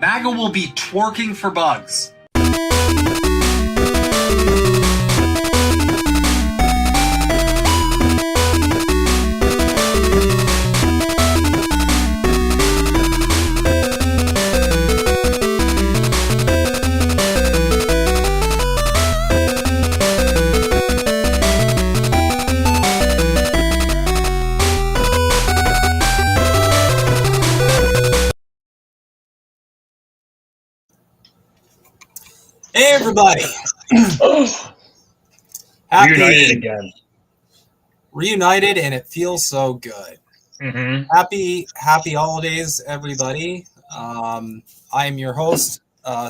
MAGA will be twerking for bugs. Hey everybody! Reunited again. Reunited, and it feels so good. Mm-hmm. Happy holidays, everybody. I am your host,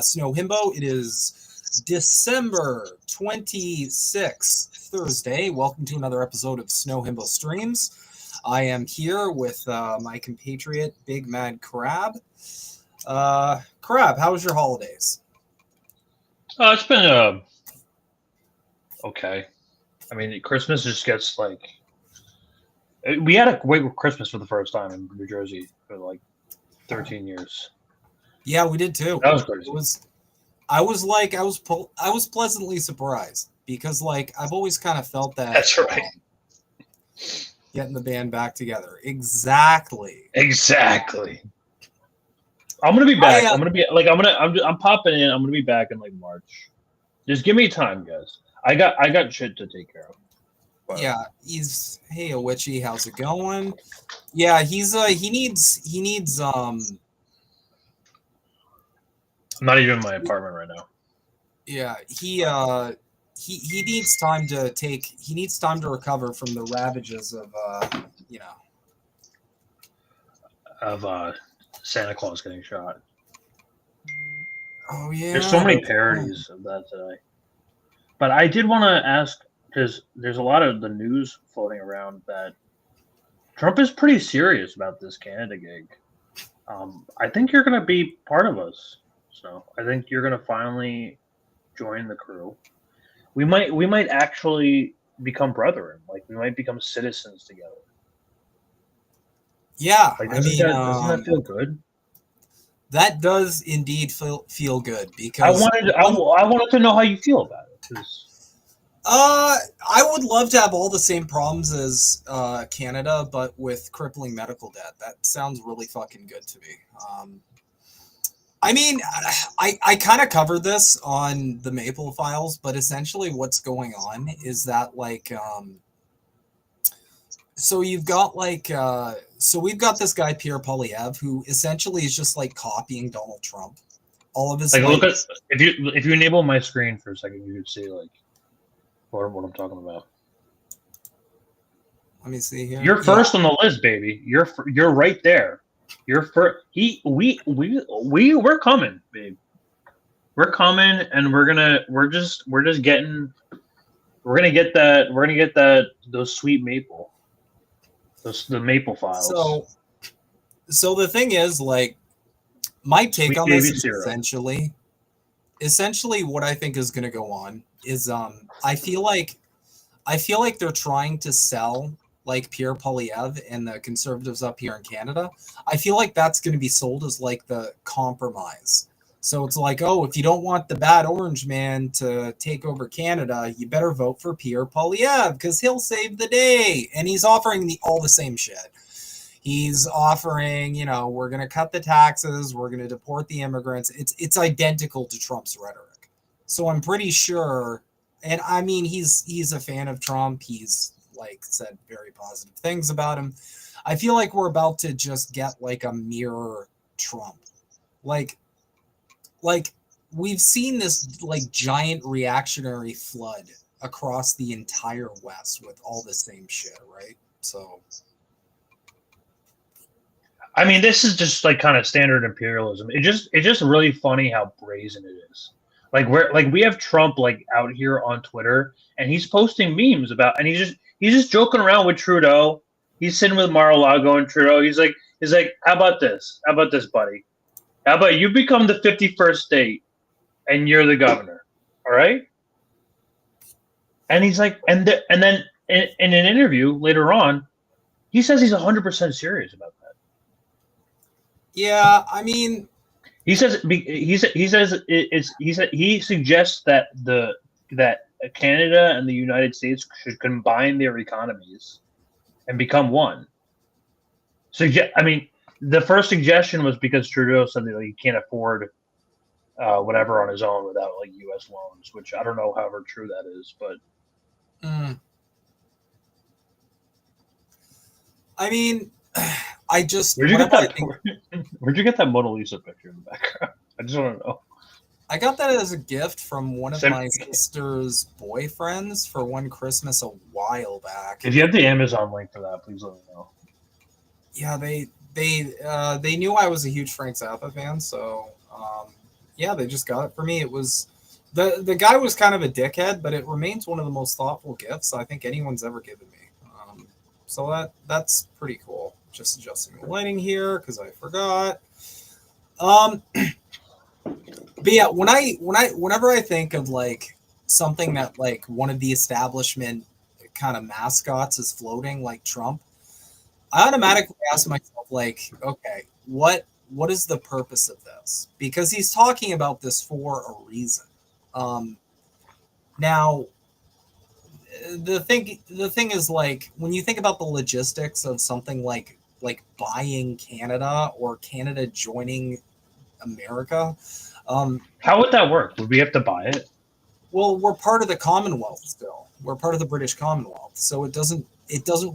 Snow Himbo. It is December 26th, Thursday. Welcome to another episode of Snow Himbo Streams. I am here with my compatriot, Big Mad Crab. Crab, how was your holidays? It's been okay. I mean, Christmas just gets like we had a great Christmas for the first time in New Jersey for like 13 years. Yeah, we did too. That was crazy. I was pleasantly surprised because like I've always kind of felt that. That's right. Getting the band back together. Exactly. I'm gonna be back. I'm popping in. I'm gonna be back in like March. Just give me time, guys. I got shit to take care of. But. Yeah, hey Witchy, how's it going? Yeah, he needs I'm not even in my apartment right now. Yeah, he needs time to recover from the ravages of Santa Claus getting shot. Oh yeah. There's so many parodies of that today. But I did want to ask, because there's a lot of the news floating around that Trump is pretty serious about this Canada gig. I think you're going to be part of us. So I think you're going to finally join the crew. We might actually become brethren. Like we might become citizens together. Yeah, like, doesn't that feel good? That does indeed feel good because I wanted to know how you feel about it. I would love to have all the same problems as Canada, but with crippling medical debt. That sounds really fucking good to me. I mean, I kind of covered this on the Maple Files, but essentially what's going on is that like so you've got like so we've got this guy Pierre Poilievre who essentially is just like copying Donald Trump. All of his look at if you enable my screen for a second, you could see like what I'm talking about. Let me see here. You're first on the list, baby. You're right there. You're first. We're coming, babe. We're coming, and we're gonna get those sweet maple. The Maple Files. So the thing is, like, my take on this is essentially what I think is going to go on is I feel like they're trying to sell like Pierre Poilievre and the Conservatives up here in Canada. I feel like that's going to be sold as like the compromise. So it's like, oh, if you don't want the bad orange man to take over Canada, you better vote for Pierre Poilievre because he'll save the day. And he's offering all the same shit. He's offering, we're going to cut the taxes. We're going to deport the immigrants. It's identical to Trump's rhetoric. So I'm pretty sure. And I mean, he's a fan of Trump. He's like said very positive things about him. I feel like we're about to just get like a mirror Trump. Like we've seen this like giant reactionary flood across the entire West with all the same shit, right? So I mean, this is just like kind of standard imperialism. It's just really funny how brazen it is. Like we have Trump like out here on Twitter and he's posting memes about, and he's just joking around with Trudeau. He's sitting with Mar-a-Lago and Trudeau. He's like, how about this? How about this, buddy? How about you become the 51st state and you're the governor? All right. And he's like, and then in an interview later on, he says he's 100% serious about that. Yeah, I mean, He says he suggests that Canada and the United States should combine their economies and become one. The first suggestion was because Trudeau said that he can't afford whatever on his own without like U.S. loans, which I don't know however true that is, but. I mean, I just where'd you get that Mona Lisa picture in the background? I just want to know. I got that as a gift from one of my sister's boyfriends for one Christmas a while back. If you have the Amazon link for that, please let me know. Yeah, they knew I was a huge Frank Zappa fan, so yeah, they just got it for me. It was the guy was kind of a dickhead, but it remains one of the most thoughtful gifts I think anyone's ever given me. So that's pretty cool. Just adjusting the lighting here because I forgot. But yeah, whenever I think of like something that like one of the establishment kind of mascots is floating, like Trump, I automatically ask myself, like, okay, what is the purpose of this? Because he's talking about this for a reason. Now, the thing is, like, when you think about the logistics of something like buying Canada or Canada joining America, how would that work? Would we have to buy it? Well, we're part of the Commonwealth still. We're part of the British Commonwealth, so it doesn't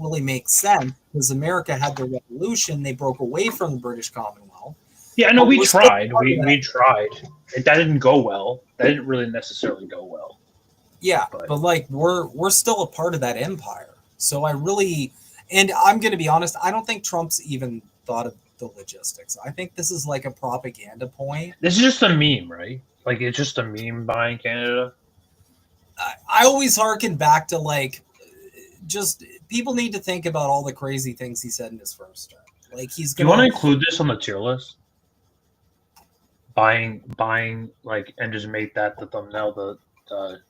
really make sense because America had the revolution. They broke away from the British Commonwealth. Yeah, no, we tried. We tried. That didn't go well. That didn't really necessarily go well. Yeah, but like we're still a part of that empire. So and I'm going to be honest, I don't think Trump's even thought of the logistics. I think this is like a propaganda point. This is just a meme, right? Like it's just a meme buying Canada. I always harken back to like just people need to think about all the crazy things he said in his first term. Like he's going. Do you want to include this on the tier list? Buying like and just make that the thumbnail. The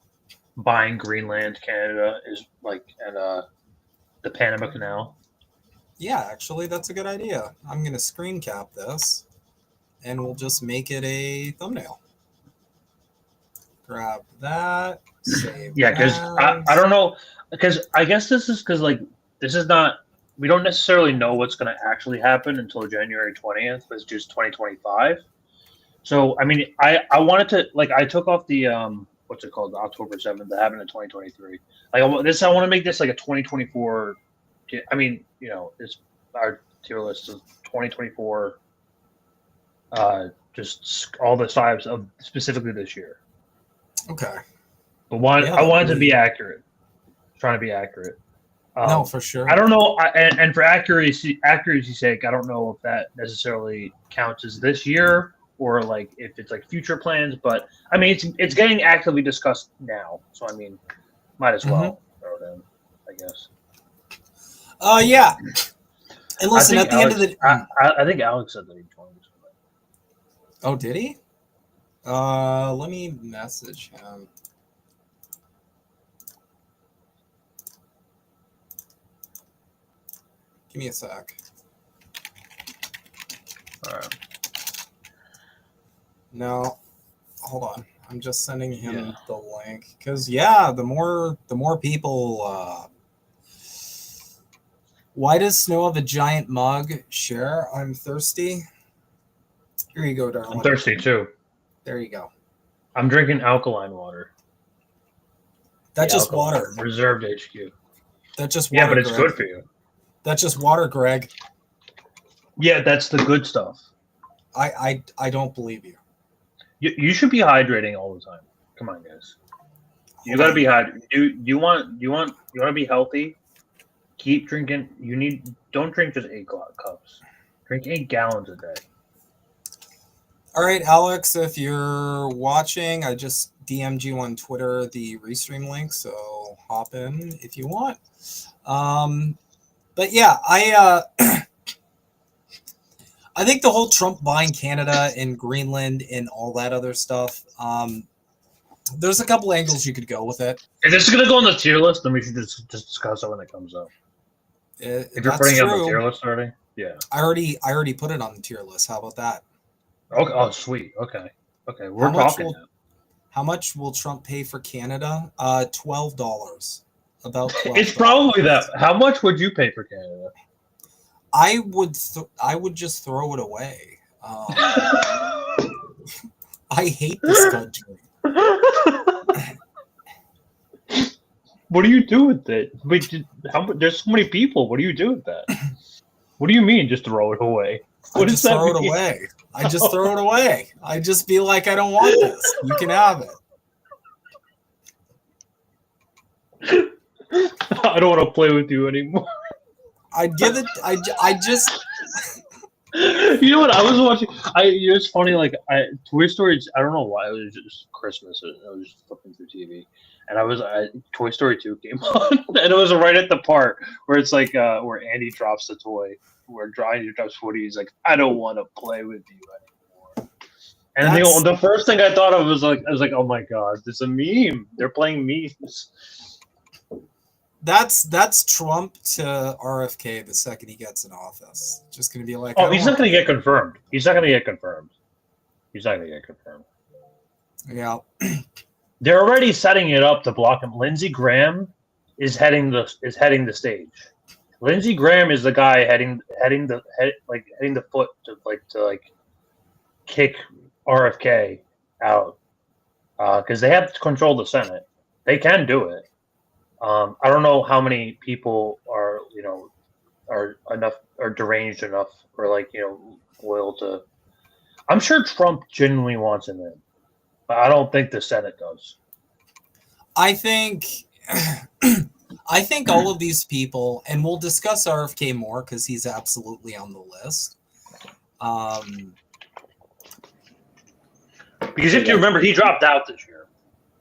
buying Greenland, Canada is like and the Panama Canal. Yeah, actually, that's a good idea. I'm going to screen cap this, and we'll just make it a thumbnail. Grab that. Save. Yeah, because I don't know, because I guess this is because like this is not. We don't necessarily know what's going to actually happen until January 20th. It's just 2025. So I mean, I wanted to like I took off the what's it called, the October 7th that happened in 2023. Like I want to make this like a 2024. I mean, you know, it's our tier list of 2024. Just all the Psyops of specifically this year. Okay. But I wanted to be accurate. Trying to be accurate. No, for sure. I don't know, and for accuracy's sake, I don't know if that necessarily counts as this year or like if it's like future plans. But I mean, it's getting actively discussed now, so I mean, might as well throw it in, I guess. Yeah. And listen, at the end of the, I think Alex said that he joined us. Oh, did he? Let me message him. Give me a sec. All right. No, hold on. I'm just sending him the link because the more people. Why does Snow have a giant mug? Share. I'm thirsty. Here you go, darling. I'm thirsty too. There you go. I'm drinking alkaline water. That's just water. Reserved HQ. That's just water. Yeah, but it's Greg. good for you. That's just water, Greg. Yeah, that's the good stuff. I don't believe you. You should be hydrating all the time. Come on, guys. You got to be hydrated. You want to be healthy. Keep drinking. Don't drink just 8 cups. Drink 8 gallons a day. All right, Alex, if you're watching, I just DM'd you on Twitter the restream link, so hop in if you want. But yeah, I think the whole Trump buying Canada and Greenland and all that other stuff, there's a couple angles you could go with it. If this is going to go on the tier list, then we should just discuss it when it comes up. If you're putting it on the tier list already? Yeah. I already put it on the tier list. How about that? Okay. Oh, sweet. Okay. Okay. We're How much talking will- now. How much will Trump pay for Canada? $12. About $12. It's probably that. How much would you pay for Canada? I would just throw it away. I hate this country. What do you do with it? Wait, there's so many people. What do you do with that? What do you mean, just throw it away? I just throw it away. I just throw it away. I just be like, I don't want this. You can have it. I don't want to play with you anymore. I'd give it. I just. You know what? I was watching. It's funny. Like Toy Story. I don't know why. It was just Christmas. I was just flipping through TV, and Toy Story 2 came on, and it was right at the part where it's like where Andy drops the toy, where Andy drops Woody. He's like, I don't want to play with you anymore. And the first thing I thought of was like, oh my god, this is a meme. They're playing memes. That's Trump to RFK the second he gets in office. Just gonna be like, oh, he's not gonna get confirmed. He's not gonna get confirmed. Yeah. They're already setting it up to block him. Lindsey Graham is heading the stage. Lindsey Graham is the guy heading the foot to kick RFK out because they have to control the Senate. They can do it. I don't know how many people are deranged enough or loyal to. I'm sure Trump genuinely wants him in, but I don't think the Senate does. I think all of these people, and we'll discuss RFK more because he's absolutely on the list. Because if you remember, he dropped out this year.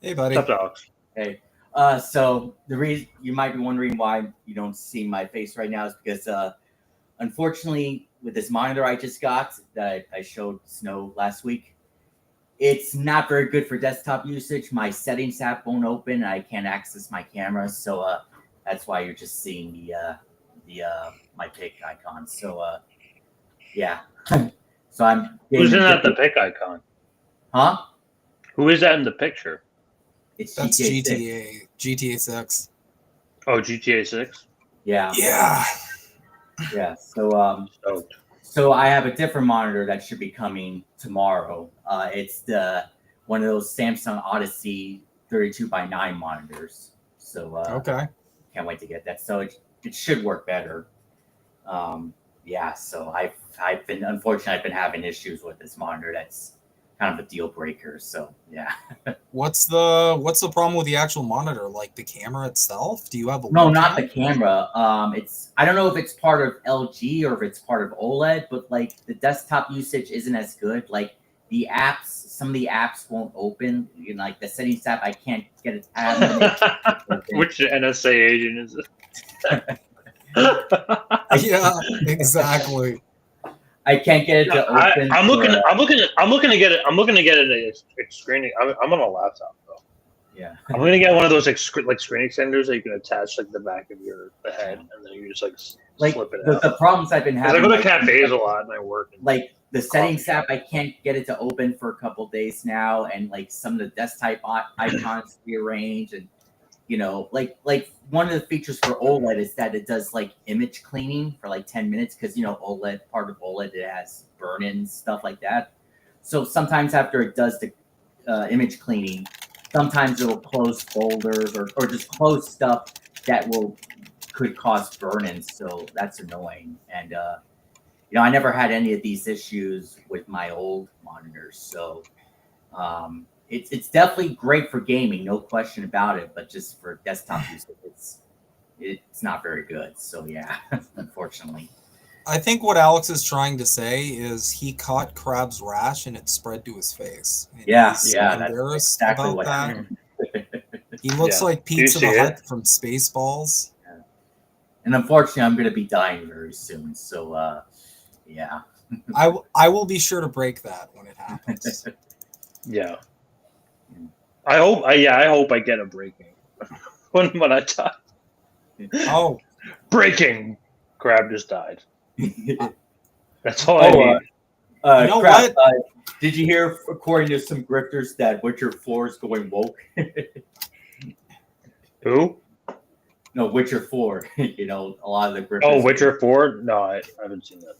Hey, buddy. What's up, Alex? Hey. So the reason you might be wondering why you don't see my face right now is because, unfortunately, with this monitor I just got that I showed Snow last week, it's not very good for desktop usage. My settings app won't open, and I can't access my camera, so that's why you're just seeing the my pic icon. So yeah, so I'm. Who's in that the pic icon? Huh? Who is that in the picture? It's That's GTA 6. GTA 6. Oh, GTA 6? Yeah. Yeah. Yeah. So I have a different monitor that should be coming tomorrow. It's one of those Samsung Odyssey 32x9 monitors. So Okay. can't wait to get that. So it should work better. Yeah. So I've been having issues with this monitor. That's kind of a deal breaker. So yeah. What's the problem with the actual monitor? Like the camera itself? Do you have a No, webcam? not the camera. I don't know if it's part of LG or if it's part of OLED, but like the desktop usage isn't as good. Like the apps, some of the apps won't open. Like the settings app, I can't get it. Which NSA agent is it? Yeah, exactly. I can't get it to open. I'm looking to get it. I'm looking to get it a screen. I'm on a laptop though. Yeah. I'm gonna get one of those like screen extenders that you can attach the back of the head, and then you just slip it out. The problems I've been having. I go to cafes a lot and I work. Like the settings app, I can't get it to open for a couple days now, and like some of the desktop icons rearrange, and like one of the features for OLED is that it does like image cleaning for like 10 minutes because OLED, part of OLED, it has burn-ins, stuff like that. So sometimes after it does the image cleaning, sometimes it'll close folders or just close stuff that could cause burn-ins. So that's annoying. And I never had any of these issues with my old monitors. So it's definitely great for gaming, no question about it. But just for desktop use, it's not very good. So yeah, unfortunately. I think what Alex is trying to say is he caught Crab's rash and it spread to his face. And he's embarrassed that's exactly about what that. happened. He looks like Pizza the see Hut from Spaceballs. Yeah. And unfortunately, I'm going to be dying very soon. So yeah. I will be sure to break that when it happens. Yeah. I hope I get a breaking when I die. Oh, breaking! Crab just died. That's all I need. You know Crab, what? Did you hear, according to some grifters, that Witcher 4 is going woke? Who? No, Witcher 4. You know, a lot of the grifters. Oh, Witcher 4? No, I haven't seen that.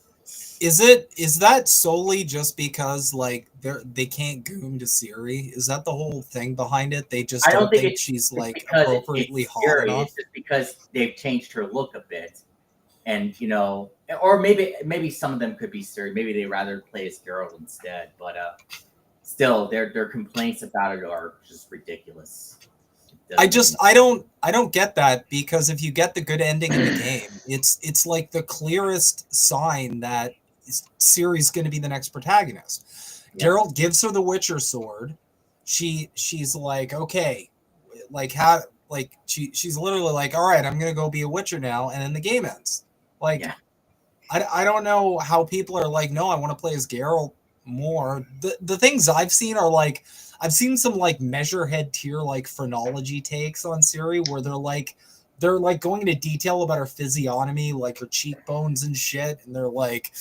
Is that solely just because like they can't goon to Siri? Is that the whole thing behind it? They just I don't think think it's she's like because appropriately it's hot scary. enough. It's just because they've changed her look a bit, and you know, or maybe some of them could be Siri. Maybe they rather play as Geralt instead. But still, their complaints about it are just ridiculous. I don't get that, because if you get the good ending in the game, it's like the clearest sign that Ciri's going to be the next protagonist. Yeah. Geralt gives her the Witcher sword. She's like, okay, like how, like she's literally like, all right, I'm going to go be a Witcher now, and then the game ends. Like, Yeah. I don't know how people are like, no, I want to play as Geralt more. The things I've seen are like, I've seen some like Measurehead tier like phrenology takes on Ciri where they're like going into detail about her physiognomy, like her cheekbones and shit, and they're like,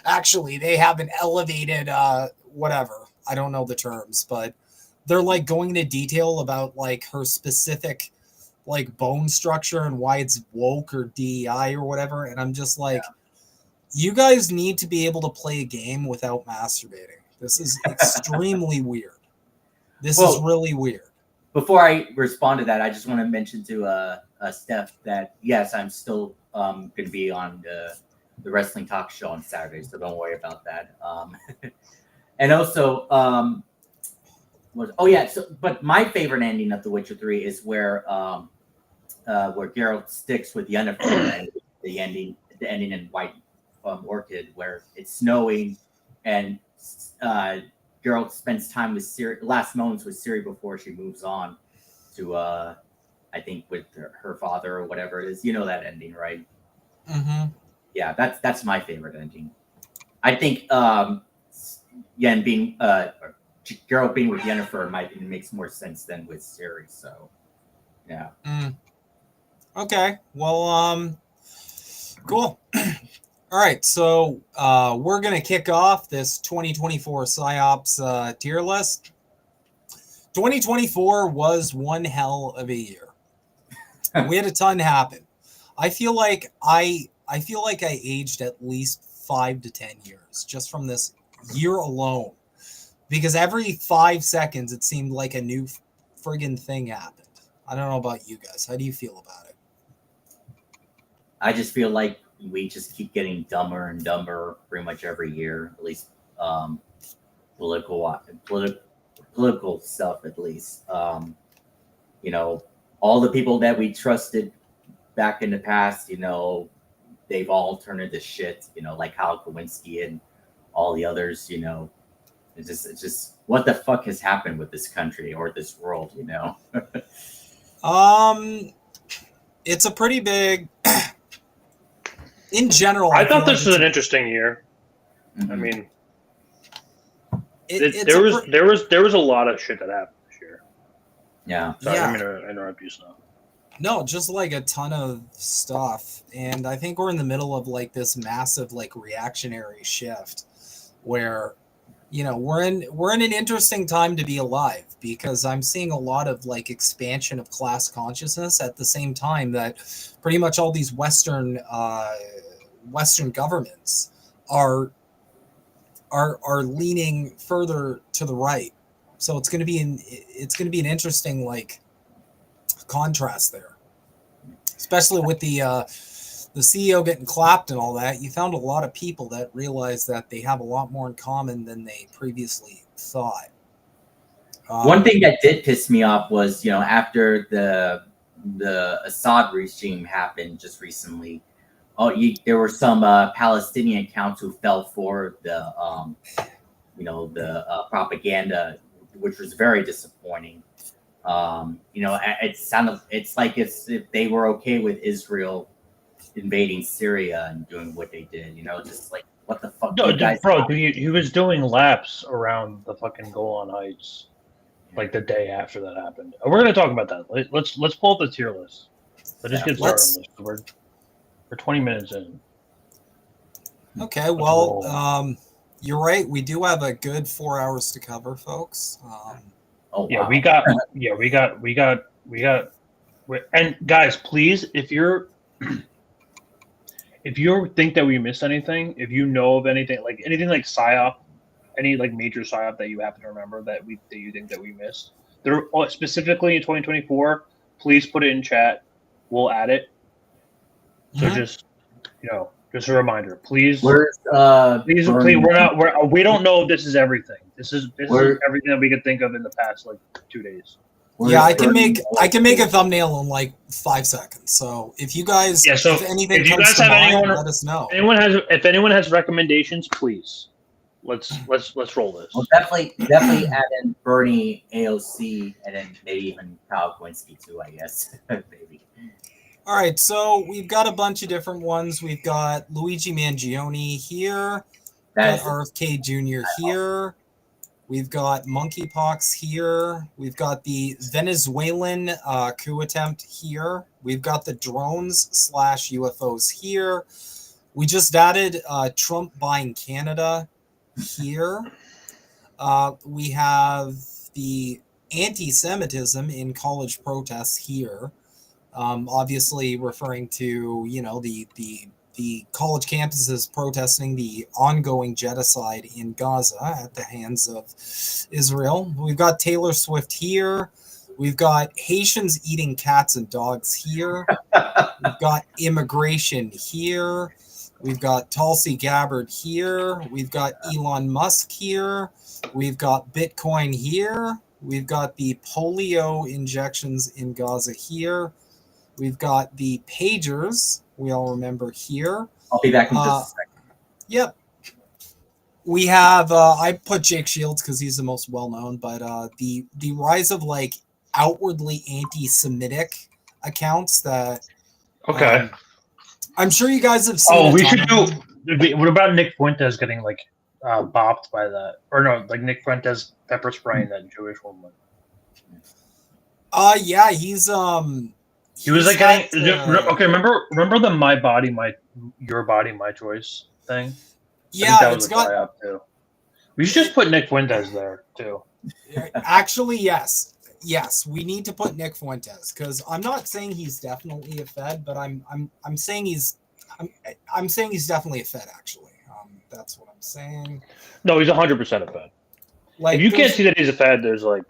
actually they have an elevated whatever, I don't know the terms, but they're like going into detail about like her specific like bone structure and why it's woke or DEI or whatever, and I'm just like, you guys need to be able to play a game without masturbating. This is extremely weird. This is really weird. Before I respond to that, I just want to mention to Steph that yes, I'm still going to be on the wrestling talk show on Saturday, so don't worry about that. And also, but my favorite ending of The Witcher 3 is where Geralt sticks with Yennefer and the ending in White Orchid, where it's snowing and Geralt spends time with Ciri, last moments with Ciri before she moves on to I think with her father or whatever it is. You know that ending, right? Mm-hmm. Yeah, that's my favorite ending. I think Geralt being with Yennefer might makes more sense than with Ciri. So yeah. Okay. Well, cool. All right, so we're going to kick off this 2024 Psyops tier list. 2024 was one hell of a year. We had a ton happen. I feel like I aged at least 5 to 10 years just from this year alone, because every 5 seconds it seemed like a new friggin' thing happened. I don't know about you guys. How do you feel about it? I just feel like we just keep getting dumber and dumber pretty much every year, at least political stuff, at least. You know, all the people that we trusted back in the past, you know, they've all turned into shit, you know, like Hal Kowinski and all the others, you know. It's just what the fuck has happened with this country or this world, you know? It's a pretty big in general. I thought this was an interesting year. Mm-hmm. I mean, there was a lot of shit that happened this year. Yeah. Sorry, I'm going to interrupt you, Snow. No, just like a ton of stuff, and I think we're in the middle of like this massive like reactionary shift, where, you know, we're in an interesting time to be alive, because I'm seeing a lot of like expansion of class consciousness at the same time that pretty much all these Western governments are leaning further to the right. So it's going to be an interesting like contrast there, especially with the CEO getting clapped and all that. You found a lot of people that realized that they have a lot more in common than they previously thought. One thing that did piss me off was, you know, after the Assad regime happened just recently, there were some Palestinian accounts who fell for the propaganda, which was very disappointing. You know, it's like if they were okay with Israel invading Syria and doing what they did, you know, just like, what the fuck? No, he was doing laps around the fucking Golan Heights, like the day after that happened. We're gonna talk about that. Let's pull up the tier list. Let's just get started on this. We're 20 minutes in. Okay, well, You're right. We do have a good 4 hours to cover, folks. Oh, wow. Yeah, we got. And guys, please, if you think that we missed anything, if you know of anything like psyop, any like major psyop that you happen to remember that you think that we missed, there specifically in 2024, please put it in chat. We'll add it. So just just a reminder, please. Where's Please, we don't know if this is everything. This is everything that we could think of in the past like 2 days. Yeah, I can make a thumbnail in like 5 seconds. So if you guys, if anything you comes guys to have mind, let us know. If anyone has recommendations, please let's roll this. Well, definitely add in Bernie, AOC, and then maybe even Kyle Kowinski too. I guess maybe. All right, so we've got a bunch of different ones. We've got Luigi Mangione here. Got RFK Jr. here. We've got monkeypox here. We've got the Venezuelan coup attempt here. We've got the drones / UFOs here. We just added Trump buying Canada here. We have the anti-Semitism in college protests here. Obviously referring to, the college campuses protesting the ongoing genocide in Gaza at the hands of Israel. We've got Taylor Swift here. We've got Haitians eating cats and dogs here. We've got immigration here. We've got Tulsi Gabbard here. We've got Elon Musk here. We've got Bitcoin here. We've got the polio injections in Gaza here. We've got the pagers. We all remember here. I'll be back in just a second. Yep. We have, I put Jake Shields because he's the most well-known, but the rise of like outwardly anti-Semitic accounts that. Okay. I'm sure you guys have seen. Oh, we should do. What about Nick Fuentes getting like bopped by that, or no, like Nick Fuentes pepper spraying that Jewish woman? Yeah, he's He was like getting okay. Remember the "My Body, Your Body, My Choice" thing? Yeah, it's got. Psyop too. We should just put Nick Fuentes there too. Actually, yes, we need to put Nick Fuentes because I'm not saying he's definitely a Fed, but I'm saying he's definitely a Fed. Actually, that's what I'm saying. No, he's 100% a Fed. Like, if you can't see that he's a Fed, there's like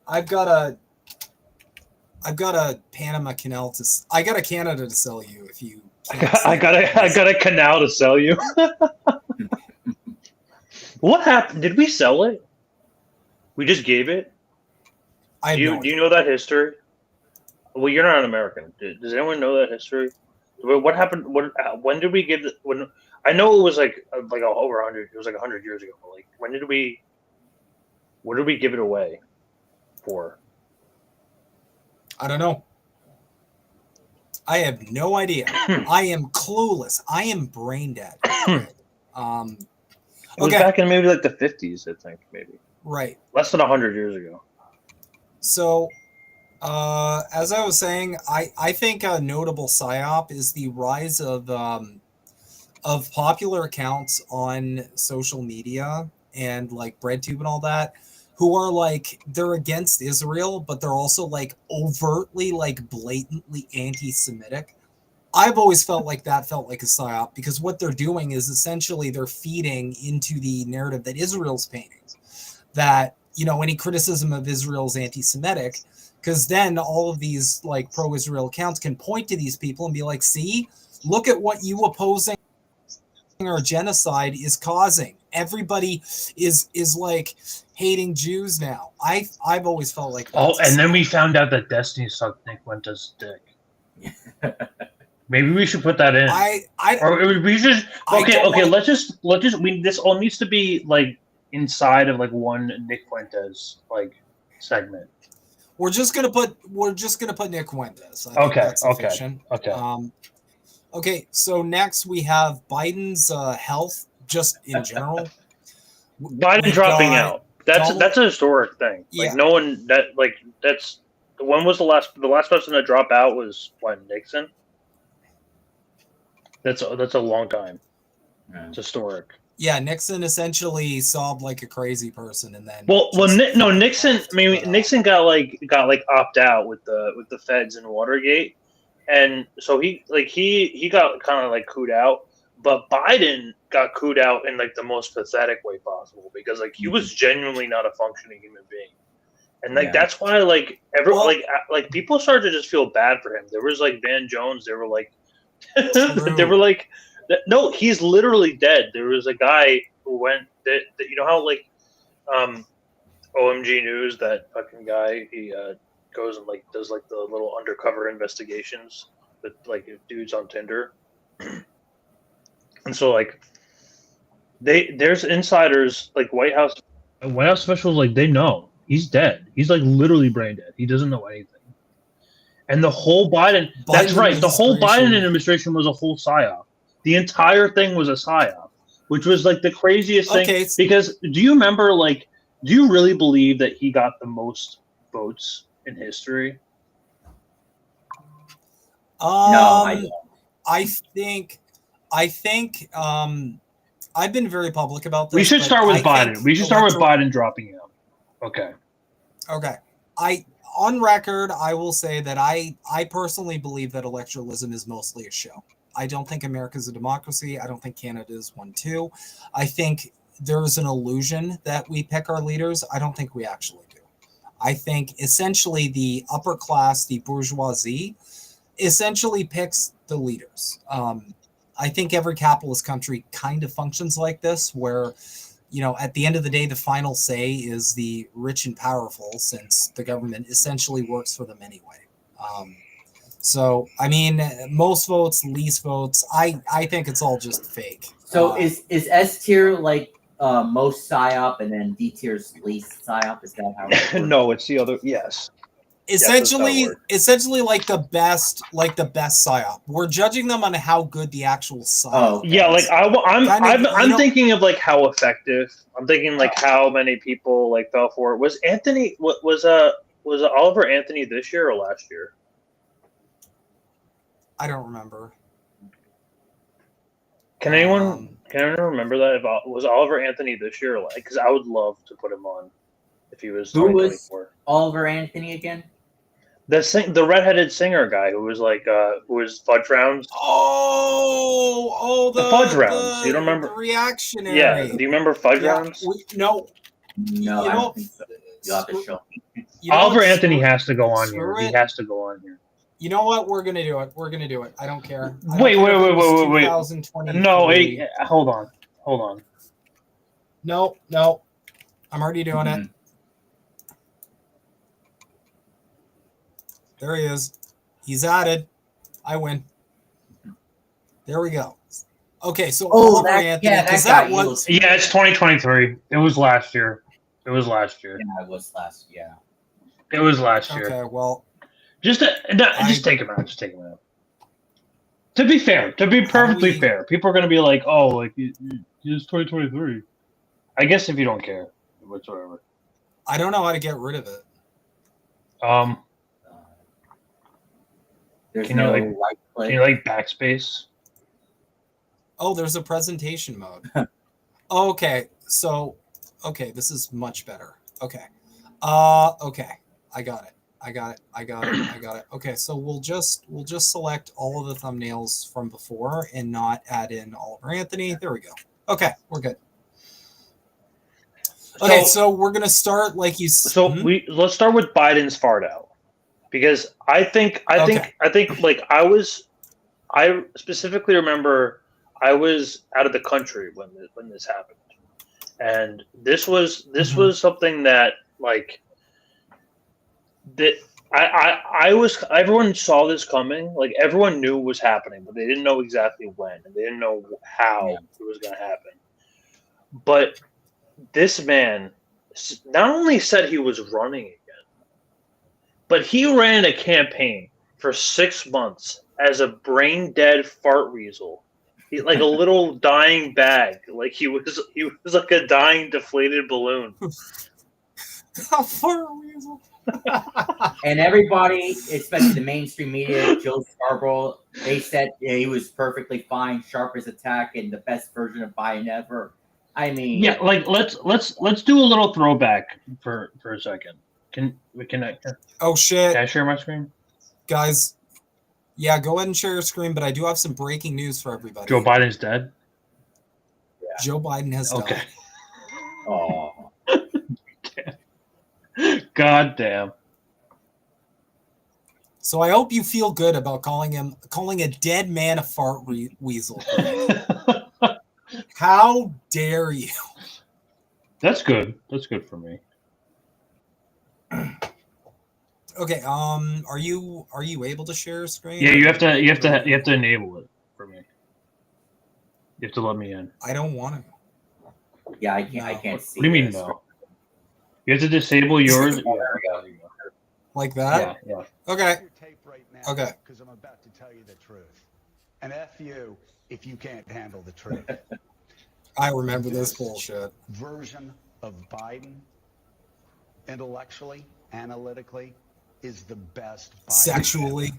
I've got a Panama Canal I got a Canada to sell you if you. I got a canal to sell you. What happened? Did we sell it? We just gave it. Do you know that history? Well, you're not an American. Does anyone know that history? What happened? When did we give it? When I know it was like over 100. It was like 100 years ago. But like, when did we? What did we give it away for? I don't know. I have no idea. I am clueless. I am brain dead. It was back in maybe like the 50s, I think, maybe. Right. Less than 100 years ago. So, as I was saying, I think a notable psyop is the rise of popular accounts on social media and like BreadTube and all that, who are like, they're against Israel, but they're also like overtly, like blatantly anti-Semitic. I've always felt like that felt like a psyop because what they're doing is essentially they're feeding into the narrative that Israel's painting, that, any criticism of Israel is anti-Semitic, because then all of these like pro-Israel accounts can point to these people and be like, see, look at what you opposing or genocide is causing. Everybody is like hating Jews now. I've always felt like that. Oh, and then we found out that Destiny sucked Nick Fuentes' dick. Maybe we should put that in. Or we should. Okay. Let's just. This all needs to be like inside of like one Nick Fuentes like segment. We're just gonna put Nick Fuentes. Okay. Okay. So next we have Biden's health, just in general. Biden dropping out. That's a historic thing. Like no one that's when was the last person to drop out was Nixon. That's a long time. It's historic. Yeah, Nixon essentially sobbed like a crazy person, and then Nixon. I mean, Nixon got opt out with the feds and Watergate, and so he got kind of like cooed out. But Biden got cooed out in like the most pathetic way possible because like he was genuinely not a functioning human being, and like that's why like people started to just feel bad for him. There was like Van Jones. They were like, they were like. No, he's literally dead. There was a guy who went that you know how like OMG News, that fucking guy, he goes and like does like the little undercover investigations with like dudes on Tinder. And so like there's insiders, like White House officials, like they know he's dead. He's like literally brain dead. He doesn't know anything. And the whole Biden that's right. The whole Biden administration was a whole psyop. The entire thing was a psyop, which was like the craziest thing. Because do you remember, like, do you really believe that he got the most votes in history? No, I don't. I think I've been very public about this. We should start with Biden. We should start with Biden dropping out. Okay. Okay. On record, I will say that I personally believe that electoralism is mostly a show. I don't think America's a democracy. I don't think Canada is one too. I think there's an illusion that we pick our leaders. I don't think we actually do. I think essentially the upper class, the bourgeoisie, essentially picks the leaders. I think every capitalist country kind of functions like this, where, you know, at the end of the day, the final say is the rich and powerful, since the government essentially works for them anyway. So, I mean, most votes, least votes. I think it's all just fake. So is S tier like most psyop, and then D tier's least psyop? Is that how it works? No, it's the other. Yes. Essentially like the best psyop. We're judging them on how good the actual psyop. Oh, yeah, like I'm thinking of like how effective. I'm thinking like how many people like fell for it. Was Anthony was Oliver Anthony this year or last year? I don't remember. Can anyone remember that? Was Oliver Anthony this year? Because I would love to put him on if he was. Who was Oliver Anthony again? The redheaded singer guy who was like who was Fudge Rounds. The Fudge Rounds. You don't remember? The reactionary. Yeah. Do you remember Fudge Rounds? No, I don't think so. You'll have to show me. Oliver Anthony has to go on here. He has to go on here. You know what? We're gonna do it. I don't care. Wait. No, wait. Hold on. No. I'm already doing it. There he is. He's added. I win. There we go. Okay, so Oliver Anthony. Yeah, it's 2023. It was last year. Yeah, it was last year. It was last year. Okay, well. Just take him out. To be fair, to be perfectly fair, people are going to be like, "Oh, like it's 2023." I guess if you don't care whatsoever. I don't know how to get rid of it. There's can no you like backspace? Oh, there's a presentation mode. Okay, so this is much better. Okay, okay, I got it. Okay, so we'll just select all of the thumbnails from before and not add in Oliver Anthony. There we go. Okay, we're good. Okay, so we're gonna start like you. So let's start with Biden's fart out, because I think like I specifically remember I was out of the country when this happened, and this was something that like. That everyone saw this coming. Like everyone knew it was happening, but they didn't know exactly when, and they didn't know how it was going to happen. But this man not only said he was running again, but he ran a campaign for 6 months as a brain dead fart weasel, like a little dying bag. Like he was like a dying deflated balloon. A fart weasel. And everybody, especially the mainstream media, Joe Scarborough, they said he was perfectly fine, sharp as a tack, and the best version of Biden ever. I mean, Yeah, like let's do a little throwback for a second. Can I Oh shit, share my screen? guys. Yeah, go ahead and share your screen, but I do have some breaking news for everybody. Joe Biden's dead. Joe Biden has Okay. died. oh, God damn. So I hope you feel good about calling a dead man a fart weasel. How dare you? That's good. That's good for me. Okay, are you able to share your screen? Yeah, you have to enable it for me. You have to let me in. I don't want to. yeah, I No. can't see. What do you mean this. no? You have to disable yours. Oh, there we go. Like that? Yeah. Okay. Your tape right now, Okay. because I'm about to tell you the truth. And F you if you can't handle the truth. I remember this bullshit. Version of Biden, intellectually, analytically, is the best Biden. Sexually.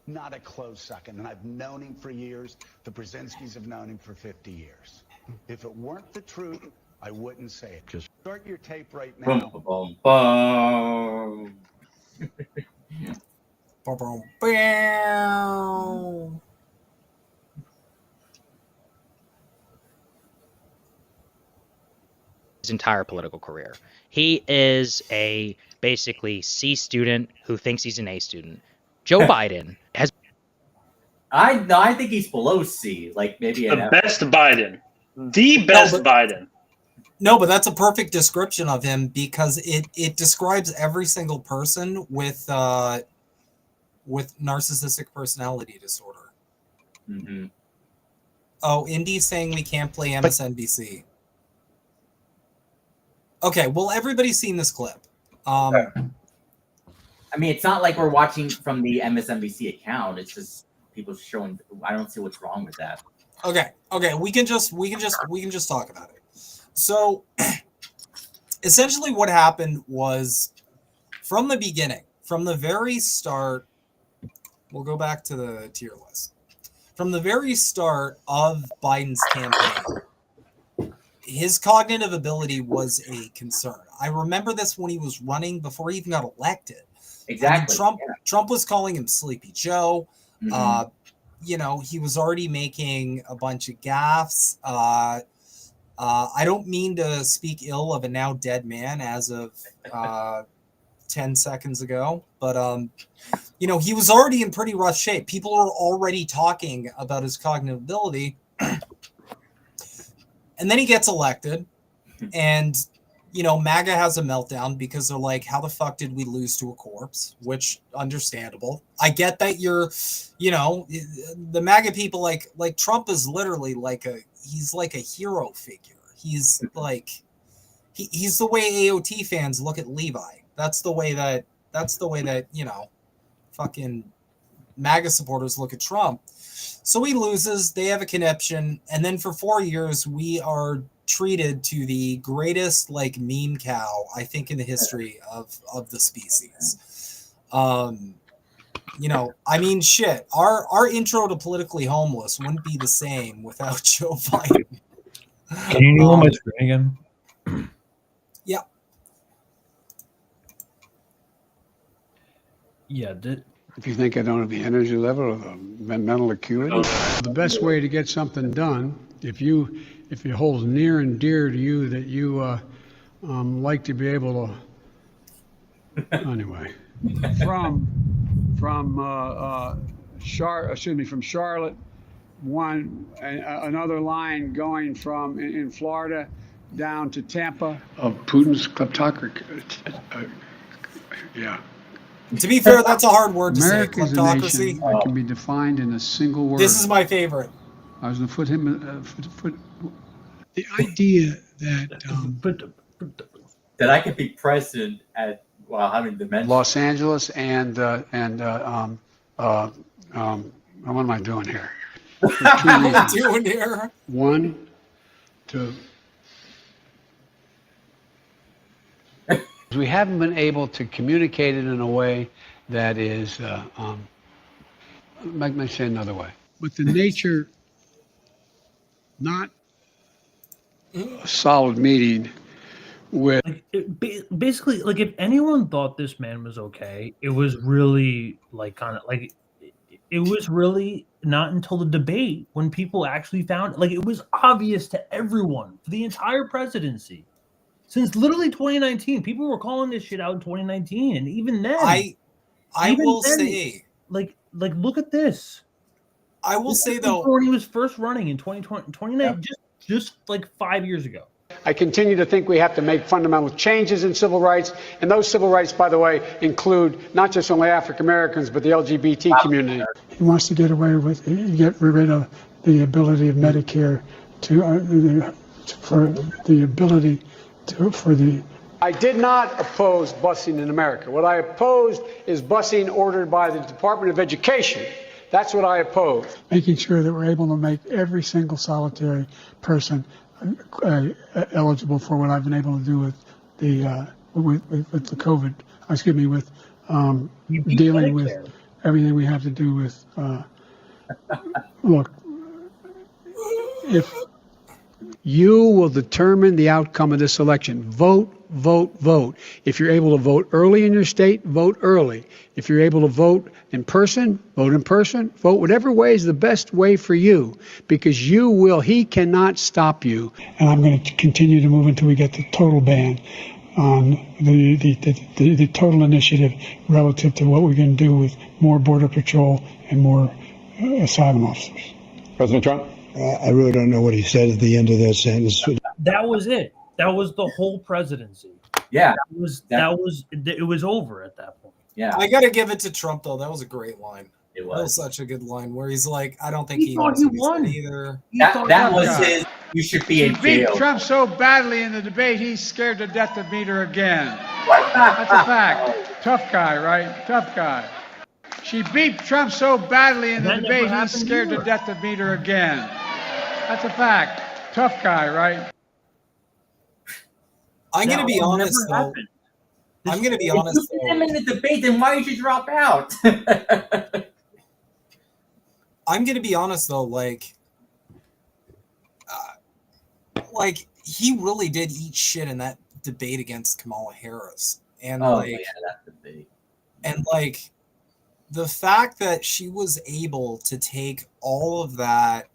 Not a close second. And I've known him for years. The Brzezinskis have known him for 50 years. If it weren't the truth, I wouldn't say it. Just start your tape right Boom, now. boom, boom. Boom, boom, boom. His entire political career. He is a basically C student who thinks he's an A student. Joe Biden has I think he's below C, like maybe an The F. best Biden. The best but- Biden. No, but that's a perfect description of him because it describes every single person with narcissistic personality disorder. Mhm. Oh, Indy's saying we can't play MSNBC. Okay, well, everybody's seen this clip. I mean, it's not like we're watching from the MSNBC account. It's just people showing. I don't see what's wrong with that. Okay, we can just talk about it. So, essentially, what happened was from the beginning, from the very start. We'll go back to the tier list. From the very start of Biden's campaign, his cognitive ability was a concern. I remember this when he was running before he even got elected. Exactly. I mean, Trump was calling him Sleepy Joe. Mhm. He was already making a bunch of gaffes. I don't mean to speak ill of a now dead man as of 10 seconds ago, but he was already in pretty rough shape. People are already talking about his cognitive ability. And then he gets elected, and MAGA has a meltdown because they're like, how the fuck did we lose to a corpse? Which, understandable. I get that the MAGA people like Trump is literally he's like a hero figure. He's like, he's the way AOT fans look at Levi. That's the way that fucking MAGA supporters look at Trump. So he loses, they have a conniption, and then for 4 years we are treated to the greatest meme cow I think in the history of the species. I mean, shit. Our intro to Politically Homeless wouldn't be the same without Joe Biden. Can you enable my screen again? Yeah. Yeah. If you think I don't have the energy level or the mental acuity, the best way to get something done, if it holds near and dear to you that you like to be able to, anyway, from Charlotte, another line going from in Florida down to Tampa of Putin's kleptocracy. Yeah. To be fair, that's a hard word to America say. is a Kleptocracy. nation that can be defined in a single word. This is my favorite. I was going to put him. The idea that That I could be president while having dementia. Los Angeles and what am I doing here? For 2 What are reasons. we doing here? One, to We haven't been able to communicate it in a way that is, let me say another way. With the nature, not a solid meeting with. Basically, like if anyone thought this man was okay, it was really like kind of like it was really not until the debate when people actually found like it was obvious to everyone for the entire presidency. Since literally 2019, people were calling this shit out in 2019, and even then, I will say, like look at this. I will say though, when he was first running in 2020, 29, just like 5 years ago. I continue to think we have to make fundamental changes in civil rights, and those civil rights, by the way, include not just only African Americans, but the LGBT community. He wants to get rid of the ability of Medicare I did not oppose busing in America. What I opposed is busing ordered by the Department of Education. That's what I oppose. Making sure that we're able to make every single solitary person eligible for what I've been able to do with the COVID. With dealing with everything we have to do with. Look, if you will determine the outcome of this election, vote. If you're able to vote early in your state, vote early. If you're able to vote in person, vote in person. Vote whatever way is the best way for you, because he cannot stop you. And I'm going to continue to move until we get the total ban on the total initiative relative to what we're going to do with more Border Patrol and more asylum officers. President Trump? I really don't know what he said at the end of that sentence. That was it. That was the whole presidency. Yeah. It was over at that point. Yeah. I got to give it to Trump, though. That was a great line. It was. That was such a good line where he's like, I don't think he thought he won either. That was his, you should be in Beat jail. Trump so badly in the debate, he's scared to death to meet her again. That's a fact. Tough guy, right? Tough guy. She beat Trump so badly in the debate, he's scared to death to meet her again. That's a fact. Tough guy, right? I'm going to be honest, though. I'm going to be honest. If you beat him in the debate, then why did you drop out? I'm going to be honest, though. Like he really did eat shit in that debate against Kamala Harris, and that debate. And like the fact that she was able to take all of that.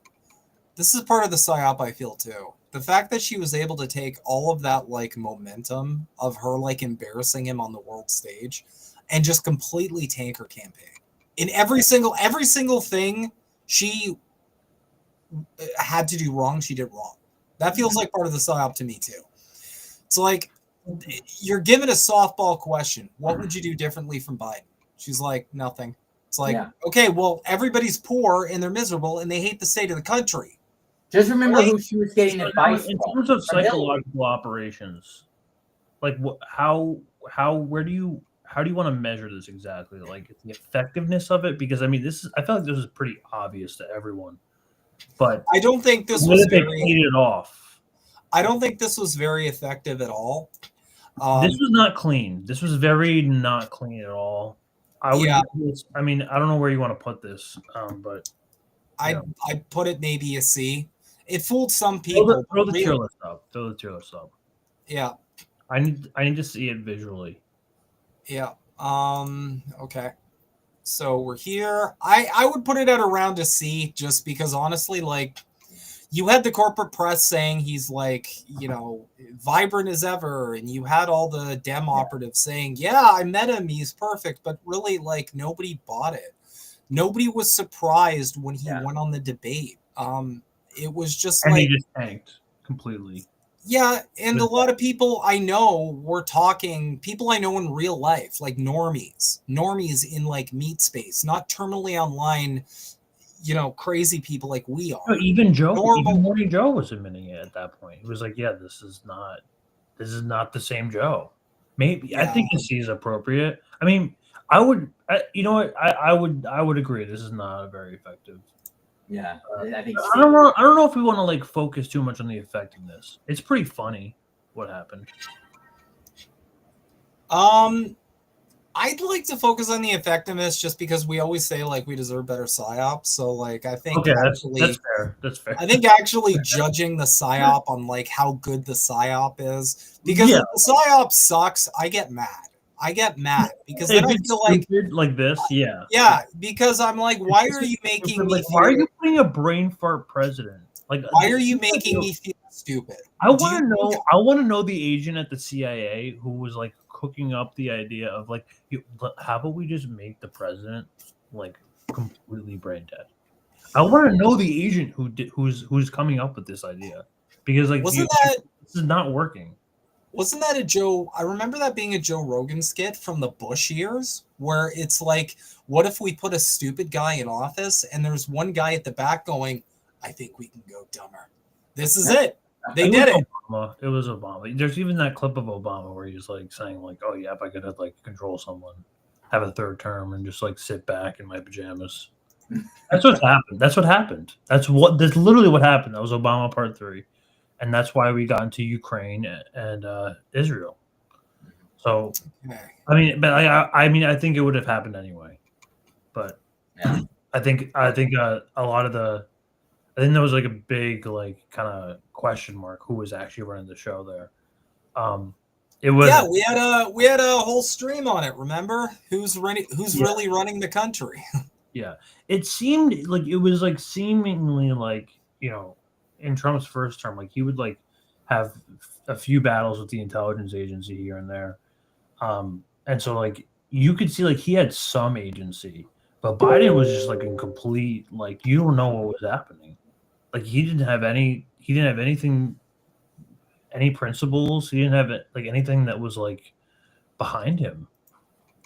This is part of the psyop, I feel, too. The fact that she was able to take all of that like momentum of her like embarrassing him on the world stage and just completely tank her campaign. In every single thing she had to do wrong, she did wrong. That feels like part of the psyop to me too. It's like you're given a softball question. What would you do differently from Biden? She's like, nothing. It's like, okay, well, everybody's poor and they're miserable and they hate the state of the country. Just remember who she was getting advice from. In terms of psychological operations, like how do you want to measure this exactly? Like the effectiveness of it? Because I mean, I feel like this is pretty obvious to everyone. But I don't think this was cleaned it off. I don't think this was very effective at all. This was not clean. This was very not clean at all. I mean, I don't know where you want to put this, but I'd put it maybe a C. It fooled some people. Throw the tier list up. Throw the tier list up. Yeah. I need to see it visually. Yeah. Okay. So we're here. I would put it at around a C just because honestly, like you had the corporate press saying he's like, vibrant as ever, and you had all the Dem operatives saying, yeah, I met him, he's perfect, but really like nobody bought it. Nobody was surprised when he went on the debate. It was just he just tanked completely. Yeah, and a lot of people I know were talking, people I know in real life, like normies in like meat space, not terminally online, crazy people like we are. No, even Morning Joe was admitting it at that point. He was like, yeah, this is not the same Joe. Maybe I think a C is appropriate. I mean, I would agree. This is not very effective. Yeah, I think. I don't know if we want to like focus too much on the effectiveness. It's pretty funny what happened. I'd like to focus on the effectiveness just because we always say like we deserve better psyops. So like I think Okay, that's actually fair. That's fair. I think actually judging the psyop on like how good the psyop is, because Yeah. if the psyop sucks, I get mad. Because then If I it's feel like stupid like this, yeah. yeah, because I'm like, why are you making Stupid, me like, why are feel? you putting a brain fart president? Like, Why are you making me feel stupid? I want to know. I want to know the agent at the CIA who was like cooking up the idea of like, how about we just make the president like completely brain dead? I want to know the agent who's coming up with this idea, because like Wasn't this is not working. Wasn't that a Joe? I remember that being a Joe Rogan skit from the Bush years, where it's like, what if we put a stupid guy in office and there's one guy at the back going, I think we can go dumber. This is it. They did it. Obama. It was Obama. There's even that clip of Obama where he's like saying like, oh yeah, if I could like control someone, have a third term and just like sit back in my pajamas. That's what happened. That's that's literally what happened. That was Obama Part 3. And that's why we got into Ukraine and Israel. So, I mean, but I think it would have happened anyway. But yeah. I think a lot of I think there was like a big like kind of question mark who was actually running the show there. It was we had a whole stream on it. Remember who's really running the country? Yeah, it seemed like it was like seemingly like in Trump's first term, like he would like have a few battles with the intelligence agency here and there. And so like you could see like he had some agency, but Biden was just like in complete, like you don't know what was happening. Like he didn't have anything, any principles. He didn't have like anything that was like behind him.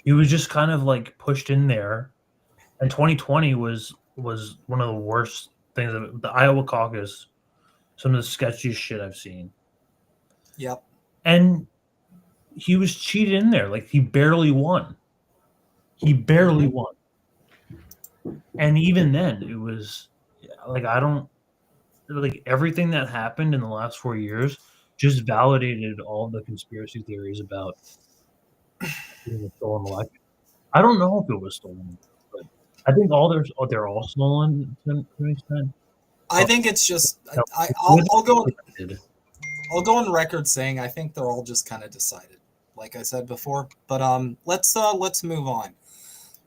He was just kind of like pushed in there. And 2020 was one of the worst things. The Iowa caucus, some of the sketchiest shit I've seen. Yep. And he was cheated in there. Like he barely won. And even then, it was like everything that happened in the last 4 years just validated all the conspiracy theories about being a stolen election. I don't know if it was stolen, but I think they're all stolen to an extent. I think it's just I'll go on record saying I think they're all just kind of decided, like I said before. But let's move on.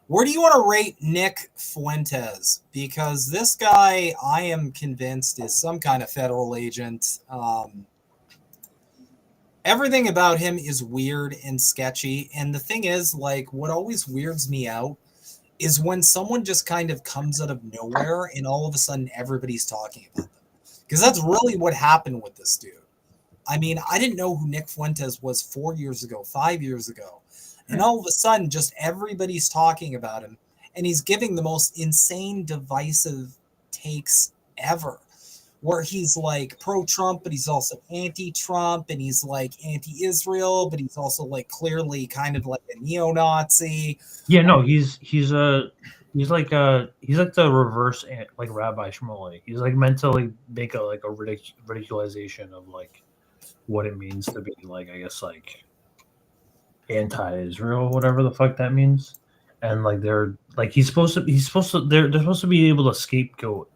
Where do you want to rate Nick Fuentes? Because this guy, I am convinced, is some kind of federal agent. Everything about him is weird and sketchy. And the thing is, like, what always weirds me out is when someone just kind of comes out of nowhere and all of a sudden everybody's talking about them. Because that's really what happened with this dude. I mean, I didn't know who Nick Fuentes was 4 years ago, 5 years ago. And all of a sudden, just everybody's talking about him. And he's giving the most insane, divisive takes ever. Where he's like pro-Trump, but he's also anti-Trump. And he's like anti-Israel, but he's also like clearly kind of like a neo-Nazi. Yeah, no, he's like the reverse like Rabbi Shmuley. He's like meant to like make a ridiculization of like what it means to be like, I guess, like anti-Israel, whatever the fuck that means. And like they're supposed to be able to scapegoat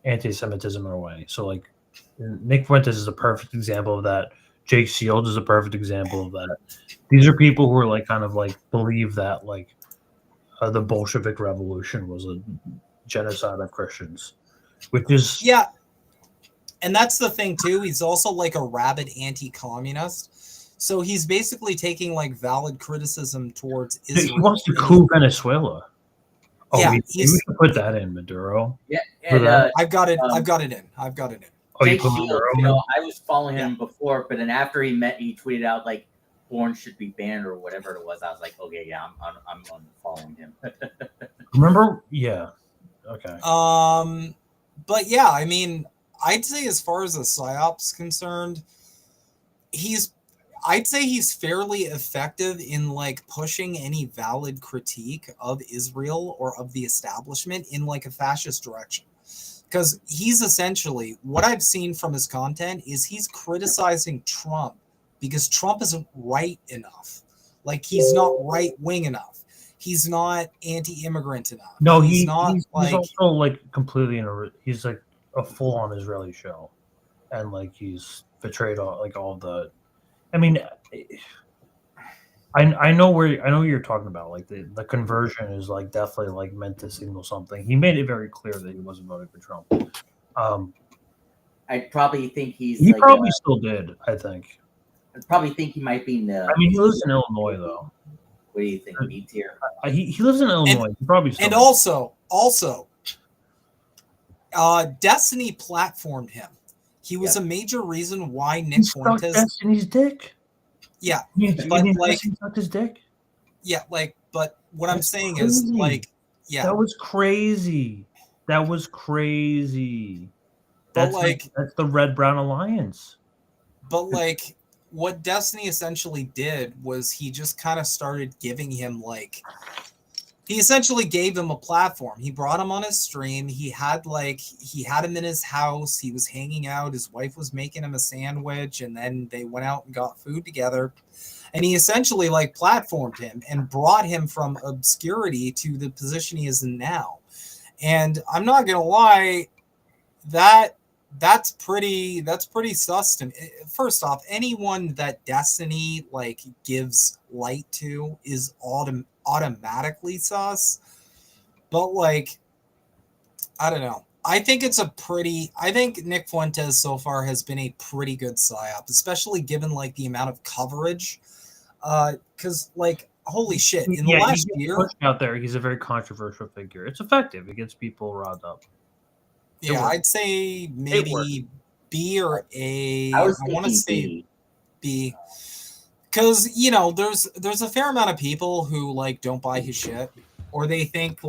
anti-Semitism in a way. So like Nick Fuentes is a perfect example of that. Jake Shields is a perfect example of that. These are people who are like kind of like believe that like the Bolshevik Revolution was a genocide of Christians, which is and that's the thing too. He's also like a rabid anti-communist. So he's basically taking like valid criticism towards Israel. He wants to coup Venezuela. Oh, yeah, you should put that in Maduro. Yeah, and, I've got it in. Oh, Jake Shields, I was following him before, but then after he tweeted out like porn should be banned or whatever it was. I was like, okay, yeah, I'm following him. Remember? Yeah. Okay. But yeah, I mean, I'd say as far as the psyops concerned, I'd say he's fairly effective in like pushing any valid critique of Israel or of the establishment in like a fascist direction. Because he's essentially, what I've seen from his content is he's criticizing Trump because Trump isn't right enough. Like he's not right wing enough. He's not anti-immigrant enough. No, he's not he's like also like completely he's like a full-on Israeli show, and like he's betrayed all the. I mean, I know what you're talking about. Like the conversion is like definitely like meant to signal something. He made it very clear that he wasn't voting for Trump. I probably think he's. He like, probably still did. I think. I probably think he might be in the. I mean, he lives in Illinois though. What do you think, B tier? He lives in Illinois. He probably still. And also, Destiny platformed him. He was a major reason why Nick Fuentes. Destiny's dick. Yeah, but like sucked his dick. Yeah, like, but what I'm saying is, like, yeah, that was crazy. That was crazy. That's like that's the Red Brown Alliance. But like, what Destiny essentially did was he just kind of started giving him like. He essentially gave him a platform. He brought him on his stream. He had him in his house. He was hanging out. His wife was making him a sandwich, and then they went out and got food together. And he essentially like platformed him and brought him from obscurity to the position he is in now. And I'm not gonna lie, that's pretty sus to me. First off, anyone that Destiny like gives light to is automatically sus. But like, I don't know. I think Nick Fuentes so far has been a pretty good psyop, especially given like the amount of coverage. Because like, holy shit, in the last year out there, he's a very controversial figure. It's effective. It gets people riled up. Yeah, I'd say maybe B or A. I want to say B. Because, there's a fair amount of people who like don't buy his shit, or they think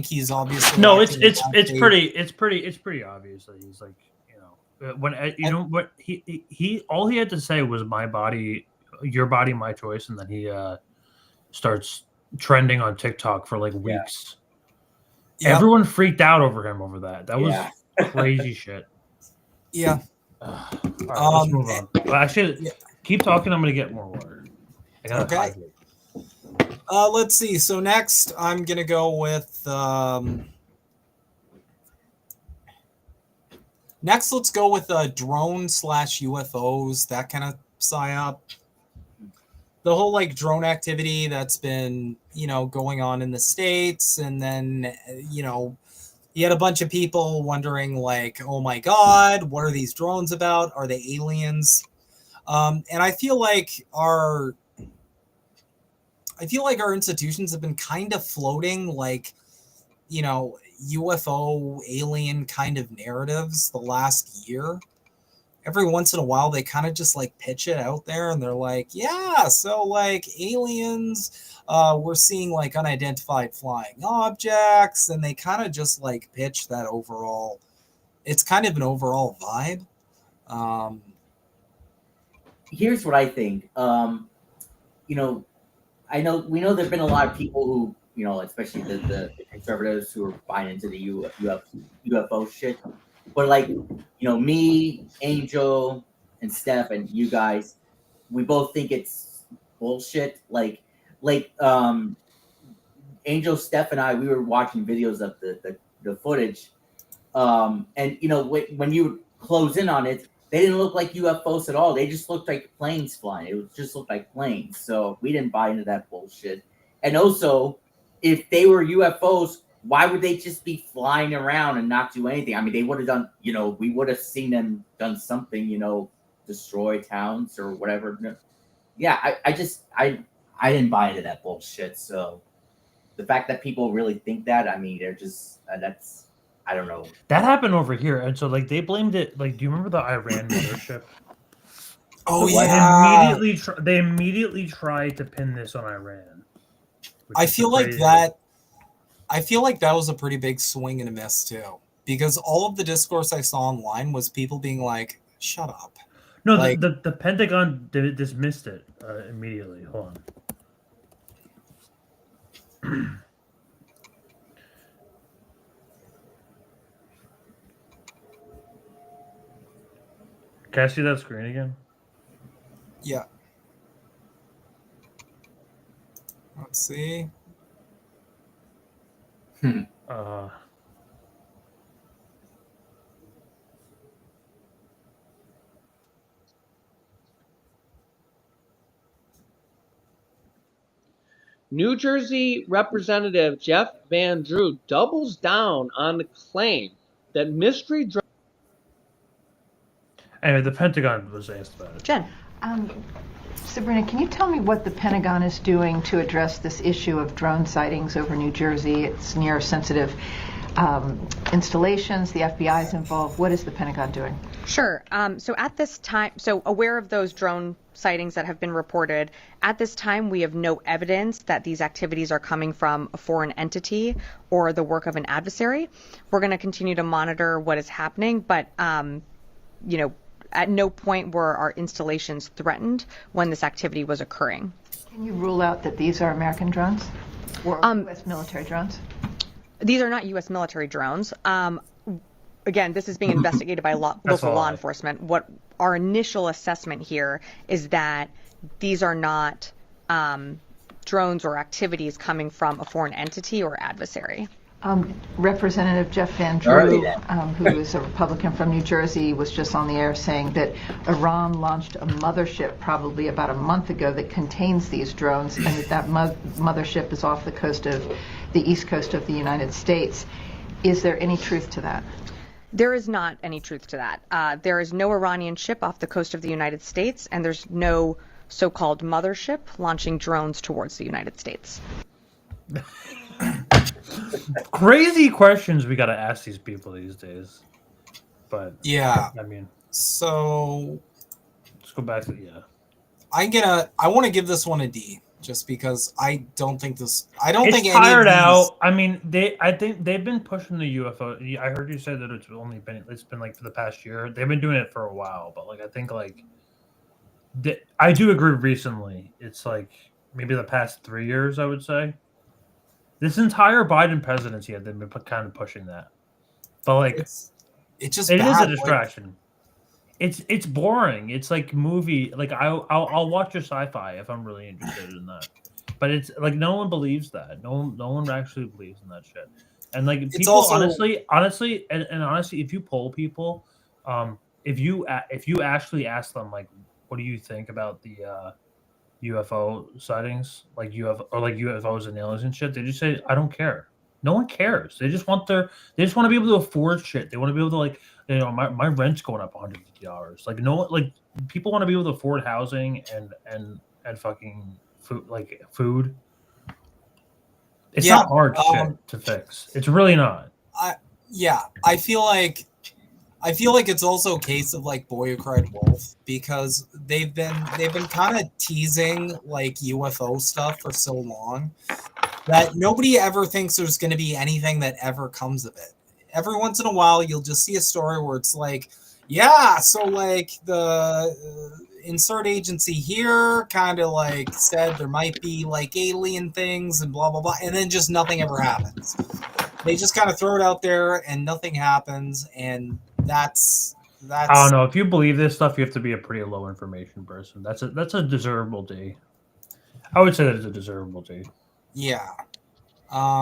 he's obviously no. It's pretty obvious that he's like what he all he had to say was my body, your body, my choice, and then he starts trending on TikTok for like weeks. Yep. Everyone freaked out over him over that. That was crazy shit. Yeah. All right, let's move on. Well, actually, keep talking. I'm going to get more water. Okay. Let's see. So next, I'm going to go with... Next, let's go with drone/UFOs, that kind of psyop. The whole like drone activity that's been, going on in the States. And then, you had a bunch of people wondering like, oh my God, what are these drones about? Are they aliens? And I feel like our institutions have been kind of floating like, UFO alien kind of narratives the last year. Every once in a while, they kind of just like pitch it out there and they're like, yeah, so like aliens, we're seeing like unidentified flying objects. And they kind of just like pitch that overall. It's kind of an overall vibe. Here's what I think. I know we know there've been a lot of people who, especially the conservatives who are buying into the UFO shit. But like, me, Angel, and Steph, and you guys, we both think it's bullshit. Like Angel, Steph, and I, we were watching videos of the footage, and when you close in on it, they didn't look like UFOs at all. They just looked like planes flying. It just looked like planes. So we didn't buy into that bullshit. And also, if they were UFOs, why would they just be flying around and not do anything? I mean, they would have done, we would have seen them done something, destroy towns or whatever. Yeah, I didn't buy into that bullshit. So the fact that people really think that, I mean, they're just, that's, I don't know. That happened over here. And so like they blamed it. Like, do you remember the Iran mothership? Oh, yeah. They immediately tried to pin this on Iran. I feel like that was a pretty big swing and a miss too, because all of the discourse I saw online was people being like, "Shut up." No, like, the Pentagon dismissed it immediately. Hold on. Can I see that screen again? Yeah. Let's see. New Jersey Representative Jeff Van Drew doubles down on the claim that mystery drone. Anyway, the Pentagon was asked about it. Jen. Sabrina, can you tell me what the Pentagon is doing to address this issue of drone sightings over New Jersey? It's near sensitive installations. The FBI is involved. What is the Pentagon doing? Sure. So at this time, aware of those drone sightings that have been reported, at this time we have no evidence that these activities are coming from a foreign entity or the work of an adversary. We're going to continue to monitor what is happening, but at no point were our installations threatened when this activity was occurring. Can you rule out that these are American drones or U.S. military drones? These are not U.S. military drones. Again, this is being investigated by local law enforcement. What our initial assessment here is that these are not drones or activities coming from a foreign entity or adversary. Representative Jeff Van Drew, who is a Republican from New Jersey, was just on the air saying that Iran launched a mothership probably about a month ago that contains these drones, and that mothership is off the coast of the east coast of the United States. Is there any truth to that? There is not any truth to that. There is no Iranian ship off the coast of the United States, and there's no so-called mothership launching drones towards the United States. Crazy questions we got to ask these people these days. But yeah, I mean, so let's go back to I want to give this one a D, just because I don't think it's tired out. I mean, I think they've been pushing the UFO. I heard you say that it's been like for the past year. They've been doing it for a while, but like I think like I do agree. Recently, it's like maybe the past 3 years, I would say. This entire Biden presidency, they've been kind of pushing that, but like it is a distraction. It's boring. It's like movie. Like I'll watch a sci-fi if I'm really interested in that, but it's like no one believes that. No one actually believes in that shit. And like it's people, also, honestly, if you poll people, if you actually ask them like, what do you think about the UFO sightings, like UFOs and aliens and shit, they just say, I don't care. No one cares. They just want to be able to afford shit. They want to be able to like, my rent's going up $150. Like people want to be able to afford housing and fucking food. It's not hard shit to fix. It's really not. I feel like it's also a case of like Boy Who Cried Wolf, because they've been kind of teasing like UFO stuff for so long that nobody ever thinks there's going to be anything that ever comes of it. Every once in a while, you'll just see a story where it's like, so like the insert agency here kind of like said there might be like alien things and blah, blah, blah. And then just nothing ever happens. They just kind of throw it out there and nothing happens. And that's I don't know. If you believe this stuff, you have to be a pretty low information person. That's a deservable D. I would say that is a deservable D. Yeah.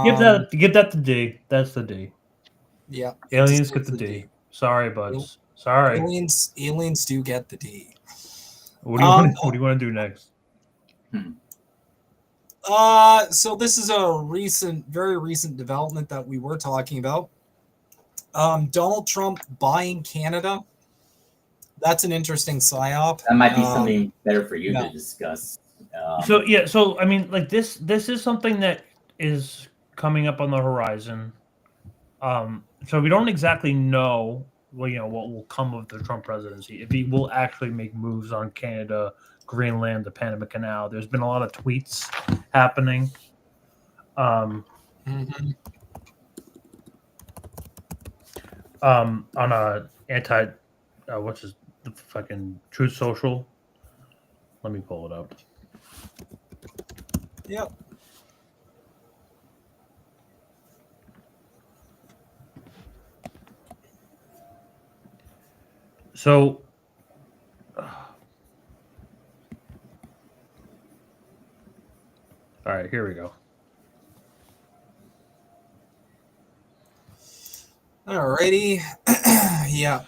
Give that the D. That's the D. Yeah. Aliens get the D. Sorry, buds. Sorry. Aliens do get the D. What do you want to do next? So this is a very recent development that we were talking about. Donald Trump buying Canada. That's an interesting psyop. That might be something better for you to discuss. So I mean, like this is something that is coming up on the horizon. So we don't exactly know, what will come of the Trump presidency, if he will actually make moves on Canada, Greenland, the Panama Canal. There's been a lot of tweets happening. On a what's the fucking Truth Social? Let me pull it up. Yep. So, All right, here we go. Alrighty. Yeah.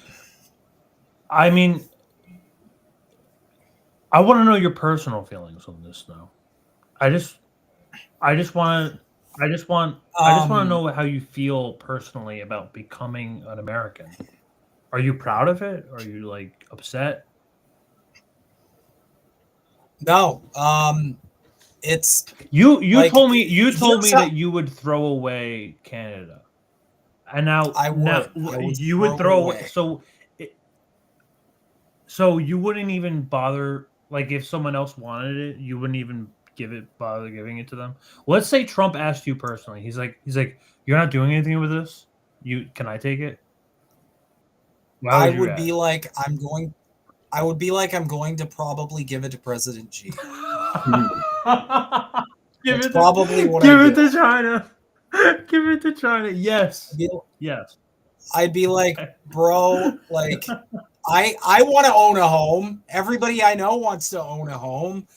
I mean, I want to know your personal feelings on this, though. I just want to know how you feel personally about becoming an American. Are you proud of it? Are you like upset? No. It's you like, told me that how- you would throw away Canada, and now I would. you would throw away. So you wouldn't even bother, like, if someone else wanted it, you wouldn't even bother giving it to them. Let's say Trump asked you personally. He's like, you're not doing anything with this. Can I take it? I would be like, I'm going to probably give it to President Xi. Give it to China. Give it to China. Yes. Yes. I'd be like, bro, like, I want to own a home. Everybody I know wants to own a home.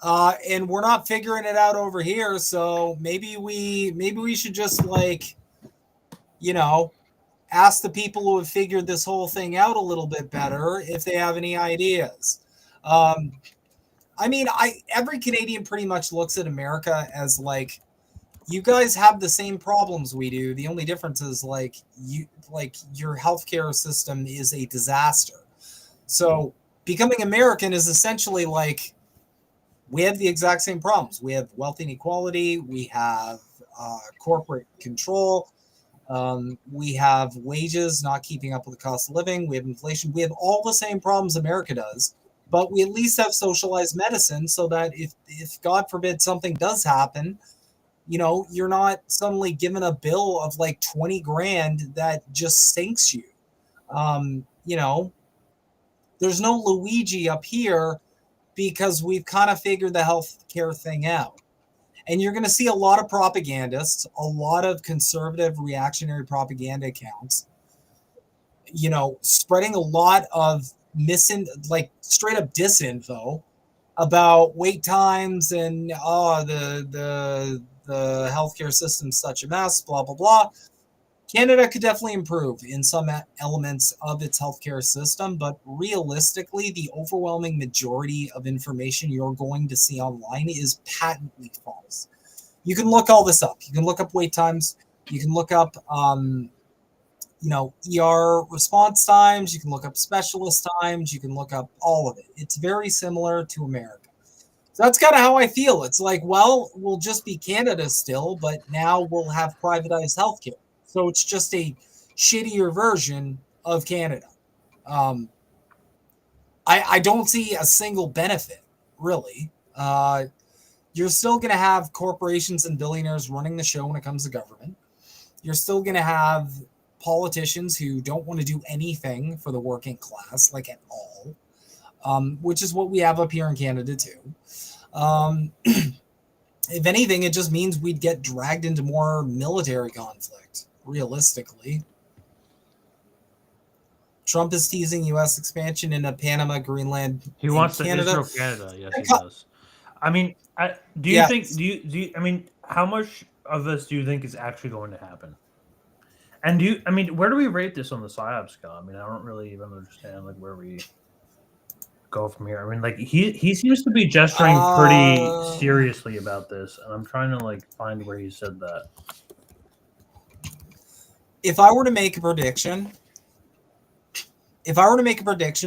And we're not figuring it out over here. So maybe we should just, like, you know, ask the people who have figured this whole thing out a little bit better if they have any ideas. I mean, every Canadian pretty much looks at America as like, you guys have the same problems we do. The only difference is your healthcare system is a disaster. So becoming American is essentially like, we have the exact same problems. We have wealth inequality. We have corporate control. We have wages not keeping up with the cost of living. We have inflation. We have all the same problems America does, but we at least have socialized medicine so that if God forbid something does happen, you know, you're not suddenly given a bill of like 20 grand that just sinks you. You know, there's no Luigi up here because we've kind of figured the healthcare thing out. And you're going to see a lot of propagandists, a lot of conservative reactionary propaganda accounts, you know, spreading a lot of straight up disinfo about wait times and the healthcare system's such a mess, blah, blah, blah. Canada could definitely improve in some elements of its healthcare system, but realistically, the overwhelming majority of information you're going to see online is patently false. You can look all this up. You can look up wait times. You can look up, ER response times. You can look up specialist times. You can look up all of it. It's very similar to America. So that's kind of how I feel. It's like, well, we'll just be Canada still, but now we'll have privatized healthcare. So it's just a shittier version of Canada. I don't see a single benefit, really. You're still going to have corporations and billionaires running the show when it comes to government. You're still going to have politicians who don't want to do anything for the working class, like at all, which is what we have up here in Canada too. If anything, it just means we'd get dragged into more military conflict, realistically. Trump is teasing U.S. expansion into Panama, Greenland, He wants Canada. to Israel Canada. Yes, he does. I mean, do you think? Do you? I mean, how much of this do you think is actually going to happen? And where do we rate this on the Psyop scale? I mean, I don't really even understand like where we go from here. I mean, like he seems to be gesturing pretty seriously about this, and I'm trying to like find where he said that. If I were to make a prediction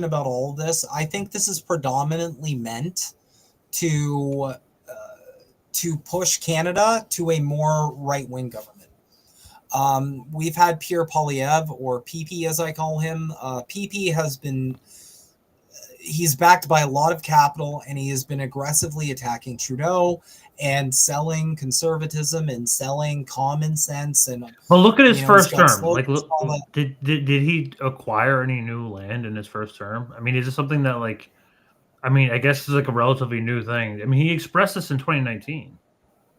about all of this, I think this is predominantly meant to push Canada to a more right-wing government. We've had Pierre Poilievre, or PP as I call him. PP he's backed by a lot of capital, and he has been aggressively attacking Trudeau and selling conservatism and selling common sense. And well, look at his first term. Like, did he acquire any new land in his first term? I mean, is it something that like? I mean, I guess it's like a relatively new thing. I mean, he expressed this in 2019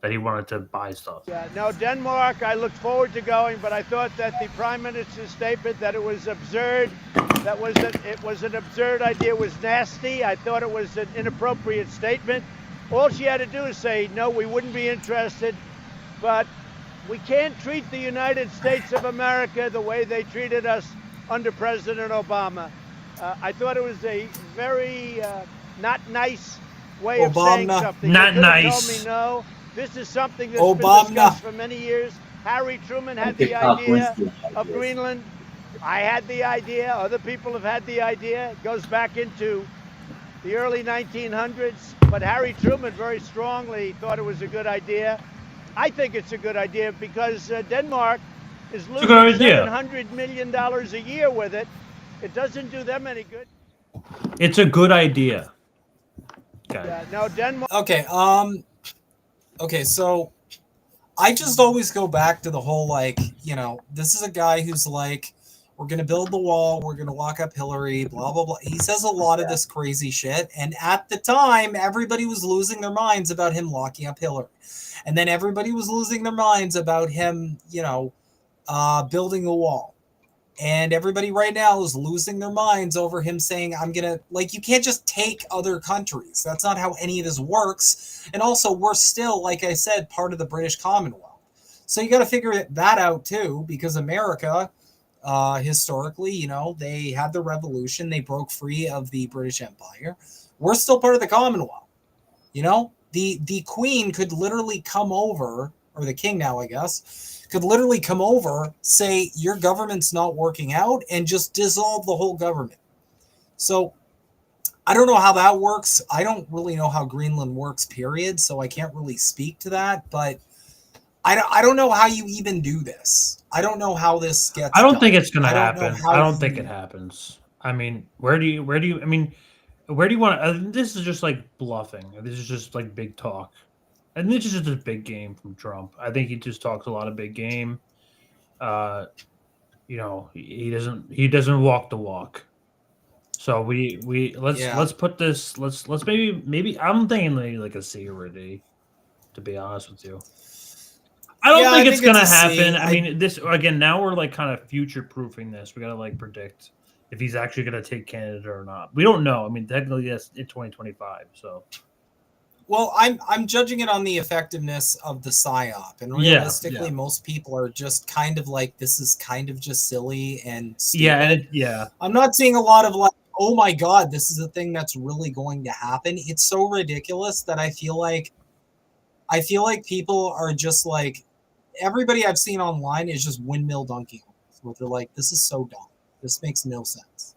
that he wanted to buy stuff. Yeah, no, Denmark, I looked forward to going, but I thought that the Prime Minister's statement that it was absurd, it was an absurd idea, was nasty. I thought it was an inappropriate statement. All she had to do is say, no, we wouldn't be interested, but we can't treat the United States of America the way they treated us under President Obama. I thought it was a very not nice way of saying something. Not They could have nice. told me no. This is something that's been discussed for many years. Harry Truman had the idea of Greenland. I had the idea. Other people have had the idea. It goes back into the early 1900s. But Harry Truman very strongly thought it was a good idea. I think it's a good idea because Denmark is losing $700 million a year with it. It doesn't do them any good. It's a good idea. Okay. No, Denmark. Okay. Okay. So I just always go back to the whole, like, you know, this is a guy who's like, we're going to build the wall. We're going to lock up Hillary, blah, blah, blah. He says a lot of this crazy shit. And at the time, everybody was losing their minds about him locking up Hillary. And then everybody was losing their minds about him, you know, building a wall. And everybody right now is losing their minds over him saying, I'm going to, like, you can't just take other countries. That's not how any of this works. And also, we're still, like I said, part of the British Commonwealth. So you got to figure that out, too, because America, historically, you know, they had the revolution. They broke free of the British Empire. We're still part of the Commonwealth. You know, the Queen could literally come over, or the King now, I guess, could literally come over, say your government's not working out, and just dissolve the whole government. So I don't know how that works. I don't really know how Greenland works, period. So I can't really speak to that. But I don't know how you even do this. I don't know how this gets I don't done. think it's going to I don't know happen. how I don't you- think it happens. I mean, where do you, I mean, where do you want to, this is just like bluffing. This is just like big talk. And this is just a big game from Trump. I think he just talks a lot of big game. You know, he doesn't walk the walk. So let's put this, let's maybe I'm thinking like a C or a D, to be honest with you. I don't think it's gonna happen. I mean, this again. Now we're like kind of future proofing this. We gotta like predict if he's actually gonna take Canada or not. We don't know. I mean, technically, yes, in 2025. So, well, I'm judging it on the effectiveness of the psyop, and realistically, most people are just kind of like, this is kind of just silly and stupid. I'm not seeing a lot of like, oh my god, this is a thing that's really going to happen. It's so ridiculous that I feel like people are just like, everybody I've seen online is just windmill dunking. Where they're like, this is so dumb. This makes no sense.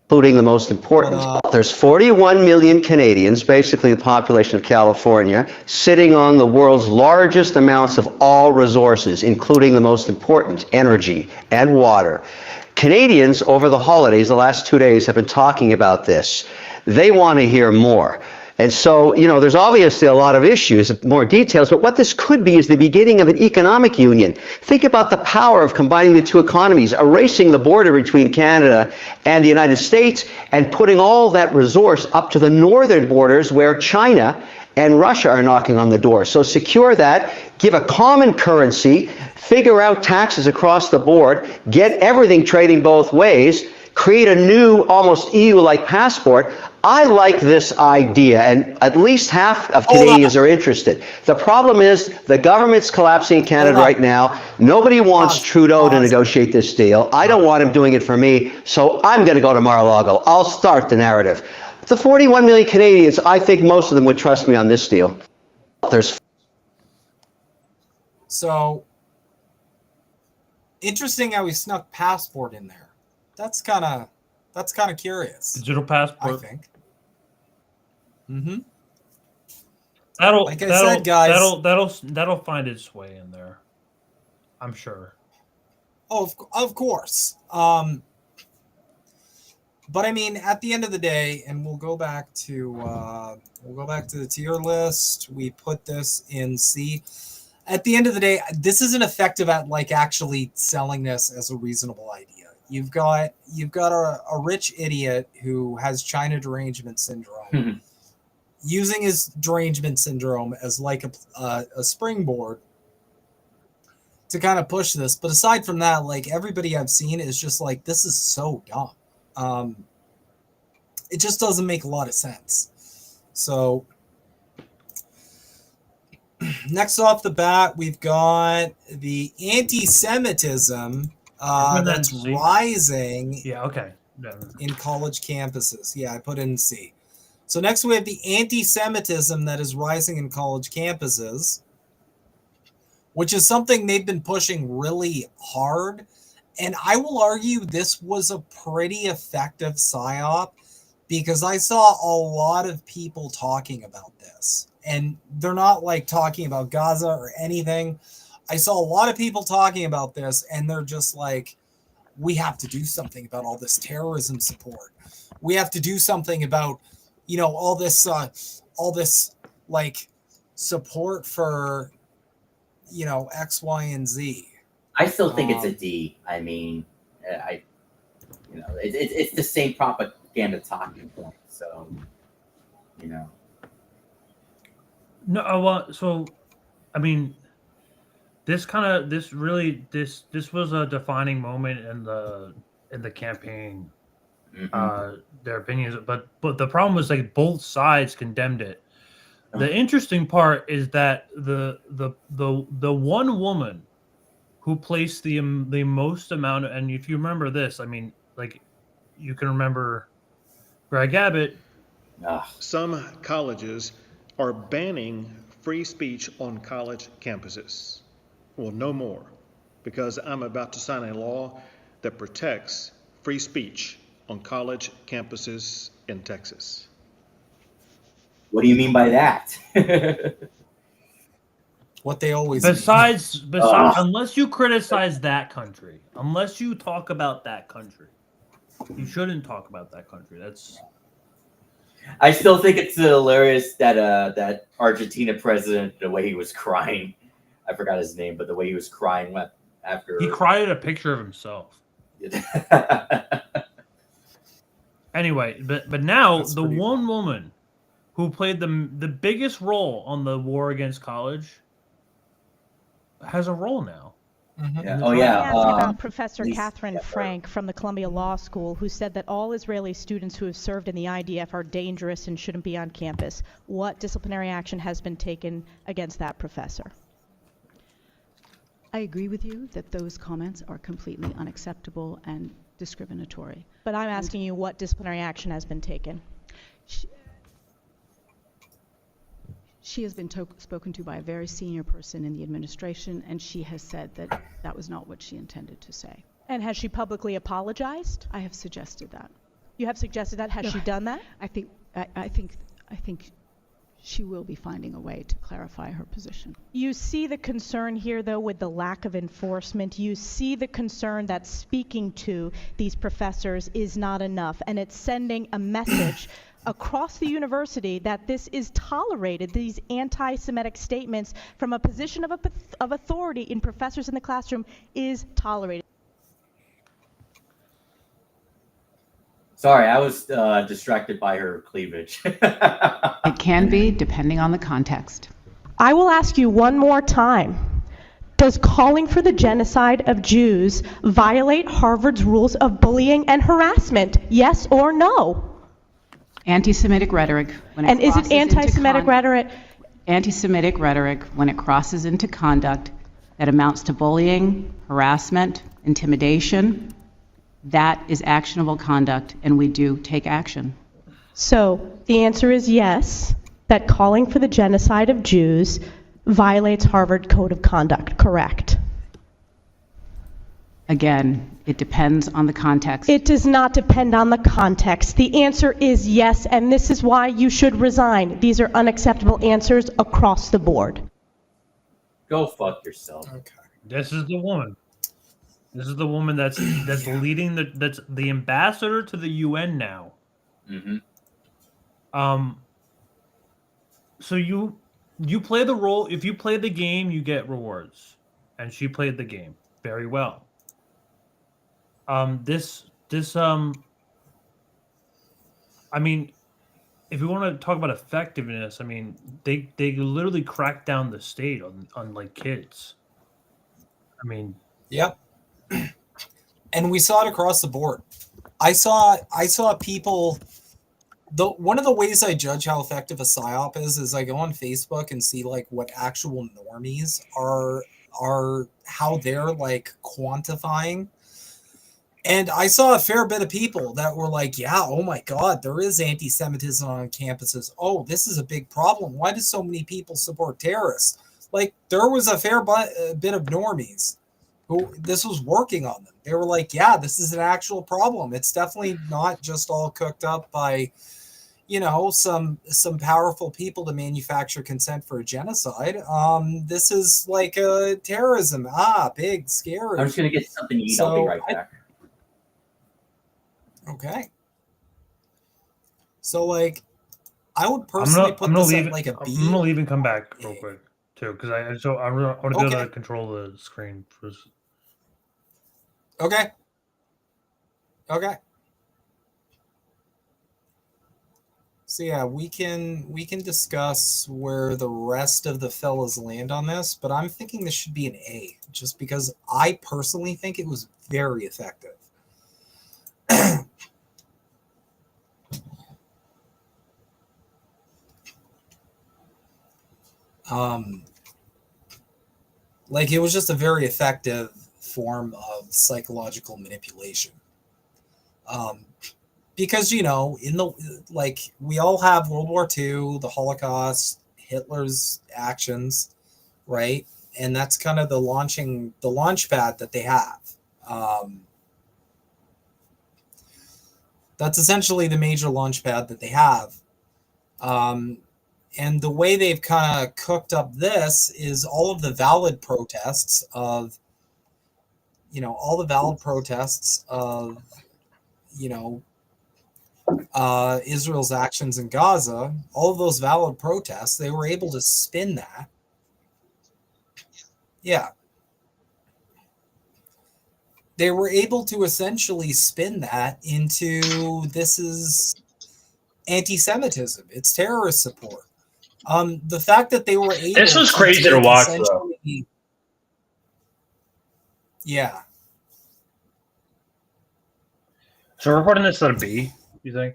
Including the most important. There's 41 million Canadians, basically the population of California, sitting on the world's largest amounts of all resources, including the most important, energy and water. Canadians over the holidays, the last 2 days, have been talking about this. They want to hear more. And so, you know, there's obviously a lot of issues, more details, but what this could be is the beginning of an economic union. Think about the power of combining the two economies, erasing the border between Canada and the United States, and putting all that resource up to the northern borders where China and Russia are knocking on the door. So secure that, give a common currency, figure out taxes across the board, get everything trading both ways, create a new, almost EU-like passport. I like this idea, and at least half of Canadians are interested. The problem is the government's collapsing in Canada right now. Nobody wants Trudeau to negotiate this deal. I don't want him doing it for me, so I'm going to go to Mar-a-Lago. I'll start the narrative. The 41 million Canadians, I think most of them would trust me on this deal. So interesting how he snuck passport in there. That's kind of curious. Digital passport, I think. Mm-hmm. That'll find its way in there, I'm sure. Oh, of course. But I mean, at the end of the day, and we'll go back to the tier list. We put this in C. At the end of the day, this isn't effective at like actually selling this as a reasonable idea. You've got a rich idiot who has China derangement syndrome, using his derangement syndrome as like a springboard to kind of push this. But aside from that, like everybody I've seen is just like, this is so dumb. It just doesn't make a lot of sense. So next off the bat, we've got the anti-Semitism that's rising in college campuses. Yeah, I put it in C. So next we have the anti-Semitism that is rising in college campuses, which is something they've been pushing really hard. And I will argue this was a pretty effective psyop because I saw a lot of people talking about this. And they're not like talking about Gaza or anything. I saw a lot of people talking about this, and they're just like, we have to do something about all this terrorism support. We have to do something about, you know, all this like support for, you know, X, Y, and Z. I still think it's a D. I mean, it's the same propaganda talking point. So, you know. No, well, so, I mean, this was a defining moment in the campaign. Their opinions, but the problem was like both sides condemned it. The interesting part is that the one woman who placed the most amount of, and if you remember this, I mean, like, you can remember Greg Abbott. Some colleges are banning free speech on college campuses. Well, no more, because I'm about to sign a law that protects free speech on college campuses in Texas. What do you mean by that? What they always besides unless you criticize that country, unless you talk about that country, you shouldn't talk about that country. That's. I still think it's hilarious that that Argentina president, the way he was crying, I forgot his name, but the way he was crying after he cried at a picture of himself. Anyway, but now that's the one woman who played the biggest role on the war against college has a role now. Yeah. I asked about Professor Catherine Frank from the Columbia Law School, who said that all Israeli students who have served in the IDF are dangerous and shouldn't be on campus. What disciplinary action has been taken against that professor? I agree with you that those comments are completely unacceptable and discriminatory. But I'm asking you what disciplinary action has been taken. She has been spoken to by a very senior person in the administration, and she has said that that was not what she intended to say. And has she publicly apologized? I have suggested that. You have suggested that? Has she done that? I think she will be finding a way to clarify her position. You see the concern here, though, with the lack of enforcement. You see the concern that speaking to these professors is not enough, and it's sending a message across the university that this is tolerated, these anti-Semitic statements from a position of authority in professors in the classroom is tolerated. Sorry, I was distracted by her cleavage. It can be, depending on the context. I will ask you one more time. Does calling for the genocide of Jews violate Harvard's rules of bullying and harassment? Yes or no? Anti-Semitic rhetoric. And is it anti-Semitic rhetoric? Anti-Semitic rhetoric, when it crosses into conduct that amounts to bullying, harassment, intimidation, that is actionable conduct, and we do take action. So the answer is yes, that calling for the genocide of Jews violates Harvard Code of Conduct, correct? Again, it depends on the context. It does not depend on the context. The answer is yes, and this is why you should resign. These are unacceptable answers across the board. Go fuck yourself. Okay. This is the woman. This is the woman that's leading that's the ambassador to the UN now. Mm-hmm. So you play the role. If you play the game, you get rewards, and she played the game very well. I mean, if we want to talk about effectiveness, I mean, they literally cracked down the state on like kids. I mean, yep. And we saw it across the board. I saw people one of the ways I judge how effective a psyop is I go on Facebook and see like what actual normies are how they're like quantifying. And I saw a fair bit of people that were like, yeah, oh my God, there is anti-Semitism on campuses. Oh, this is a big problem. Why do so many people support terrorists? Like, there was a fair bit of normies who this was working on them. They were like, yeah, this is an actual problem. It's definitely not just all cooked up by, you know, some powerful people to manufacture consent for a genocide. This is like a terrorism. Big, scary. I'm just going to get something to eat. I'll be right back. Okay. So, like, I would personally put this at like a B. I'm gonna leave and come back real quick too, because I want to be able to control the screen first. Okay. Okay. So yeah, we can discuss where the rest of the fellas land on this, but I'm thinking this should be an A, just because I personally think it was very effective. Like, it was just a very effective form of psychological manipulation. Because, you know, we all have World War II, the Holocaust, Hitler's actions, right? And that's kind of the launch pad that they have. That's essentially the major launch pad that they have. And the way they've kind of cooked up this is all of the valid protests of, you know, Israel's actions in Gaza, all of those valid protests, they were able to spin that. Yeah. They were able to essentially spin that into this is anti-Semitism. It's terrorist support. The fact that they were able this was crazy to watch, though. Yeah. So we're putting this at a B, you think?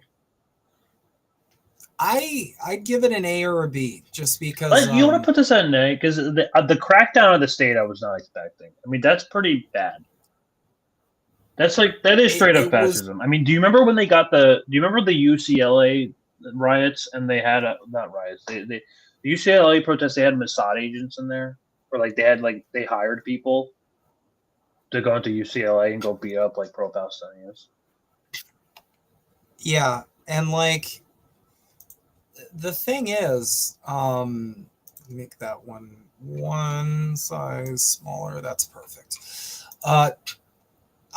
I'd give it an A or a B, just because. You want to put this at an A because the crackdown of the state I was not expecting. I mean, that's pretty bad. That is straight up fascism. I mean, do you remember when they got do you remember the UCLA riots and they had not riots? The UCLA protests, they had Mossad agents in there, or like they hired people to go into UCLA and go beat up like pro-Palestinians. Yeah, and like the thing is, make that one size smaller. That's perfect.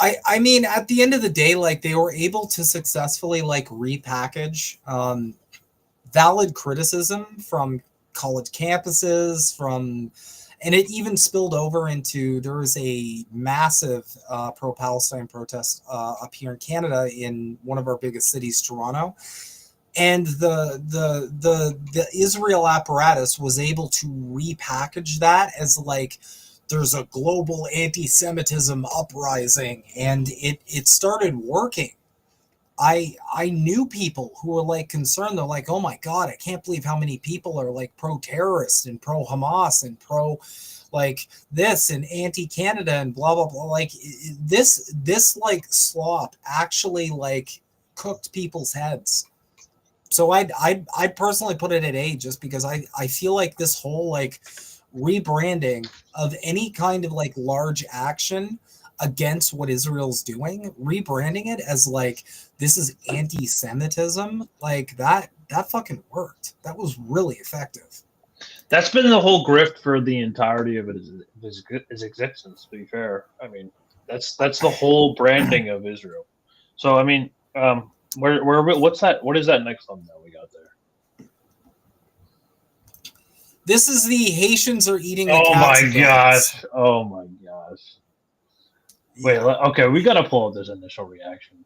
I mean, at the end of the day, like, they were able to successfully like repackage valid criticism from college campuses, and it even spilled over into, there was a massive pro-Palestine protest up here in Canada in one of our biggest cities, Toronto. And the Israel apparatus was able to repackage that as like, there's a global anti-Semitism uprising, and it started working. I knew people who were like concerned. They're like, oh my God, I can't believe how many people are like pro-terrorist and pro-Hamas and pro like this and anti-Canada and blah, blah, blah. Like this like slop actually like cooked people's heads. So I'd personally put it at A, just because I feel like this whole like rebranding of any kind of like large action against what Israel's doing, rebranding it as like this is anti-Semitism, like that fucking worked. That was really effective. That's been the whole grift for the entirety of his existence, to be fair. I mean, that's the whole branding of Israel. So I mean, what's that? What is that next thumbnail we got there? This is the Haitians are eating the Oh cats my and dogs. gosh! Oh my gosh! Wait, okay, we gotta pull up this initial reaction.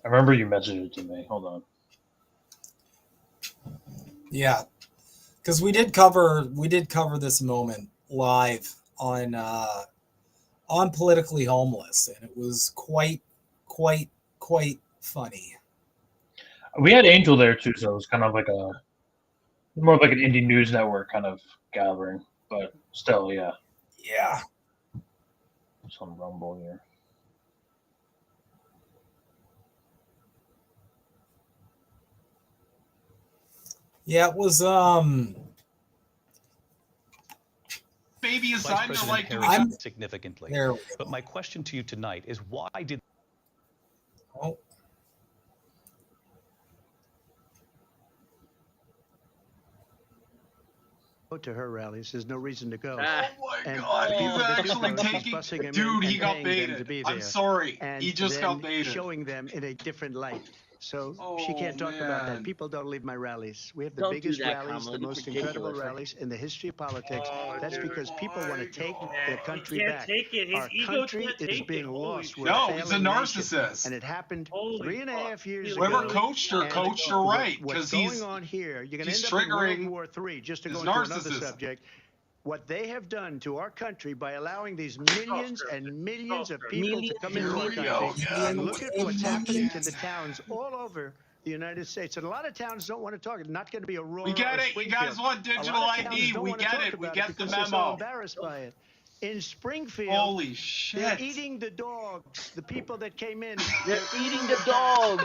I remember you messaged it to me. Hold on. Yeah, because we did cover this moment live on Politically Homeless, and it was quite funny. We had Angel there too, so it was kind of like more of like an indie news network kind of gathering, but still, yeah. Yeah. Some rumble here. Yeah, it was Baby aside, they're like doing I'm significantly. there we But my question to you tonight is why did oh. Go to her rallies. There's no reason to go. Oh my God, he's actually taking. Dude, he got baited. I'm sorry, he just got baited. Showing them in a different light. So she can't talk about that. People don't leave my rallies. We have the Don't biggest do that, rallies, Kamala. the most It's incredible ridiculous. rallies in the history of politics. That's because people want to take their country can't back. take it. His Our ego country can't is take being it. lost. Holy We're No, a he's a failing nation. narcissist. And it happened Holy 3.5 years Whoever ago. coached her right, What's because going on here, you're going to he's end up in triggering World War III, just to go his into another narcissism. subject. What they have done to our country by allowing these millions and millions of people to come into our country, and look at what's happening to the towns all over the United States. And a lot of towns don't want to talk. It's not going to be Aurora. We get or it. You guys Springfield. want A digital lot of towns ID. don't We want to get talk it. We about get the because they're so memo. embarrassed by it. In Springfield, Holy they're shit. eating the dogs. The people that came in, They're eating the dogs.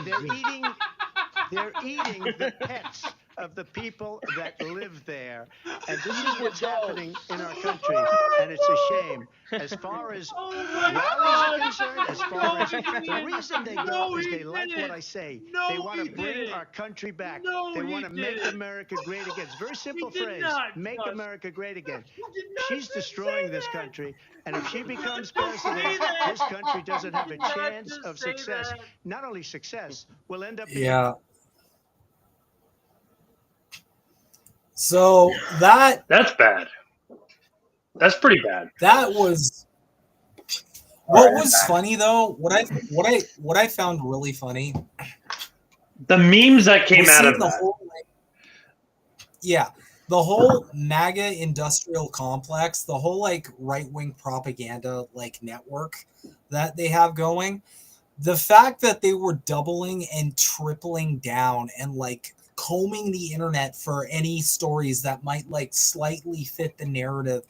They're eating the pets of the people that live there. And this is what's happening in our country. And it's a shame. As far as rallies are concerned, as far as the reason they go is they like what I say. They want to bring our country back. They want to make America great again. It's a very simple phrase. Make America great again. She's destroying this country. And if she becomes president, this country doesn't have a chance of success. Not only success, we'll end up being Yeah. So that's bad. That's pretty bad. That was what was funny though. What I found really funny. The memes that came was out seeing of the that. whole, yeah, the whole MAGA industrial complex, the whole like right-wing propaganda like network that they have going. The fact that they were doubling and tripling down and like combing the internet for any stories that might like slightly fit the narrative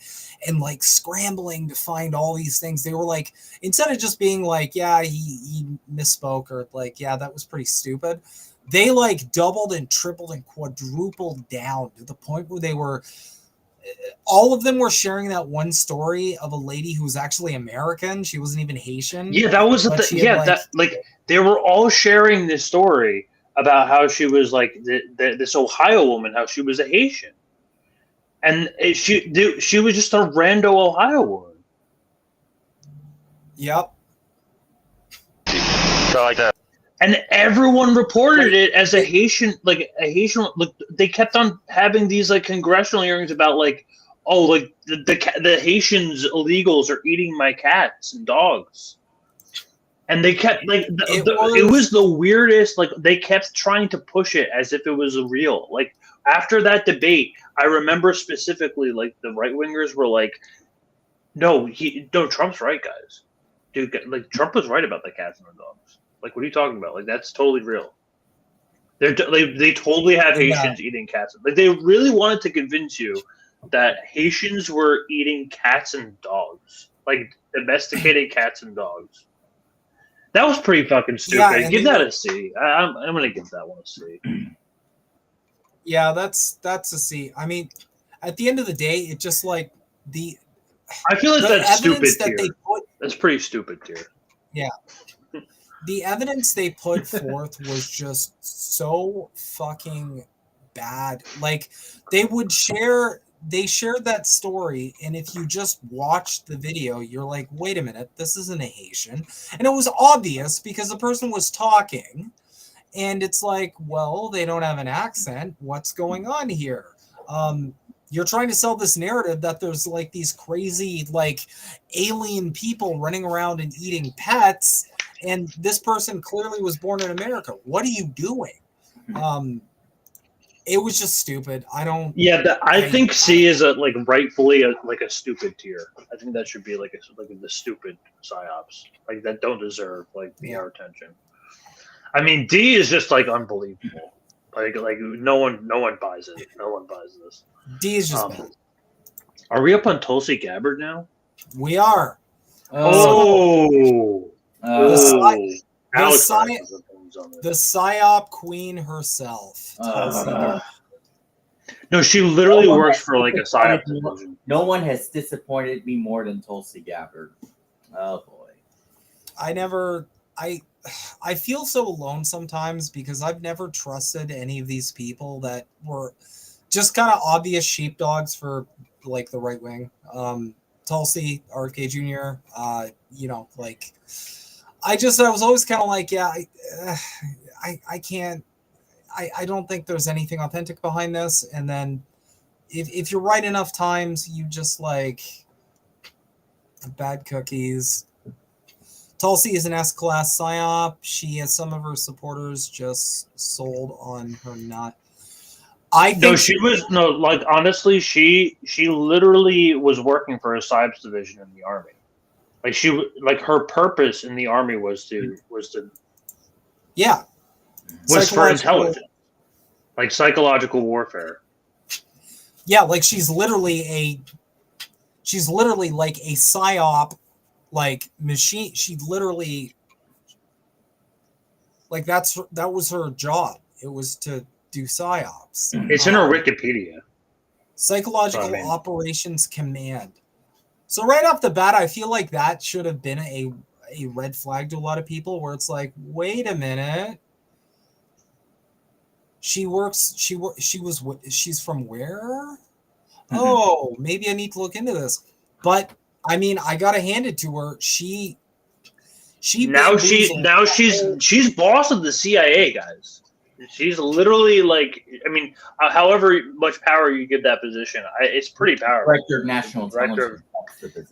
and like scrambling to find all these things. They were like, instead of just being like, yeah, he misspoke, or like, yeah, that was pretty stupid, they like doubled and tripled and quadrupled down to the point where they were, all of them were sharing that one story of a lady who was actually American. She wasn't even Haitian. Yeah, that was that they were all sharing this story about how she was like this Ohio woman, how she was a Haitian, and she was just a rando Ohio woman. Yep. So like that, and everyone reported it as a Haitian. Like they kept on having these like congressional hearings about like, oh, like the Haitians illegals are eating my cats and dogs. And they kept like it was the weirdest. Like they kept trying to push it as if it was real. Like after that debate, I remember specifically like the right wingers were like, "No, Trump's right, guys. Dude, like Trump was right about the cats and the dogs. Like, what are you talking about? Like that's totally real. They totally have Haitians eating cats. Like they really wanted to convince you that Haitians were eating cats and dogs, like domesticated cats and dogs." That was pretty fucking stupid. Yeah, give that a C. I'm gonna give that one a C. Yeah, that's a C. I mean, at the end of the day, it just like I feel like that's stupid that tier. That's pretty stupid tier. Yeah. The evidence they put forth was just so fucking bad. Like they shared that story, and if you just watched the video, you're like, wait a minute, this isn't a Haitian. And it was obvious because the person was talking, and it's like, well, they don't have an accent. What's going on here? You're trying to sell this narrative that there's like these crazy, like alien people running around and eating pets, and this person clearly was born in America. What are you doing? It was just stupid. I don't. Yeah, I think C is rightfully a stupid tier. I think that should be like the stupid psyops, like that don't deserve like our attention. I mean, D is just like unbelievable. Like no one buys it. No one buys this. D is just bad. Are we up on Tulsi Gabbard now? We are. The Psyop queen herself. No, she literally works for like a Psyop division. No one has disappointed me more than Tulsi Gabbard. Oh boy. I feel so alone sometimes because I've never trusted any of these people that were just kind of obvious sheepdogs for like the right wing. Tulsi, RFK Jr., you know, like I was always kind of like, yeah, I can't, I don't think there's anything authentic behind this. And then if you're right enough times, you just like bad cookies. Tulsi is an S-class psyop. She has some of her supporters just sold on her nut. Honestly, she literally was working for a psyops division in the army. Her purpose in the army was for intelligence, like psychological warfare. Yeah, like she's literally like a psyop, like machine. She literally, like that was her job. It was to do psyops. It's in her Wikipedia. Psychological Operations Command. So right off the bat, I feel like that should have been a red flag to a lot of people, where it's like, wait a minute. She's from where? Oh, maybe I need to look into this. But I mean, I gotta hand it to her. She's boss of the CIA, guys. She's literally like, I mean, however much power you give that position, it's pretty powerful. Director of National Intelligence.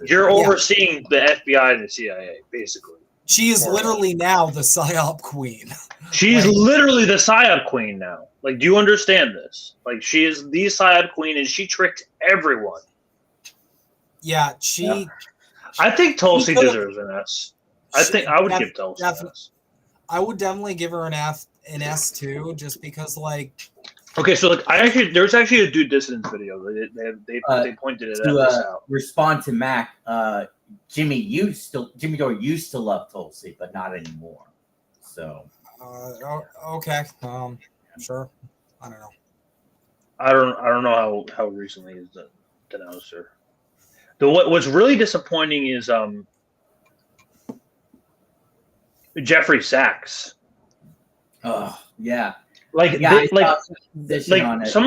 You're overseeing the FBI and the CIA, basically. She is literally now the psyop queen. She's literally the psyop queen now. Like, do you understand this? Like, she is the psyop queen, and she tricked everyone. Yeah, I think Tulsi deserves an S. I would give Tulsi an S. I would definitely give her an S too, just because like. Okay, so like there's actually a due dissidence video. They pointed it out. Respond to Mac. Jimmy Dore used to love Tulsi, but not anymore. So. Okay. Sure. I don't know. I don't know how recently is denounced her. What's really disappointing is Jeffrey Sachs. Oh yeah. Some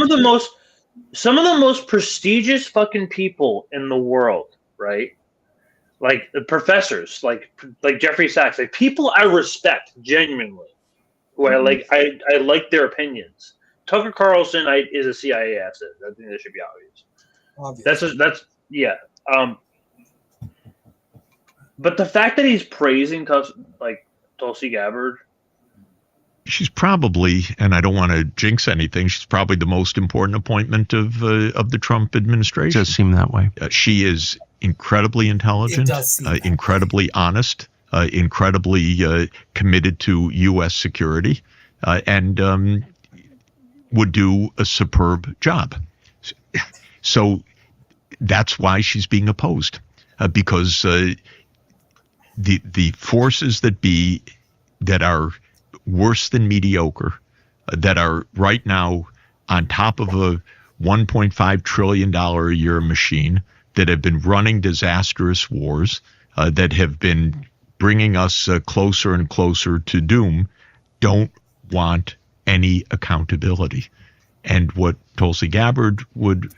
of the most prestigious fucking people in the world, right? Like the professors, like Jeffrey Sachs, like people I respect genuinely, who I like their opinions. Tucker Carlson is a CIA asset. I think that should be obvious. That's but the fact that he's praising Tulsi Gabbard. She's probably, and I don't want to jinx anything, she's probably the most important appointment of the Trump administration. It does seem that way. She is incredibly intelligent, incredibly honest, incredibly committed to U.S. security, and would do a superb job. So that's why she's being opposed, because the forces that are worse than mediocre, that are right now on top of a $1.5 trillion a year machine, that have been running disastrous wars, that have been bringing us closer and closer to doom, don't want any accountability. And what Tulsi Gabbard would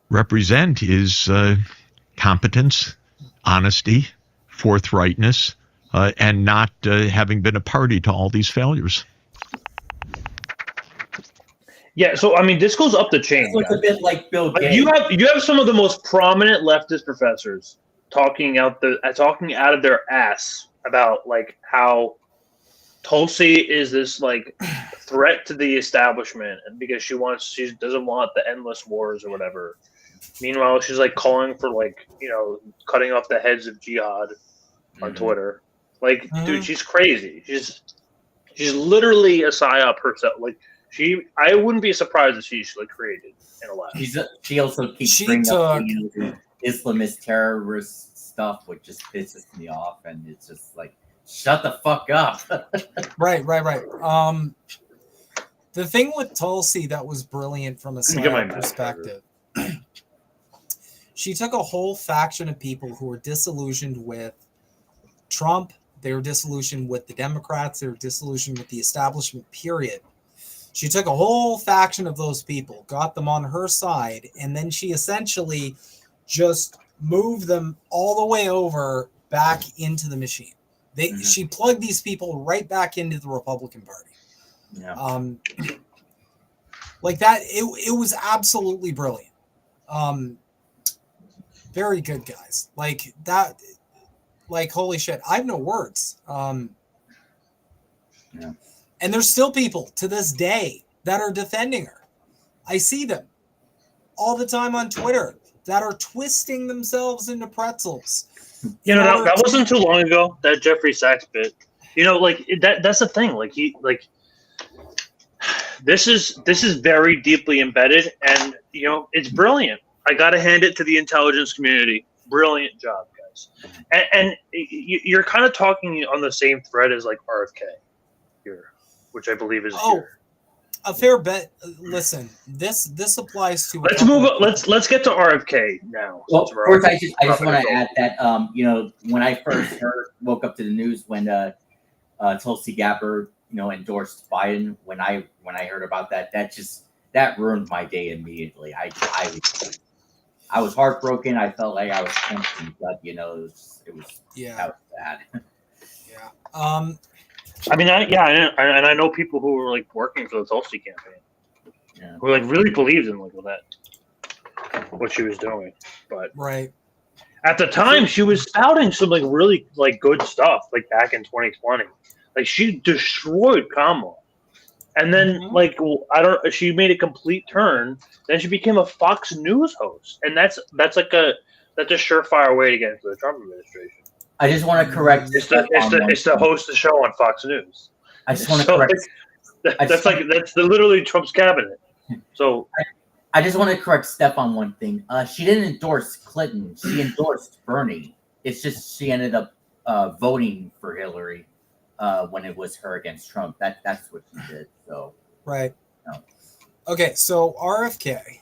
represent is competence, honesty, forthrightness, and not having been a party to all these failures. Yeah, so I mean, this goes up the chain. It looks a bit like Bill Gates. You have some of the most prominent leftist professors talking out of their ass about like how Tulsi is this like threat to the establishment, and because she doesn't want the endless wars or whatever. Meanwhile, she's like calling for like, you know, cutting off the heads of jihad on Twitter. Like, dude, she's crazy. She's literally a psyop herself. Like I wouldn't be surprised if she's like created in a lab. She also keeps bringing up the Islamist terrorist stuff, which just pisses me off, and it's just like, shut the fuck up. Right. The thing with Tulsi that was brilliant from a psyop perspective, she took a whole faction of people who were disillusioned with Trump. They were disillusioned with the Democrats. They were disillusioned with the establishment, period. She took a whole faction of those people, got them on her side, and then she essentially just moved them all the way over back into the machine. She plugged these people right back into the Republican Party. Yeah. Like that, it was absolutely brilliant. Very good, guys. Like that, like holy shit. I have no words. Yeah. And there's still people to this day that are defending her. I see them all the time on Twitter that are twisting themselves into pretzels. You know, that wasn't too long ago, that Jeffrey Sachs bit. You know, like that's the thing. Like this is very deeply embedded, and you know, it's brilliant. I gotta hand it to the intelligence community. Brilliant job, guys. And you're kind of talking on the same thread as like RFK here, which I believe is here. A fair bet. Listen, this applies to. Let's move. Let's get to RFK now. Well, first, I just want to add that you know, when I first woke up to the news when Tulsi Gabbard, you know, endorsed Biden, when I heard about that ruined my day immediately. I was heartbroken. I felt like I was punched, but you know, it was that was bad. Yeah. I mean, I know people who were like working for the Tulsi campaign, who like really believed in like what she was doing. But right at the time, she was spouting some like really like good stuff, like back in 2020. Like she destroyed Kamala, and then she made a complete turn. Then she became a Fox News host, and that's a surefire way to get into the Trump administration. I just want to correct. It's to host the show on Fox News. I just want to correct. That's literally Trump's cabinet. So I just want to correct Steph on one thing. She didn't endorse Clinton. She endorsed Bernie. It's just she ended up voting for Hillary when it was her against Trump. That's what she did. So right. No. Okay, so RFK.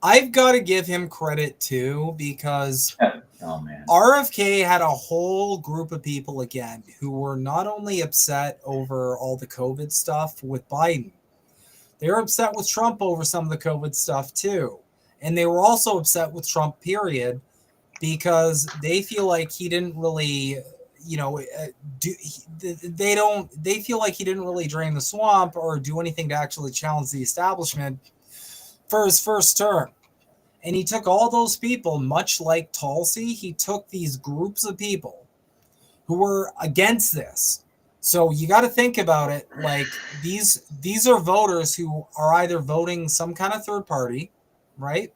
I've got to give him credit too, because RFK had a whole group of people again who were not only upset over all the COVID stuff with Biden, they were upset with Trump over some of the COVID stuff too. And they were also upset with Trump, period, because they feel like he didn't really, you know, they feel like he didn't really drain the swamp or do anything to actually challenge the establishment for his first term. And he took all those people, much like Tulsi, he took these groups of people who were against this. So you got to think about it like these are voters who are either voting some kind of third party, right?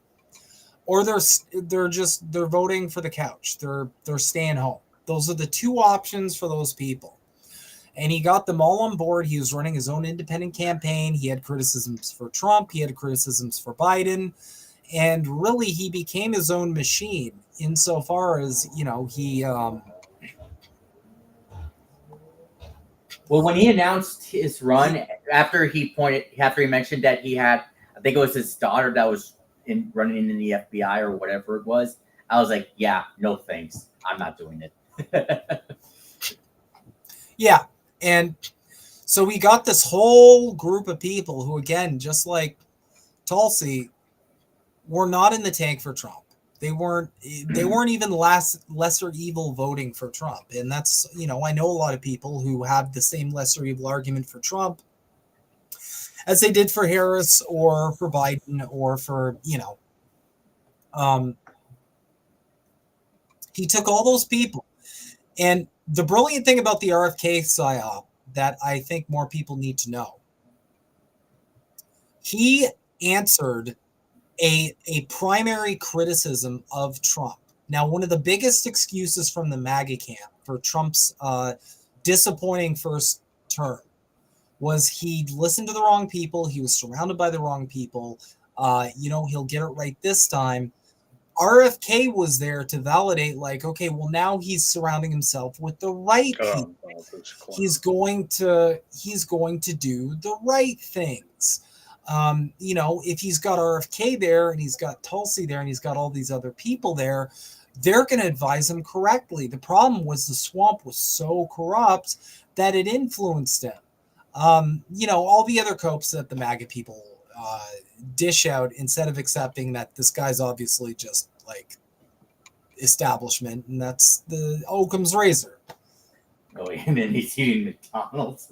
Or they're voting for the couch. They're staying home. Those are the two options for those people. And he got them all on board. He was running his own independent campaign. He had criticisms for Trump. He had criticisms for Biden. And really, he became his own machine insofar as, you know, he... Well, when he announced his run, after he mentioned that he had, I think it was his daughter that was running in the FBI or whatever it was, I was like, yeah, no thanks. I'm not doing it. Yeah. And so we got this whole group of people who, again, just like Tulsi, were not in the tank for Trump. They weren't even lesser evil voting for Trump. And that's, you know, I know a lot of people who have the same lesser evil argument for Trump as they did for Harris or for Biden or for, you know, he took all those people. And the brilliant thing about the RFK psyop that I think more people need to know, he answered a primary criticism of Trump. Now, one of the biggest excuses from the MAGA camp for Trump's disappointing first term was he listened to the wrong people. He was surrounded by the wrong people. He'll get it right this time. RFK was there to validate, like, okay, well, now he's surrounding himself with the right people. He's going to do the right things. If he's got RFK there and he's got Tulsi there and he's got all these other people there, they're going to advise him correctly. The problem was the swamp was so corrupt that it influenced him. All the other copes that the MAGA people dish out instead of accepting that this guy's obviously just like establishment, and that's the Occam's razor. Oh, and then he's eating McDonald's.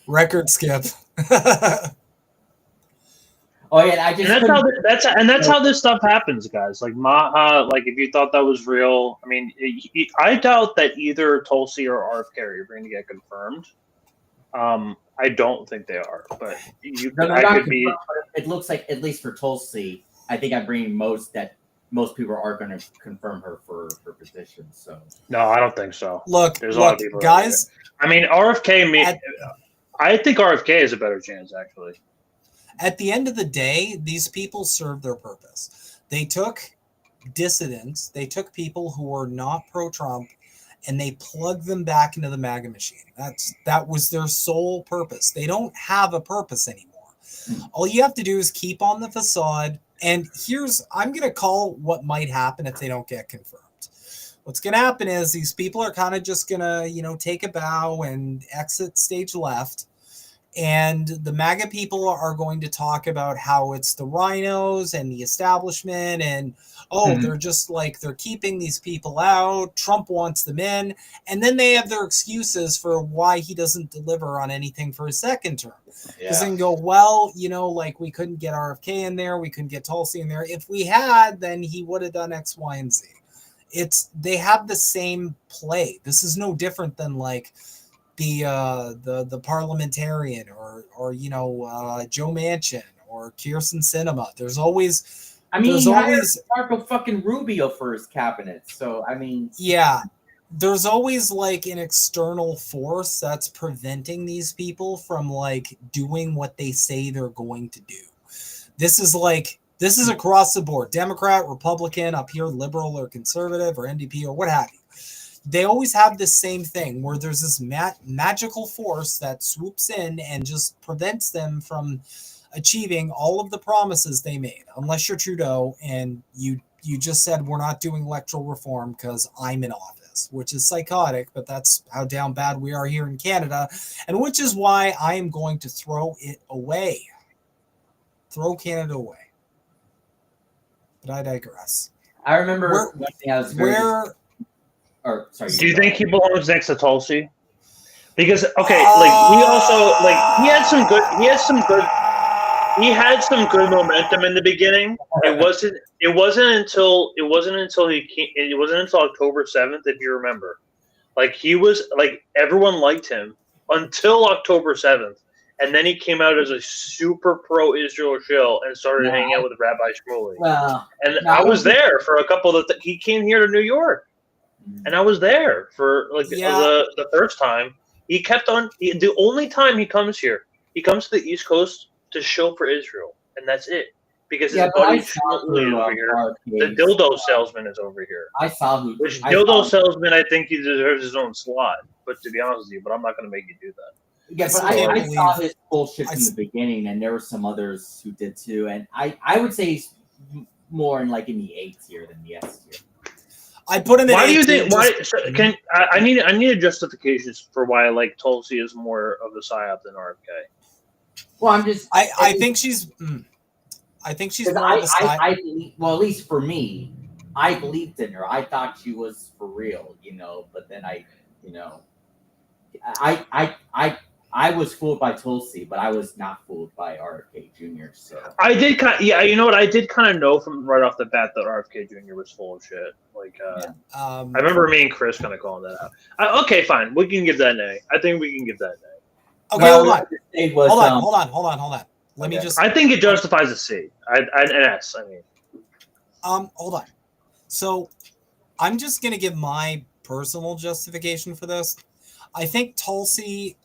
Record skip. Oh yeah, that's how this stuff happens, guys. Like Maha, like if you thought that was real, I mean, I doubt that either Tulsi or RFK are going to get confirmed. I don't think they are, but it looks like, at least for Tulsi, I think I'm bringing most people are going to confirm her for her position. So no, I don't think so. There's a lot of people, guys. I mean, RFK. I think RFK has a better chance, actually. At the end of the day, these people serve their purpose. They took dissidents. They took people who were not pro-Trump, and they plugged them back into the MAGA machine. That was their sole purpose. They don't have a purpose anymore. All you have to do is keep on the facade. And I'm going to call what might happen if they don't get confirmed. What's going to happen is these people are kind of just going to, take a bow and exit stage left. And the MAGA people are going to talk about how it's the rhinos and the establishment and, they're just like, they're keeping these people out. Trump wants them in. And then they have their excuses for why he doesn't deliver on anything for his second term. Because they can go, well, we couldn't get RFK in there. We couldn't get Tulsi in there. If we had, then he would have done X, Y, and Z. They have the same play. This is no different than like the parliamentarian or Joe Manchin or Kirsten Sinema. There's always Marco fucking Rubio for his cabinet. So there's always like an external force that's preventing these people from like doing what they say they're going to do. This is across the board, Democrat, Republican, up here, liberal or conservative or NDP or what have you. They always have this same thing where there's this magical force that swoops in and just prevents them from achieving all of the promises they made. Unless you're Trudeau and you just said, we're not doing electoral reform because I'm in office, which is psychotic, but that's how down bad we are here in Canada, and which is why I am going to throw it away. Throw Canada away. But I digress. I remember one thing I was do you think he belongs next to Tulsi? Because we also he had some good momentum in the beginning. It wasn't until October 7th, if you remember. Like he was everyone liked him until October 7th. And then he came out as a super pro-Israel shill and started hanging out with Rabbi Shmuley. I was there for a couple of he came here to New York. And I was there for the first time. He kept on. The only time he comes here, he comes to the East Coast to show for Israel, and that's it. Because his buddy Shmuley is over here. The dildo salesman is over here. Dildo salesman, I think he deserves his own slot. But to be honest with you, I'm not going to make you do that. Yeah, but I saw his bullshit from the beginning, and there were some others who did too. And I would say he's more in the A tier than the S tier. I put him in. Why do you think? I need a justification for why Tulsi is more of a psyop than RFK. Well, I think she's. I think she's more of a psyop. At least for me, I believed in her. I thought she was for real, But then I was fooled by Tulsi, but I was not fooled by RFK Jr. So I did you know what? I did kind of know from right off the bat that RFK Jr. was full of shit. I remember me and Chris kind of calling that out. Okay, fine. We can give that an A. I think we can give that an A. Okay, hold on. Let me just. I think it justifies a C. An S. I mean. Hold on. So, I'm just gonna give my personal justification for this. I think Tulsi,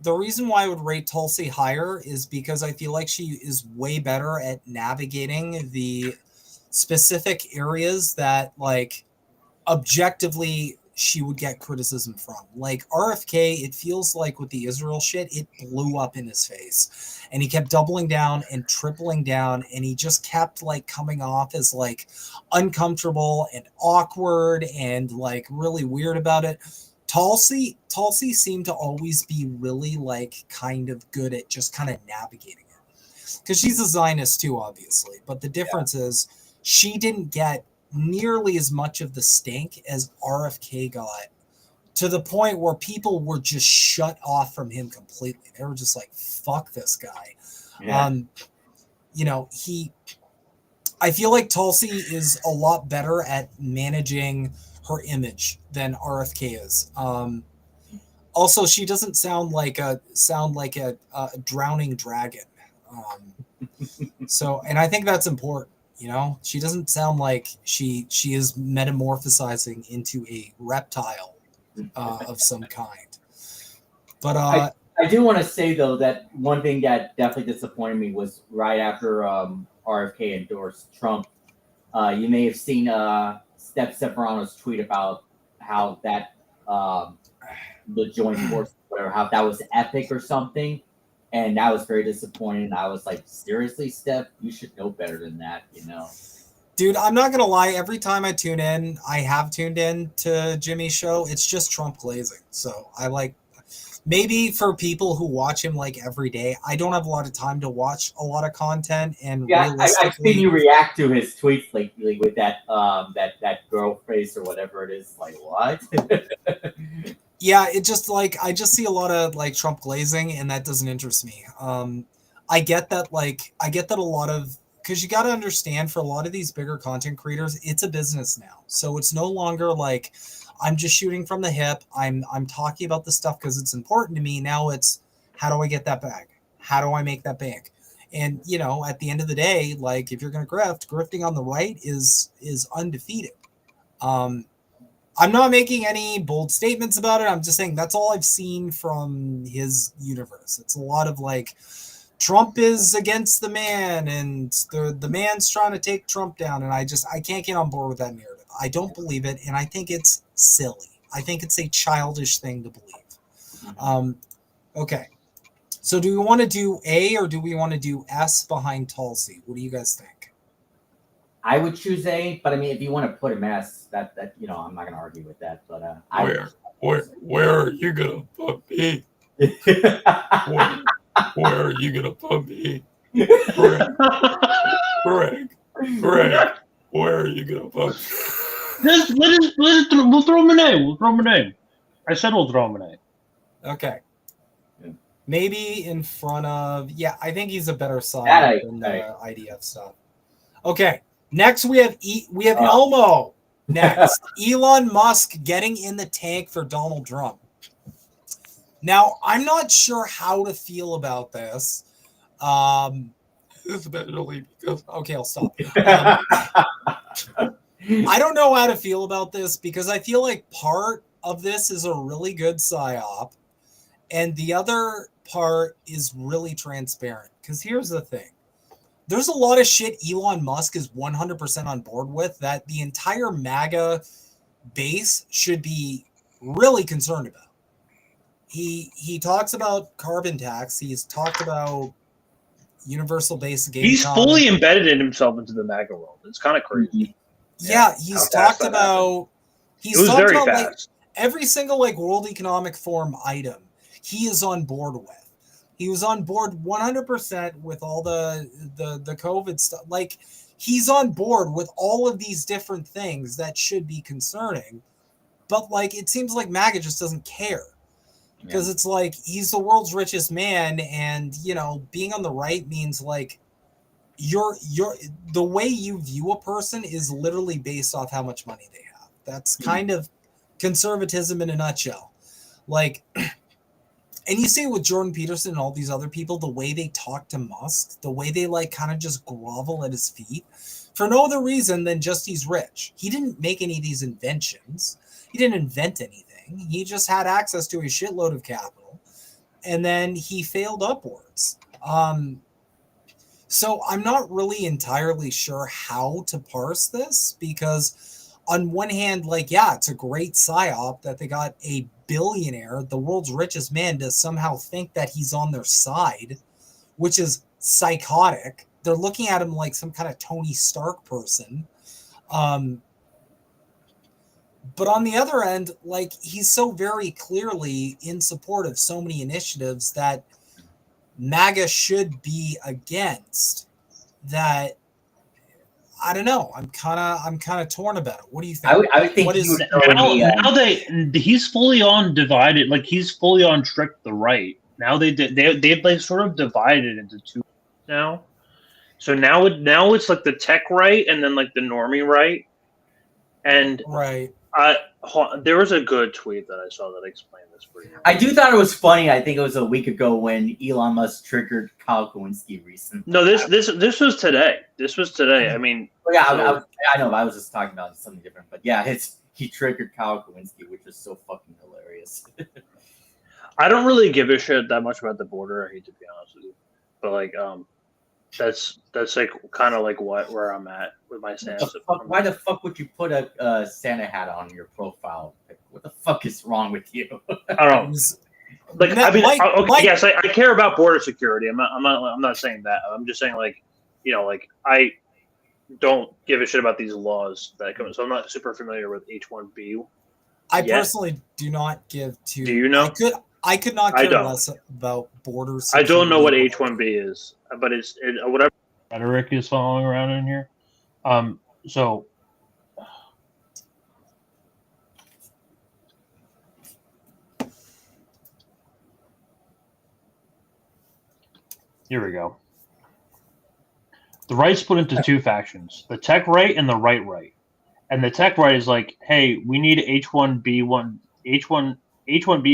the reason why I would rate Tulsi higher is because I feel like she is way better at navigating the specific areas that, like, objectively she would get criticism from. Like RFK, it feels like with the Israel shit, it blew up in his face. And he kept doubling down and tripling down, and he just kept like coming off as like uncomfortable and awkward and like really weird about it. Tulsi seemed to always be really like kind of good at just kind of navigating it. Because she's a Zionist too, obviously. But the difference is she didn't get nearly as much of the stink as RFK got, to the point where people were just shut off from him completely. They were just like, fuck this guy. Yeah. You know, I feel like Tulsi is a lot better at managing her image than RFK is. Also, she doesn't sound like a drowning dragon. So, and I think that's important. You know, she doesn't sound like she is metamorphosizing into a reptile of some kind. But I do want to say though that one thing that definitely disappointed me was right after RFK endorsed Trump. You may have seen Steph Ceferano's tweet about how that the joint force, whatever, how that was epic or something. And that was very disappointing. I was like, seriously, Steph, you should know better than that, you know? Dude, I'm not going to lie. Every time I tune in, I have tuned in to Jimmy's show. It's just Trump glazing. So I like, maybe for people who watch him like every day, I don't have a lot of time to watch a lot of content. And yeah, I've seen you react to his tweets lately with that that girl face or whatever it is. Like, what? Yeah, it just like I just see a lot of like Trump glazing, and that doesn't interest me. I get that a lot of, because you got to understand, for a lot of these bigger content creators, it's a business now. So it's no longer like I'm just shooting from the hip. I'm talking about this stuff because it's important to me. Now it's, how do I get that bag? How do I make that bank? And you know, at the end of the day, like if you're gonna grifting on the right is undefeated. I'm not making any bold statements about it. I'm just saying that's all I've seen from his universe. It's a lot of like, Trump is against the man and the man's trying to take Trump down. And I can't get on board with that narrative. I don't believe it. And I think it's silly. I think it's a childish thing to believe. Okay. So do we want to do A or do we want to do S behind Tulsi? What do you guys think? I would choose A, but I mean, if you want to put him S, that you know, I'm not gonna argue with that. But where are you gonna put me? Where are you gonna put me? Greg, where are you gonna put me? We'll throw him a name. We'll throw him a name. I said we'll throw him a name. Okay. Maybe in front of, I think he's a better side than the IDF stuff. Okay. Next, we have Elmo. Next, Elon Musk getting in the tank for Donald Trump. Now, I'm not sure how to feel about this. Especially because, okay, I'll stop. I don't know how to feel about this because I feel like part of this is a really good psyop, and the other part is really transparent. Because here's the thing. There's a lot of shit Elon Musk is 100% on board with that the entire MAGA base should be really concerned about. He talks about carbon tax. He's talked about universal basic income. He's fully embedded in himself into the MAGA world. It's kind of crazy. Yeah, he's talked about. He's talked about like every single like World Economic Forum item he is on board with. He was on board 100% with all the COVID stuff. Like, he's on board with all of these different things that should be concerning. But, like, it seems like MAGA just doesn't care. Because it's like, he's the world's richest man. And, you know, being on the right means, like, the way you view a person is literally based off how much money they have. That's kind of conservatism in a nutshell. Like... And you see it with Jordan Peterson and all these other people, the way they talk to Musk, the way they like kind of just grovel at his feet for no other reason than just he's rich. He didn't make any of these inventions. He didn't invent anything. anything. He just had access to a shitload of capital, and then he failed upwards. So I'm not really entirely sure how to parse this, because on one hand, like, yeah, it's a great psyop that they got a billionaire, the world's richest man, to somehow think that he's on their side, which is psychotic. They're looking at him like some kind of Tony Stark person. But on the other end, like, he's so very clearly in support of so many initiatives that MAGA should be against, that I don't know. I'm kind of torn about it. What do you think? I would think what is he's fully on divided. Like, he's fully on trick the right. Now they've like sort of divided into two now. So now it's like the tech right and then like the normie right. And right. There was a good tweet that I saw that explained this pretty well. I do thought it was funny. I think it was a week ago when Elon Musk triggered Kyle Kowinski recently. No, this was today. This was today. I mean, yeah, I know. But I was just talking about something different. But yeah, he triggered Kyle Kowinski, which is so fucking hilarious. I don't really give a shit that much about the border. I hate to be honest with you, but like, that's like kind of like where I'm at with my stance. Why the fuck would you put a Santa hat on your profile? Like, what the fuck is wrong with you? I don't know. Like, I mean, yes, I care about border security. I'm not saying that. I'm just saying, like, you know, like, I don't give a shit about these laws that come. So I'm not super familiar with H-1B. I personally do not give to. Do you know? I could not care less about border security. I don't know what H-1B is, but it's whatever rhetoric is following around in here. So here we go. The right's split into two factions: the tech right and the right. And the tech right is like, hey, we need H-1B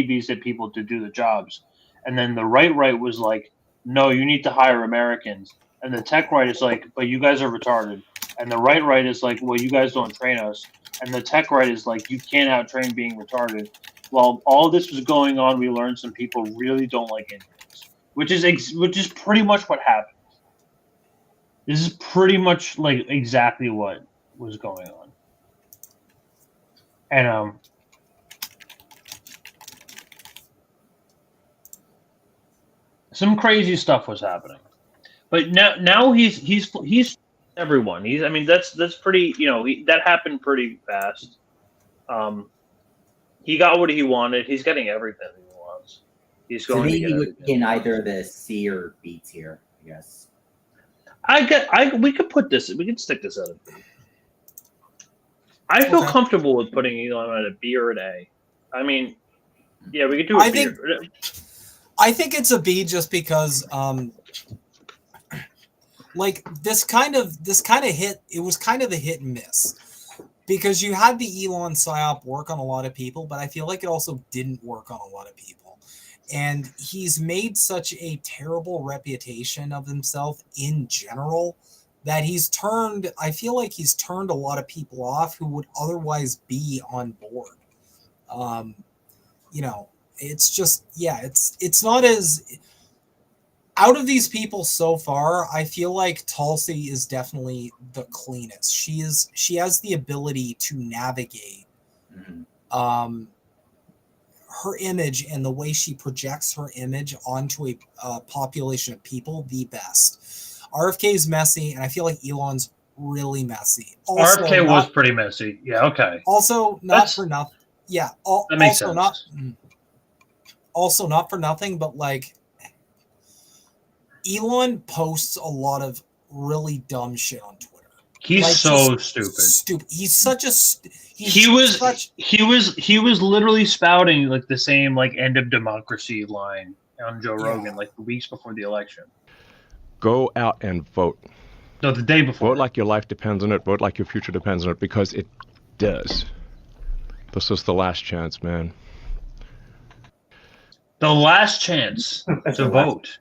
visa people to do the jobs. And then the right was like, no, you need to hire Americans. And the tech right is like, but you guys are retarded. And the right is like, well, you guys don't train us. And the tech right is like, you can't out-train being retarded. While all this was going on, we learned some people really don't like Indians, which is pretty much what happened. This is pretty much like exactly what was going on. And some crazy stuff was happening, but now he's everyone. I mean, that's pretty. You know, that happened pretty fast. He got what he wanted. He's getting everything he wants. He's going to get everything. In either the C or B tier, I guess. We could put this. We could stick this at a B. I feel comfortable with putting Elon at a B or an A. I mean, yeah, we could do a B. I think it's a B just because, like, this kind of hit. It was kind of a hit and miss because you had the Elon psyop work on a lot of people, but I feel like it also didn't work on a lot of people. And he's made such a terrible reputation of himself in general that I feel like he's turned a lot of people off who would otherwise be on board. You know, it's just, yeah, it's not as, out of these people so far, I feel like Tulsi is definitely the cleanest. She has the ability to navigate her image and the way she projects her image onto a population of people the best. RFK is messy, and I feel like Elon's really messy. Also, RFK was pretty messy. Yeah, okay. Also, not for nothing. Yeah. That makes sense. Also, not for nothing, but like, Elon posts a lot of really dumb shit on Twitter. He's like, so stupid. Stupid. He's such a. He was literally spouting like the same like end of democracy line on Joe Rogan like weeks before the election. Go out and vote. No, the day before. Vote like your life depends on it. Vote like your future depends on it, because it does. This is the last chance, man. The last chance to vote.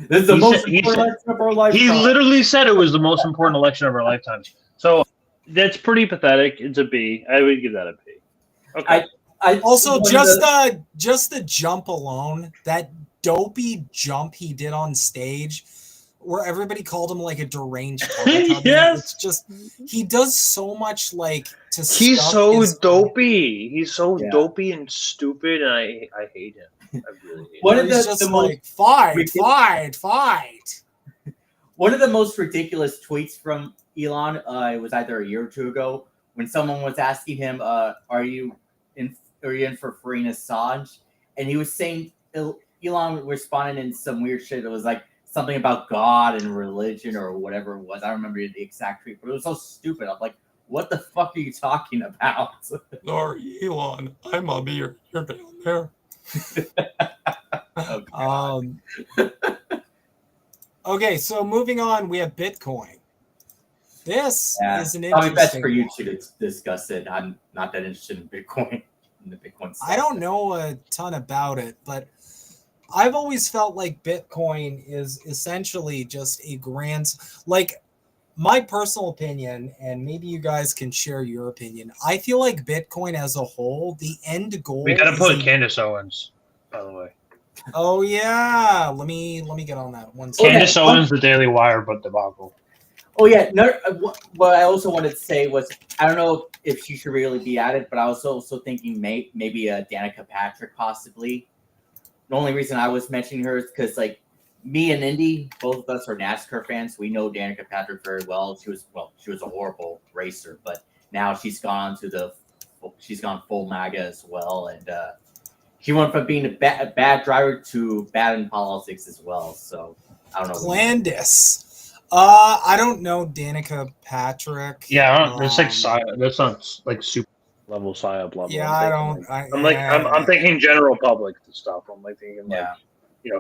This is the most important election of our lifetime. He literally said it was the most important election of our lifetimes. So that's pretty pathetic. It's a B. I would give that a B. Okay. Also, just the jump alone, that dopey jump he did on stage, where everybody called him like a deranged Teletubby. Yes. It's just he does so much like to. He's so dopey. He's so dopey and stupid, and I hate him. I really hate him. He's just like fight. One of the most ridiculous tweets from Elon, it was either a year or two ago, when someone was asking him, "Are you in for freeing Assange?" And he was saying, Elon responded in some weird shit. It was like something about God and religion or whatever it was. I don't remember the exact tweet, but it was so stupid. I'm like, what the fuck are you talking about? Sorry, Elon, I'm up here. You're down there. Okay, so moving on, we have Bitcoin. This is an interesting. Probably best for you to discuss it. I'm not that interested in Bitcoin. In the Bitcoin stuff. I don't know a ton about it, but I've always felt like Bitcoin is essentially just a grand, like my personal opinion, and maybe you guys can share your opinion. I feel like Bitcoin as a whole, the end goal. We gotta put Candace Owens, by the way. Oh yeah, let me get on that one. Candace Owens, the Daily Wire, but debacle. Oh yeah, no. What I also wanted to say was, I don't know if she should really be added, but I was also thinking maybe Danica Patrick possibly. The only reason I was mentioning her is because, like, me and Indy, both of us are NASCAR fans. We know Danica Patrick very well. She was a horrible racer, but now she's gone full MAGA as well, and she went from being a bad driver to bad in politics as well. So I don't know. Glandis. I don't know Danica Patrick. Yeah, that's that's not like super level Psyop level. Yeah, I'm thinking general public stuff. I'm like thinking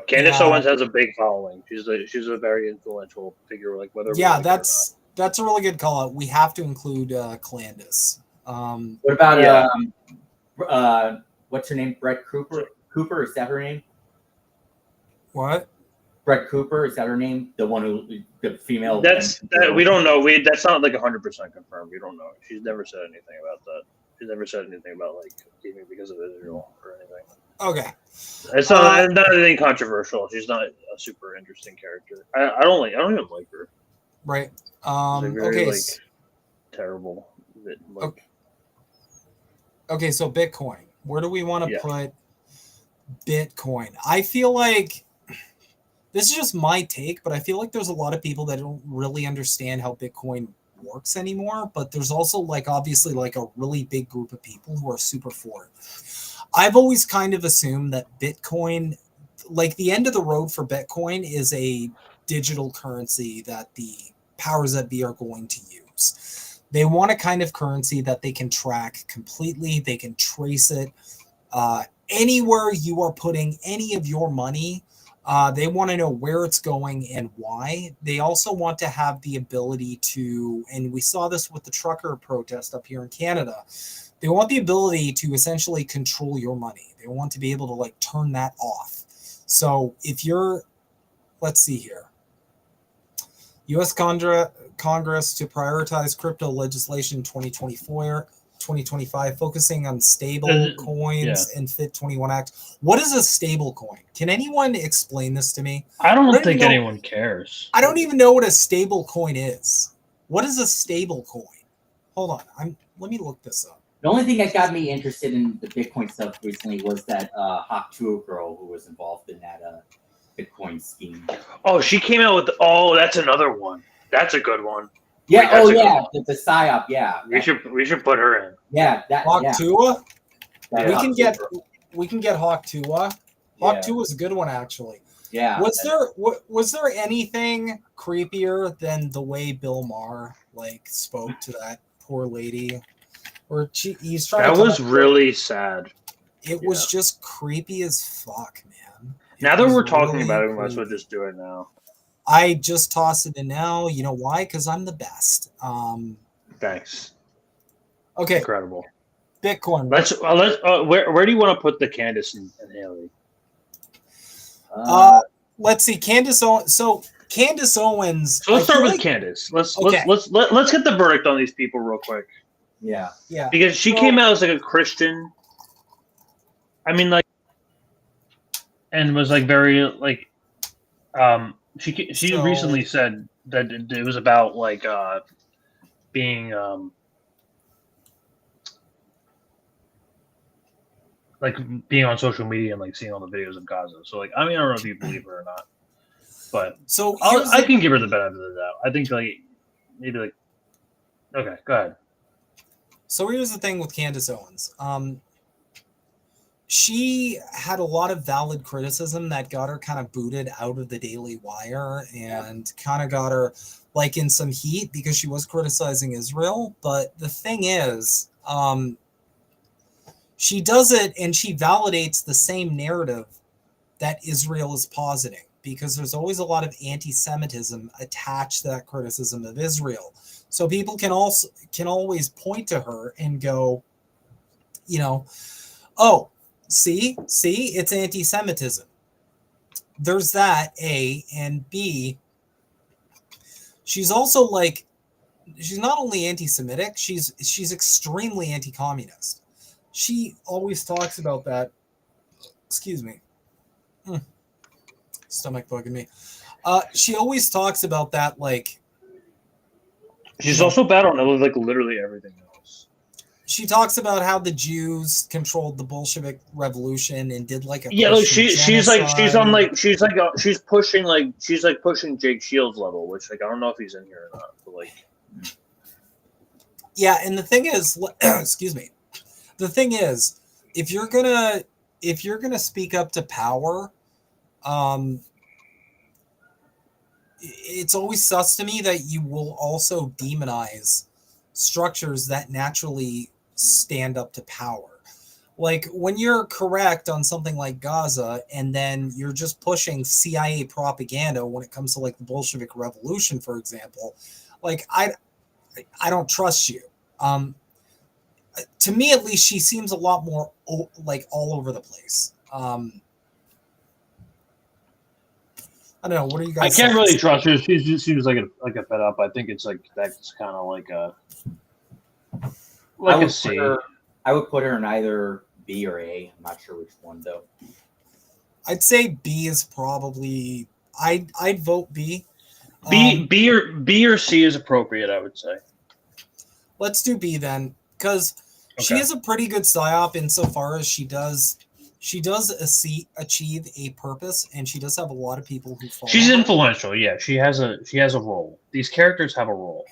Candace Owens has a big following. She's a very influential figure. Like whether that's a really good call out. We have to include Glandis. What about what's her name? Brett Cooper. Cooper, is that her name? What? Brett Cooper, is that her name? The one the female. We don't know. That's not like 100% confirmed. We don't know. She's never said anything about that. She's never said anything about like leaving because of Israel or anything. Okay. It's not anything controversial. She's not a super interesting character. I don't even like her. Right. Very, terrible. Okay, so Bitcoin. Where do we want to put Bitcoin? I feel like this is just my take, but I feel like there's a lot of people that don't really understand how Bitcoin works anymore, but there's also obviously a really big group of people who are super for it. I've always kind of assumed that Bitcoin, the end of the road for Bitcoin is a digital currency that the powers that be are going to use. They want a kind of currency that they can track completely. They can trace it. Anywhere you are putting any of your money, they want to know where it's going and why. They also want to have the ability to, and we saw this with the trucker protest up here in Canada, they want the ability to essentially control your money. They want to be able to turn that off. So if you're, let's see here, U.S. Congress to prioritize crypto legislation 2025, focusing on stable coins and Fit 21 Act. What is a stable coin? Can anyone explain this to me? I don't think anyone cares. I don't even know what a stable coin is. What is a stable coin? Hold on. Let me look this up. The only thing that got me interested in the Bitcoin stuff recently was that Hawk Tuah girl who was involved in that Bitcoin scheme. Oh, she came out with. That's another one. That's a good one. Yeah. The Psyop. Yeah. We should put her in. Yeah. Hawk Tuah. We can get Hawk Tuah. Hawk Tuah is a good one actually. Yeah. Was there anything creepier than the way Bill Maher spoke to that poor lady? Or he's trying. That was really sad. It was just creepy as fuck, man. Now that we're talking about it, we might as well just do it now. I just toss it in now. You know why? Because I'm the best. Thanks. Okay. Incredible. Bitcoin. Where do you want to put the Candace and Haley? Let's see. Candace Owens. So Candace Owens. So let's start with Candace. Let's get the verdict on these people real quick. Yeah. Yeah. Because she came out as a Christian, I mean, like, and was like very like, she recently said that it was about like being like being on social media and like seeing all the videos of Gaza. So like, I mean, I don't know if you believe her or not, but so I can give her the benefit of the doubt. I think like maybe like, okay, go ahead. So here's the thing with Candace Owens. She had a lot of valid criticism that got her kind of booted out of the Daily Wire and kind of got her like in some heat because she was criticizing Israel. But the thing is, she does it and she validates the same narrative that Israel is positing, because there's always a lot of anti-Semitism attached to that criticism of Israel. So people can always point to her and go, you know, oh, see, it's anti-Semitism. There's that, A, and B, she's also like, she's not only anti-Semitic, she's extremely anti-communist. She always talks about that. Excuse me. Stomach bugging me. She always talks about that, like. She's also bad on like literally everything else. She talks about how the Jews controlled the Bolshevik Revolution and did like a she's pushing Jake Shields level, which like I don't know if he's in here or not. But like, yeah, and the thing is, excuse me. The thing is, if you're gonna speak up to power, it's always sus to me that you will also demonize structures that naturally stand up to power. Like when you're correct on something like Gaza, and then you're just pushing CIA propaganda when it comes to like the Bolshevik Revolution, for example, like I don't trust you. To me, at least, she seems a lot more like all over the place. I don't know. What are you guys? I can't really trust her. She seems like a fed up. I think it's like that's kind of like a C. I would put her in either B or A. I'm not sure which one though. I'd say B is probably. I'd vote B. B or C is appropriate, I would say. Let's do B then, because she is a pretty good psyop insofar as she does achieve a purpose, and she does have a lot of people who follow. She's influential, yeah. She has a role. These characters have a role.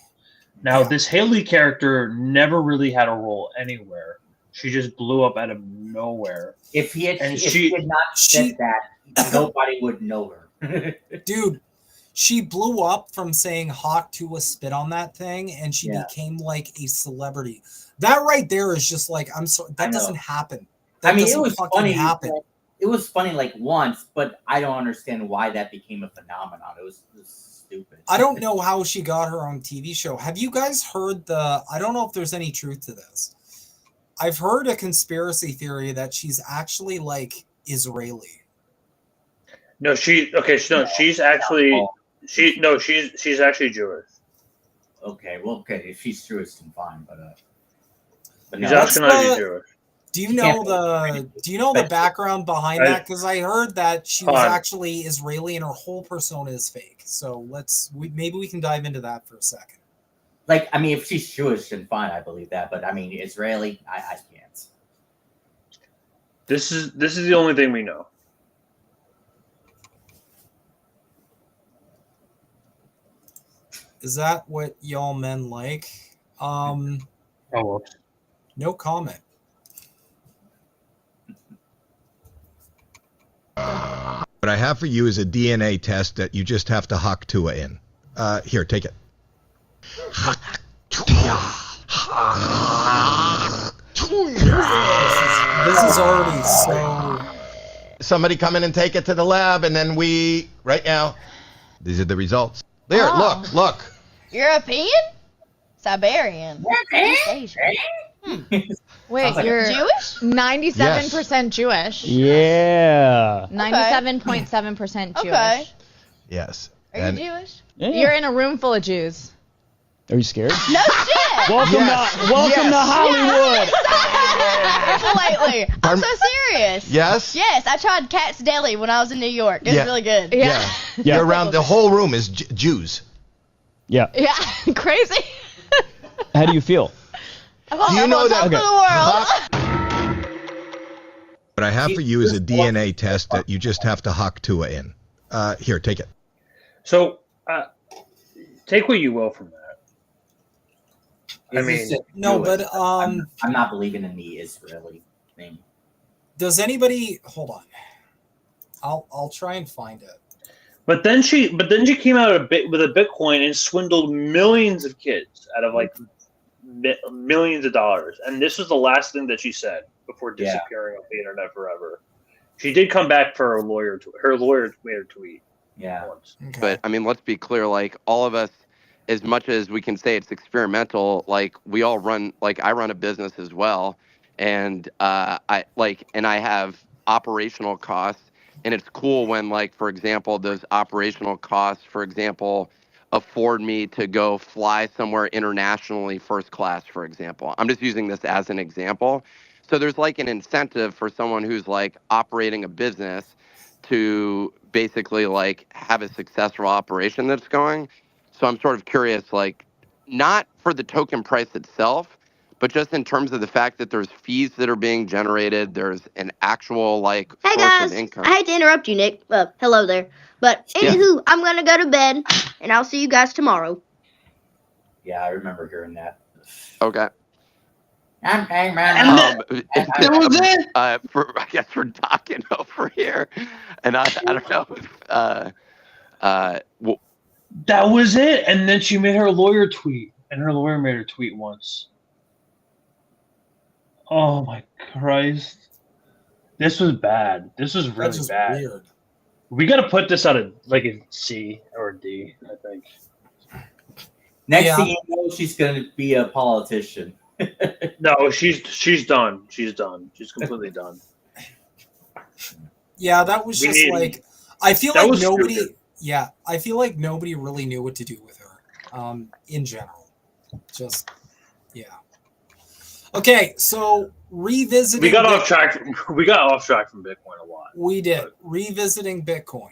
Now, this Haley character never really had a role anywhere. She just blew up out of nowhere. If he had not said that, nobody would know her. Dude, she blew up from saying Hawk to a spit on that thing, and she became like a celebrity. That right there is just like, I'm sorry, that doesn't happen. It was funny. It was funny like once, but I don't understand why that became a phenomenon. It was stupid. I don't know how she got her own TV show. Have you guys heard I don't know if there's any truth to this. I've heard a conspiracy theory that she's actually like Israeli. No, she's actually Jewish. Okay, well, if she's Jewish, then fine, but she's Ashkenazi Jewish. Do you know the background behind that? Because I heard that she was actually Israeli and her whole persona is fake. So maybe we can dive into that for a second. Like, I mean, if she's Jewish, then fine, I believe that. But I mean, Israeli, I can't. This is the only thing we know. Is that what y'all men like? No comment. What I have for you is a DNA test that you just have to Hawk Tua in. Here, take it. This is already so. Somebody come in and take it to the lab, and then right now, these are the results. There, look. European? Siberian? Wait, like you're Jewish? 97% Jewish. Yeah. 97.7% Jewish. Okay. Yes. Are you Jewish? Yeah. You're in a room full of Jews. Are you scared? No shit. Welcome to Hollywood. lately. I'm so serious. Yes? Yes, I tried Cat's Deli when I was in New York. It was really good. Yeah. You're around, the whole room is Jews. Yeah. Yeah, crazy. How do you feel? Do you know that? The world. What I have for you is a DNA test that you just have to hock Tua in. Here, take it. So, take what you will from that. I mean, no, but I'm not believing in the Israeli thing. Does anybody hold on? I'll try and find it. But then she came out with a Bitcoin and swindled millions of kids out of like millions of dollars. And this was the last thing that she said before disappearing off the internet forever. She did come back for her lawyer. Her lawyer made her tweet. Yeah. Once. Okay. But I mean, let's be clear. Like all of us, as much as we can say it's experimental, like we all run. Like I run a business as well, and I have operational costs. And it's cool when, like, for example, those operational costs, for example, afford me to go fly somewhere internationally first class, for example. I'm just using this as an example. So there's like an incentive for someone who's like operating a business to basically like have a successful operation that's going. So I'm sort of curious, like, not for the token price itself, but just in terms of the fact that there's fees that are being generated, there's an actual like Hey source guys, of income. I hate to interrupt you, Nick. Hello there. But anywho, I'm gonna go to bed, and I'll see you guys tomorrow. Yeah, I remember hearing that. Okay. Okay, That was it. I guess we're talking over here, and I don't know if that was it. And then she made her lawyer tweet, and her lawyer made her tweet once. Oh my Christ! This was bad. This was really bad. Weird. We got to put this out of like a C or a D, I think. Next thing you know, she's going to be a politician. No, she's done. She's done. She's completely done. Yeah, that was We just need- like I feel that like was nobody. stupid. Yeah, I feel like nobody really knew what to do with her. In general, just yeah. Okay, so revisiting. We got off track. We got off track from Bitcoin a lot. We did revisiting Bitcoin.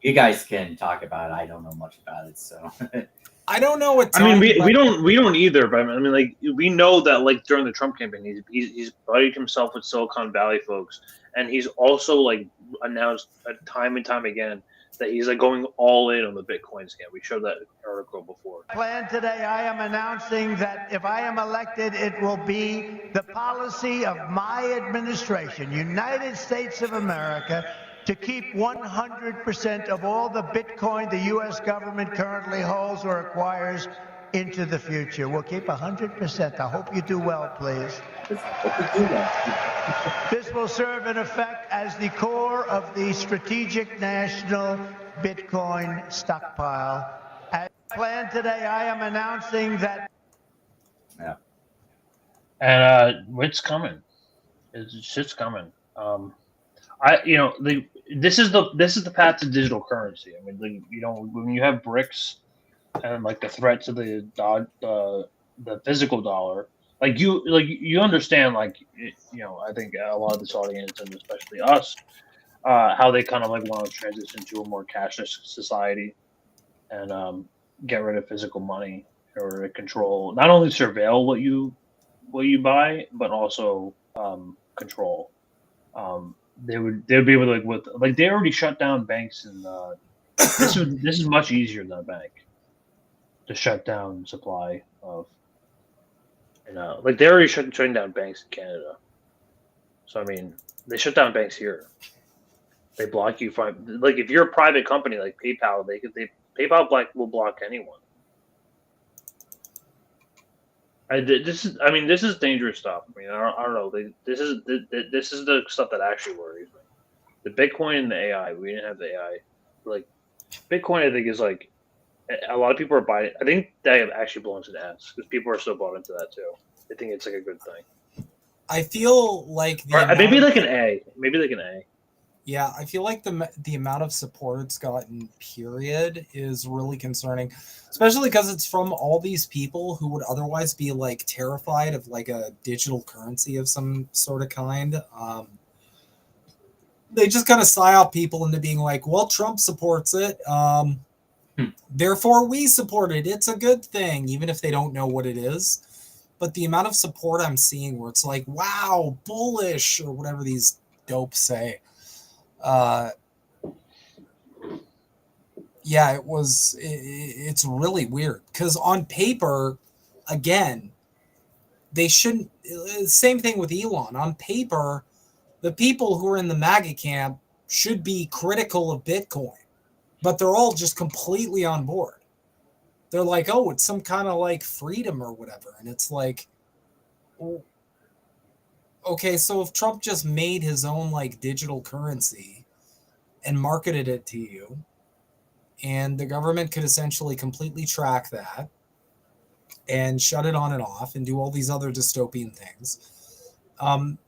You guys can talk about it. I don't know much about it, so. I don't know what. I mean, we don't either. But I mean, like we know that like during the Trump campaign, he's buddied himself with Silicon Valley folks, and he's also like announced time and time again that he's like going all in on the Bitcoin scam. We showed that article before. Plan today, I am announcing that if I am elected, it will be the policy of my administration, United States of America, to keep 100% of all the Bitcoin the U.S. government currently holds or acquires into the future. We'll keep 100%. I hope you do well, please. This will serve in effect as the core of the strategic national Bitcoin stockpile. As planned today, I am announcing that. Yeah. And it's coming. Shit's coming. This is the path to digital currency. I mean, when you have bricks and like the threat to the physical dollar, you understand, I think a lot of this audience and especially us, how they kind of like want to transition to a more cashless society and get rid of physical money in order to control, not only surveil what you buy, but also control. They would be able to they already shut down banks, and this is much easier than a bank to shut down supply of. They already shutting down banks in Canada. So I mean, they shut down banks here. They block you from if you're a private company like PayPal, PayPal will block anyone. This is dangerous stuff. I mean, I don't know. This is the stuff that actually worries me. The Bitcoin and the AI. We didn't have the AI. Bitcoin, I think, is like a lot of people are buying it. I think that actually belongs to the S because people are still bought into that too. I think it's like a good thing. I feel like maybe like an A. Maybe like an A. Yeah, I feel like the amount of support it's gotten, period, is really concerning, especially because it's from all these people who would otherwise be like terrified of like a digital currency of some sort of kind. They just kind of psyop people into being like, well, Trump supports it, therefore we support it. It's a good thing, even if they don't know what it is. But the amount of support I'm seeing where it's like, wow, bullish, or whatever these dopes say. Yeah, it's really weird because on paper, again, they shouldn't. Same thing with Elon. On paper, the people who are in the MAGA camp should be critical of Bitcoin, but they're all just completely on board. They're like, oh, it's some kind of like freedom or whatever. And it's like, okay, so if Trump just made his own like digital currency and marketed it to you, and the government could essentially completely track that and shut it on and off and do all these other dystopian things,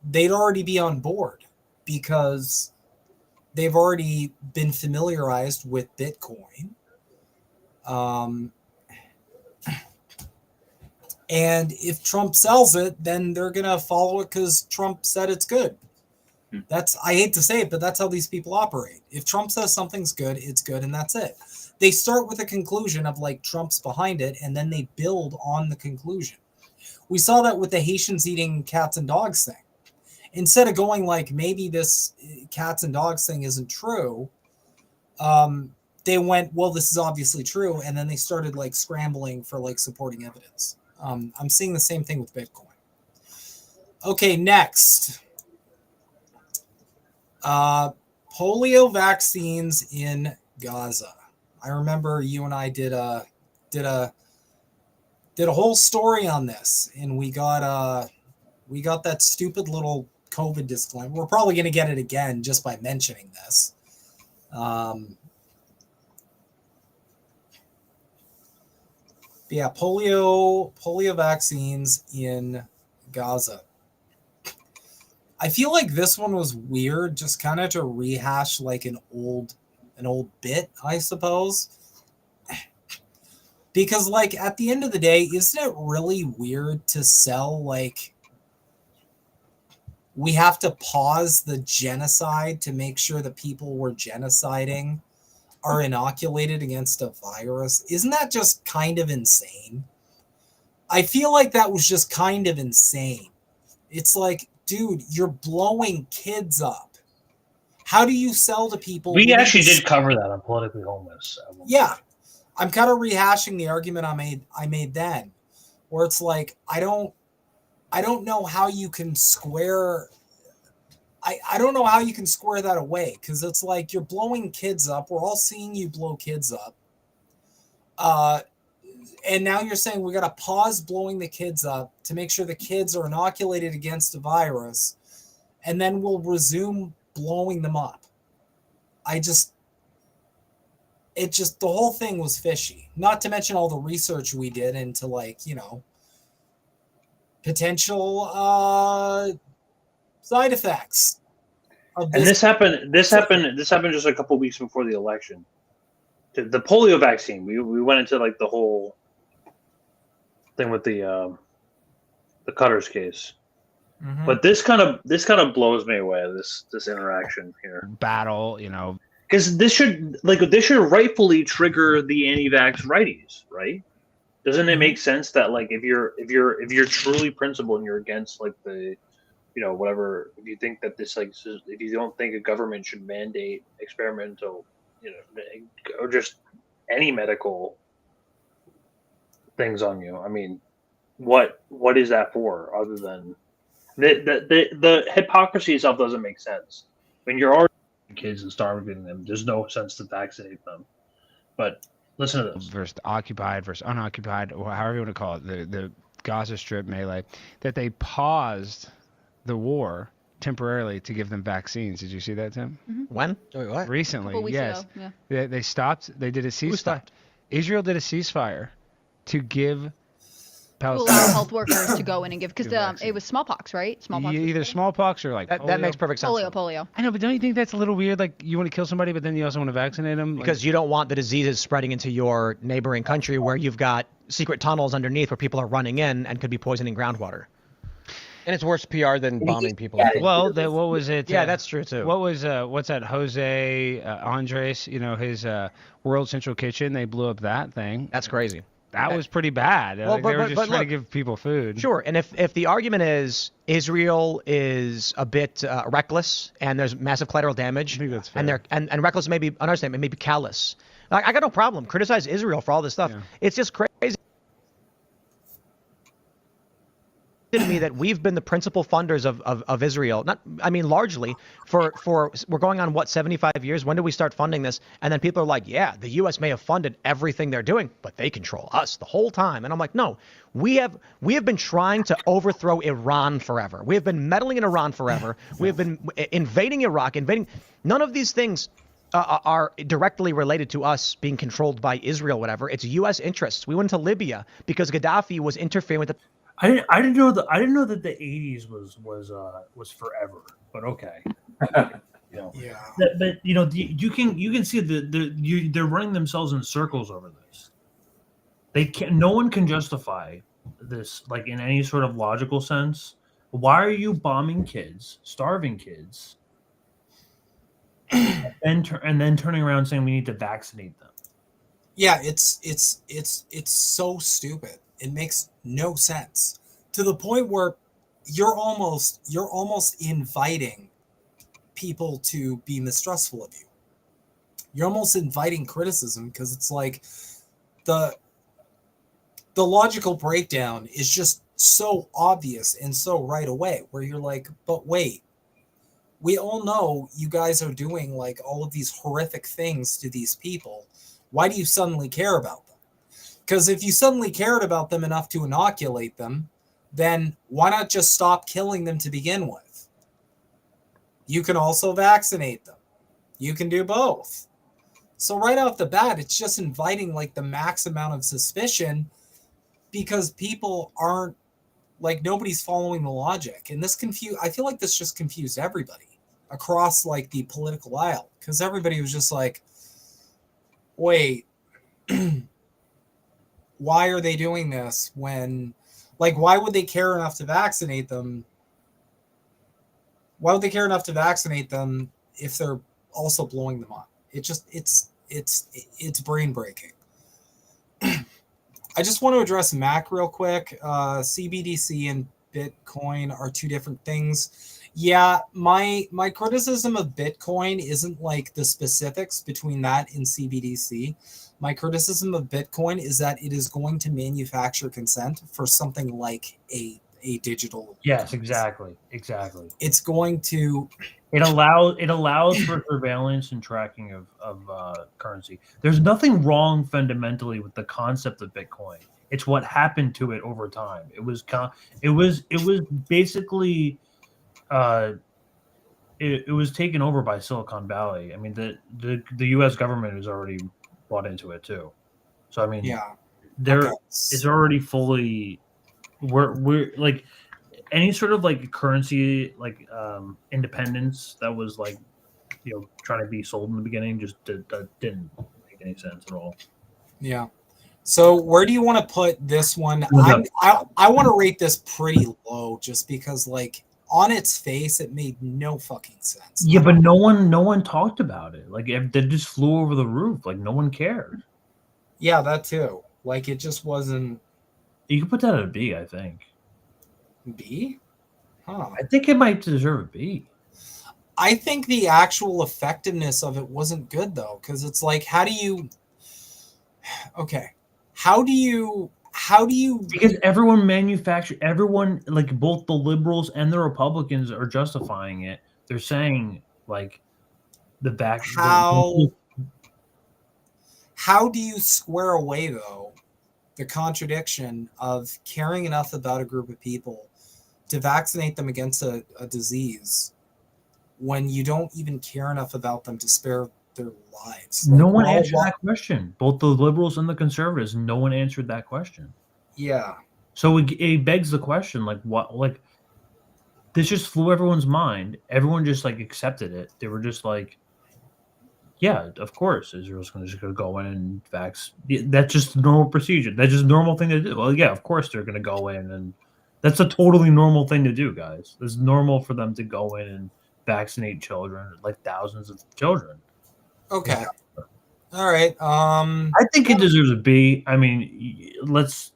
they'd already be on board because they've already been familiarized with Bitcoin. And if Trump sells it, then they're going to follow it because Trump said it's good. I hate to say it, but that's how these people operate. If Trump says something's good, it's good, and that's it. They start with a conclusion of like Trump's behind it, and then they build on the conclusion. We saw that with the Haitians eating cats and dogs thing. Instead of going like, maybe this cats and dogs thing isn't true, they went, well, this is obviously true, and then they started like scrambling for like supporting evidence. I'm seeing the same thing with Bitcoin. Okay, next. Polio vaccines in Gaza. I remember you and I did a whole story on this, and we got that stupid little COVID disclaimer. We're probably going to get it again just by mentioning this. Yeah, polio vaccines in Gaza. I feel like this one was weird, just kind of to rehash like an old bit, I suppose. Because like at the end of the day, isn't it really weird to sell like we have to pause the genocide to make sure the people we're genociding are inoculated against a virus? Isn't that just kind of insane? I feel like that was just kind of insane. It's like, dude, you're blowing kids up. How do you sell to people? We actually did cover that on Politically Homeless. Yeah. I'm kind of rehashing the argument I made then, where it's like, I don't know how you can square I don't know how you can square that away, because it's like you're blowing kids up. We're all seeing you blow kids up. And now you're saying we got to pause blowing the kids up to make sure the kids are inoculated against a virus, and then we'll resume blowing them up. The whole thing was fishy. Not to mention all the research we did into like, potential side effects. And this happened just a couple of weeks before the election. The polio vaccine, we went into like the whole thing with the Cutters case. Mm-hmm. But this kind of blows me away, this interaction here. Battle, because this should rightfully trigger the anti-vax righties, right? Doesn't it make sense that like if you're truly principled and you're against like the whatever, if you think that this like if you don't think a government should mandate experimental or just any medical things on you, I mean, what is that for other than the hypocrisy itself doesn't make sense. When you're already kids and starving them, there's no sense to vaccinate them. But listen to this. Versus occupied versus unoccupied, or however you want to call it, the Gaza Strip melee, that they paused the war temporarily to give them vaccines. Did you see that, Tim? Mm-hmm. When? Wait, what? Recently, yes. Ago, yeah. They stopped. They did a ceasefire. Israel did a ceasefire to give Palestinian. allow health workers to go in and give, because it was smallpox, right? Smallpox. Either smallpox or like that makes perfect sense. Polio. I know, but don't you think that's a little weird? Like you want to kill somebody, but then you also want to vaccinate them? Because you don't want the diseases spreading into your neighboring country where you've got secret tunnels underneath where people are running in and could be poisoning groundwater. And it's worse PR than bombing people. Well, what was it? Yeah, that's true too. What was what's that? Jose Andres, his World Central Kitchen. They blew up that thing. That's crazy. That was pretty bad. Well, they were just trying to give people food. Sure, and if the argument is Israel is a bit reckless and there's massive collateral damage, I think that's fair. and reckless maybe understatement, maybe callous. I got no problem criticize Israel for all this stuff. Yeah. It's just crazy to me that we've been the principal funders of Israel. Largely for we're going on 75 years. When did we start funding this? And then people are like, yeah, the U.S. may have funded everything they're doing, but they control us the whole time. And I'm like, no, we have been trying to overthrow Iran forever. We have been meddling in Iran forever. We have been invading Iraq, none of these things are directly related to us being controlled by Israel, whatever. It's U.S. interests. We went to Libya because Gaddafi was interfering with the. I didn't know that the 80s was forever, but okay. Yeah. But you can see they're running themselves in circles over this. They can't. No one can justify this like in any sort of logical sense. Why are you bombing kids, starving kids, and then turning around saying we need to vaccinate them? Yeah, it's so stupid. It makes no sense to the point where you're almost inviting people to be mistrustful of you. You're almost inviting criticism because it's like the logical breakdown is just so obvious and so right away where you're like, but wait, we all know you guys are doing like all of these horrific things to these people. Why do you suddenly care about them? Because if you suddenly cared about them enough to inoculate them, then why not just stop killing them to begin with? You can also vaccinate them. You can do both. So right off the bat, it's just inviting like the max amount of suspicion because people aren't like nobody's following the logic. And I feel like this just confused everybody across like the political aisle because everybody was just like, wait, why are they doing this when, like, why would they care enough to vaccinate them? Why would they care enough to vaccinate them if they're also blowing them up? It's brain breaking. I just want to address Mac real quick. CBDC and Bitcoin are two different things. Yeah, my criticism of Bitcoin isn't like the specifics between that and CBDC. My criticism of Bitcoin is that it is going to manufacture consent for something like a digital. Yes, exactly. It's going to. It allows for surveillance and tracking of currency. There's nothing wrong fundamentally with the concept of Bitcoin. It's what happened to it over time. It was basically. It was taken over by Silicon Valley. I mean, the U.S. government has already bought into it too. So I mean, yeah, it's already fully. We're like any sort of like currency like independence that was like trying to be sold in the beginning just that didn't make any sense at all. Yeah. So where do you want to put this one? I want to rate this pretty low just because like. On its face, it made no fucking sense. Yeah, but no one talked about it. Like they just flew over the roof. Like no one cared. Yeah, that too. Like it just wasn't. You can put that at a B, I think. B? Huh. I think it might deserve a B. I think the actual effectiveness of it wasn't good though, because it's like, how do you? Because everyone like both the liberals and the Republicans are justifying it. They're saying like how do you square away though the contradiction of caring enough about a group of people to vaccinate them against a disease when you don't even care enough about them to spare their lives? No one answered that question. Both the liberals and the conservatives, no one answered that question. Yeah. So it begs the question, like, what, like, this just flew everyone's mind. Everyone just like accepted it. They were just like, yeah, of course, Israel's just going to go in and vax. That's just normal procedure. That's just a normal thing to do. Well, yeah, of course they're going to go in, and that's a totally normal thing to do, guys. It's normal for them to go in and vaccinate children, like thousands of children. Okay. All right. I think it deserves a B. I mean, let's,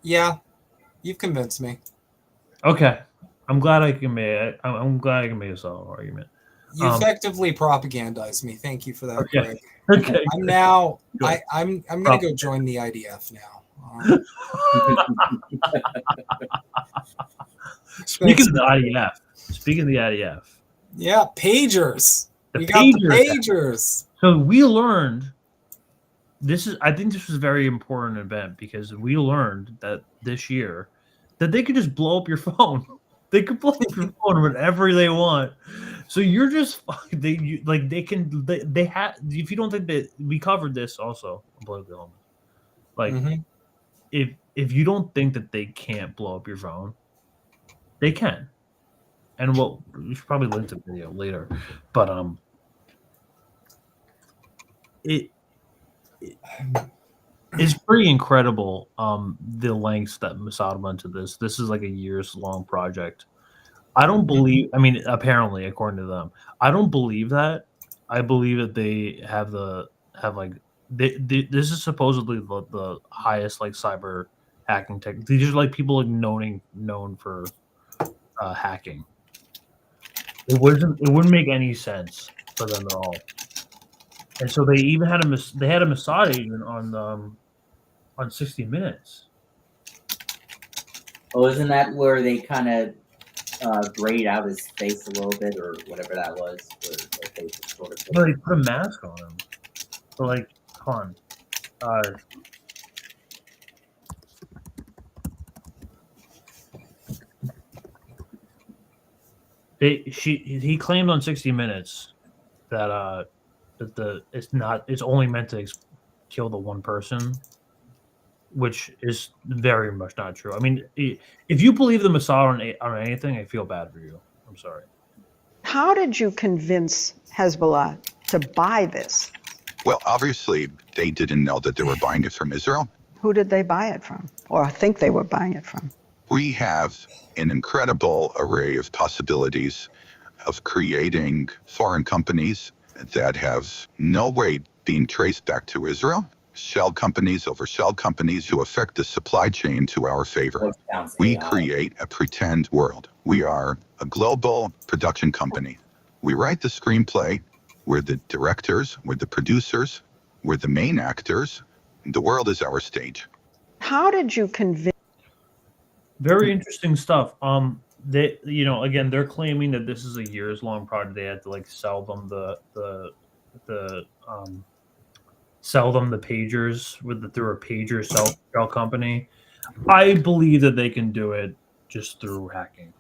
Yeah, you've convinced me. Okay, I'm glad I can make. I'm glad I can make a solid argument. You effectively propagandized me. Thank you for that, Okay. Greg. Okay. I'm now. Good. I'm gonna go join the IDF now. Speaking of the IDF. Yeah, pagers. The we got the pagers. pagers. So we learned. I think this was a very important event because we learned that this year that they could just blow up your phone. They could blow up your phone whenever they want. So you're just they have. If you don't think that we covered this also, like if you don't think that they can't blow up your phone, they can. And we should probably link the video later, but it's pretty incredible the lengths that Mossad went to this. This is like a years long project. I don't believe, I mean, apparently, according to them, I don't believe that. I believe that they have this is supposedly the highest like cyber hacking tech. These are like people like known for hacking. It wouldn't make any sense for them at all. And so they even had a Mossad agent on 60 Minutes. Oh, isn't that where they kind of grayed out his face a little bit, or whatever that was? Where their face was sort of. Well, they put a mask on him. So like, come on. He claimed on 60 Minutes that it's only meant to kill the one person, which is very much not true. I mean, if you believe the Mossad on anything, I feel bad for you. I'm sorry. How did you convince Hezbollah to buy this? Well, obviously, they didn't know that they were buying it from Israel. Who did they buy it from, or think they were buying it from? We have an incredible array of possibilities of creating foreign companies that have no way being traced back to Israel. Shell companies over shell companies who affect the supply chain to our favor. We create a pretend world. We are a global production company. We write the screenplay. We're the directors. We're the producers. We're the main actors. The world is our stage. How did you convince? Very interesting stuff. They, again, they're claiming that this is a years-long project. They had to like sell them the pagers through a pager sell company. I believe that they can do it just through hacking,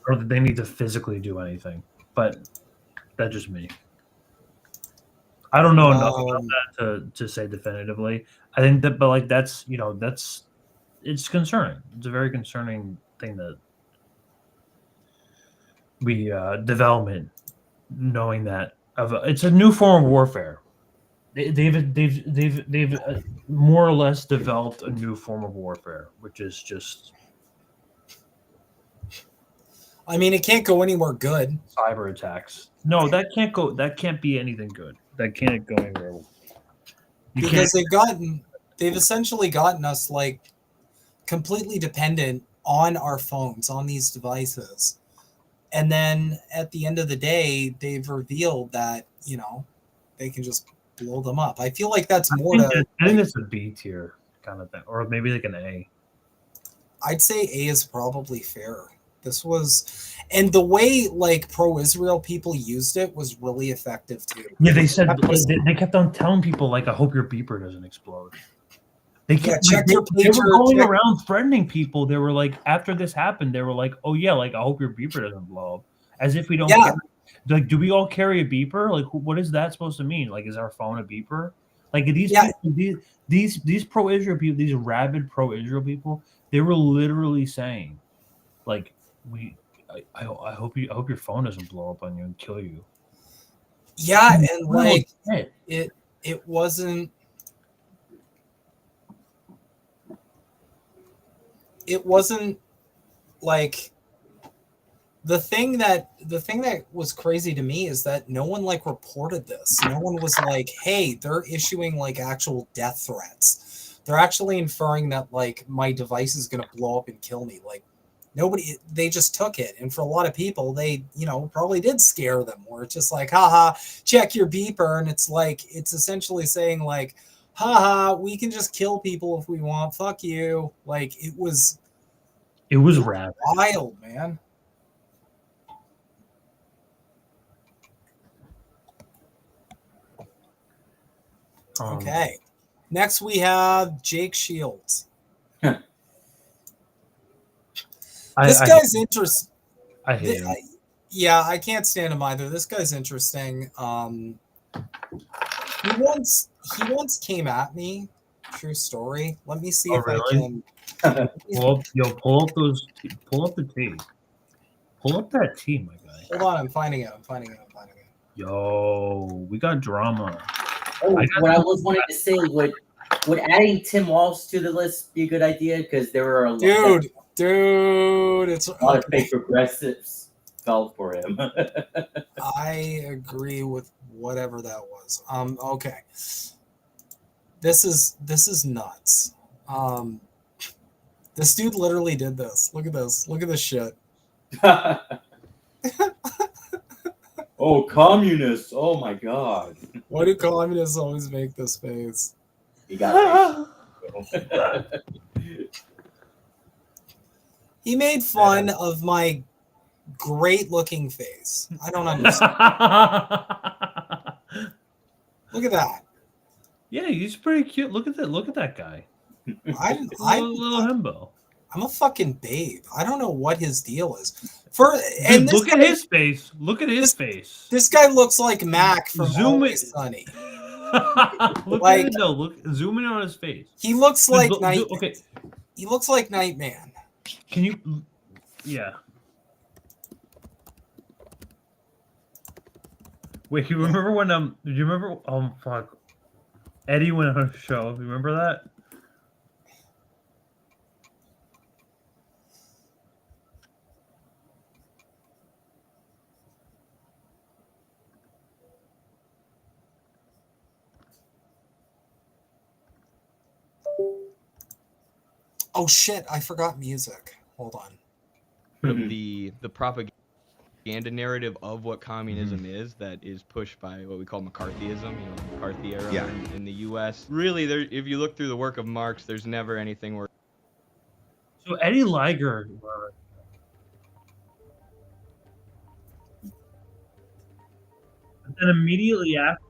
or that they need to physically do anything. But that's just me. I don't know enough about that to say definitively. I think that, but like that's it's concerning. It's a very concerning thing that we development, knowing that it's a new form of warfare. They've more or less developed a new form of warfare, which is just. I mean, it can't go anywhere good. Cyber attacks. No, that can't go. That can't be anything good. That can't go anywhere. Because they've essentially gotten us like completely dependent on our phones, on these devices. And then at the end of the day, they've revealed that, they can just blow them up. I feel like that's more I think it's a B tier kind of thing, or maybe like an A. I'd say A is probably fair. This was, and the way like pro-Israel people used it was really effective too. Yeah, they said they kept on telling people like, "I hope your beeper doesn't explode." They kept they were going around threatening people. They were like, after this happened, they were like, "Oh yeah, like I hope your beeper doesn't blow up," as if we don't. Yeah. Like, do we all carry a beeper? Like, what is that supposed to mean? Like, is our phone a beeper? Like these people, these pro-Israel people, these rabid pro-Israel people, they were literally saying, like, I hope your phone doesn't blow up on you and kill you. Yeah, and like it wasn't like the thing that was crazy to me is that no one like reported this. No one was like, hey, they're issuing like actual death threats. They're actually inferring that like my device is gonna blow up and kill me. Like nobody, they just took it. And for a lot of people, they, probably did scare them, where it's just like, haha, check your beeper. And it's like, it's essentially saying like, haha, we can just kill people if we want. Fuck you. Like it was rabid. Wild, man. Okay. Next we have Jake Shields. This guy's interesting. I hate him. Yeah, I can't stand him either. This guy's interesting. He once came at me. True story. Let me see if really? I can pull up the tea. Pull up that tea, my guy. Hold on, I'm finding it. Yo, we got drama. Oh, what I was wanting to say, would adding Tim Walsh to the list be a good idea? Because there were a lot it's a lot of fake progressives fell for him. I agree with whatever that was. Okay. This is nuts. This dude literally did this. Look at this. Look at this shit. Oh, communists. Oh my god. Why do communists always make this face? He got He made fun of my great looking face. I don't understand. Look at that. Yeah, he's pretty cute. Look at that. Look at that guy. I'm little Himbo. I'm a fucking babe. I don't know what his deal is. Dude, look at his face. Look at his face. This guy looks like Mac from Always Sunny. Look Like, at it though. Look, zoom in on his face. He looks like Night. Okay. He looks like Nightman. Can you? Yeah. Wait, you remember when did you remember? Fuck. Eddie went on a show. You remember that? Oh shit! I forgot music. Hold on. The propaganda narrative of what communism is that is pushed by what we call McCarthyism, McCarthy era in the U.S. Really, if you look through the work of Marx, there's never anything where. So Eddie Liger. And then immediately after.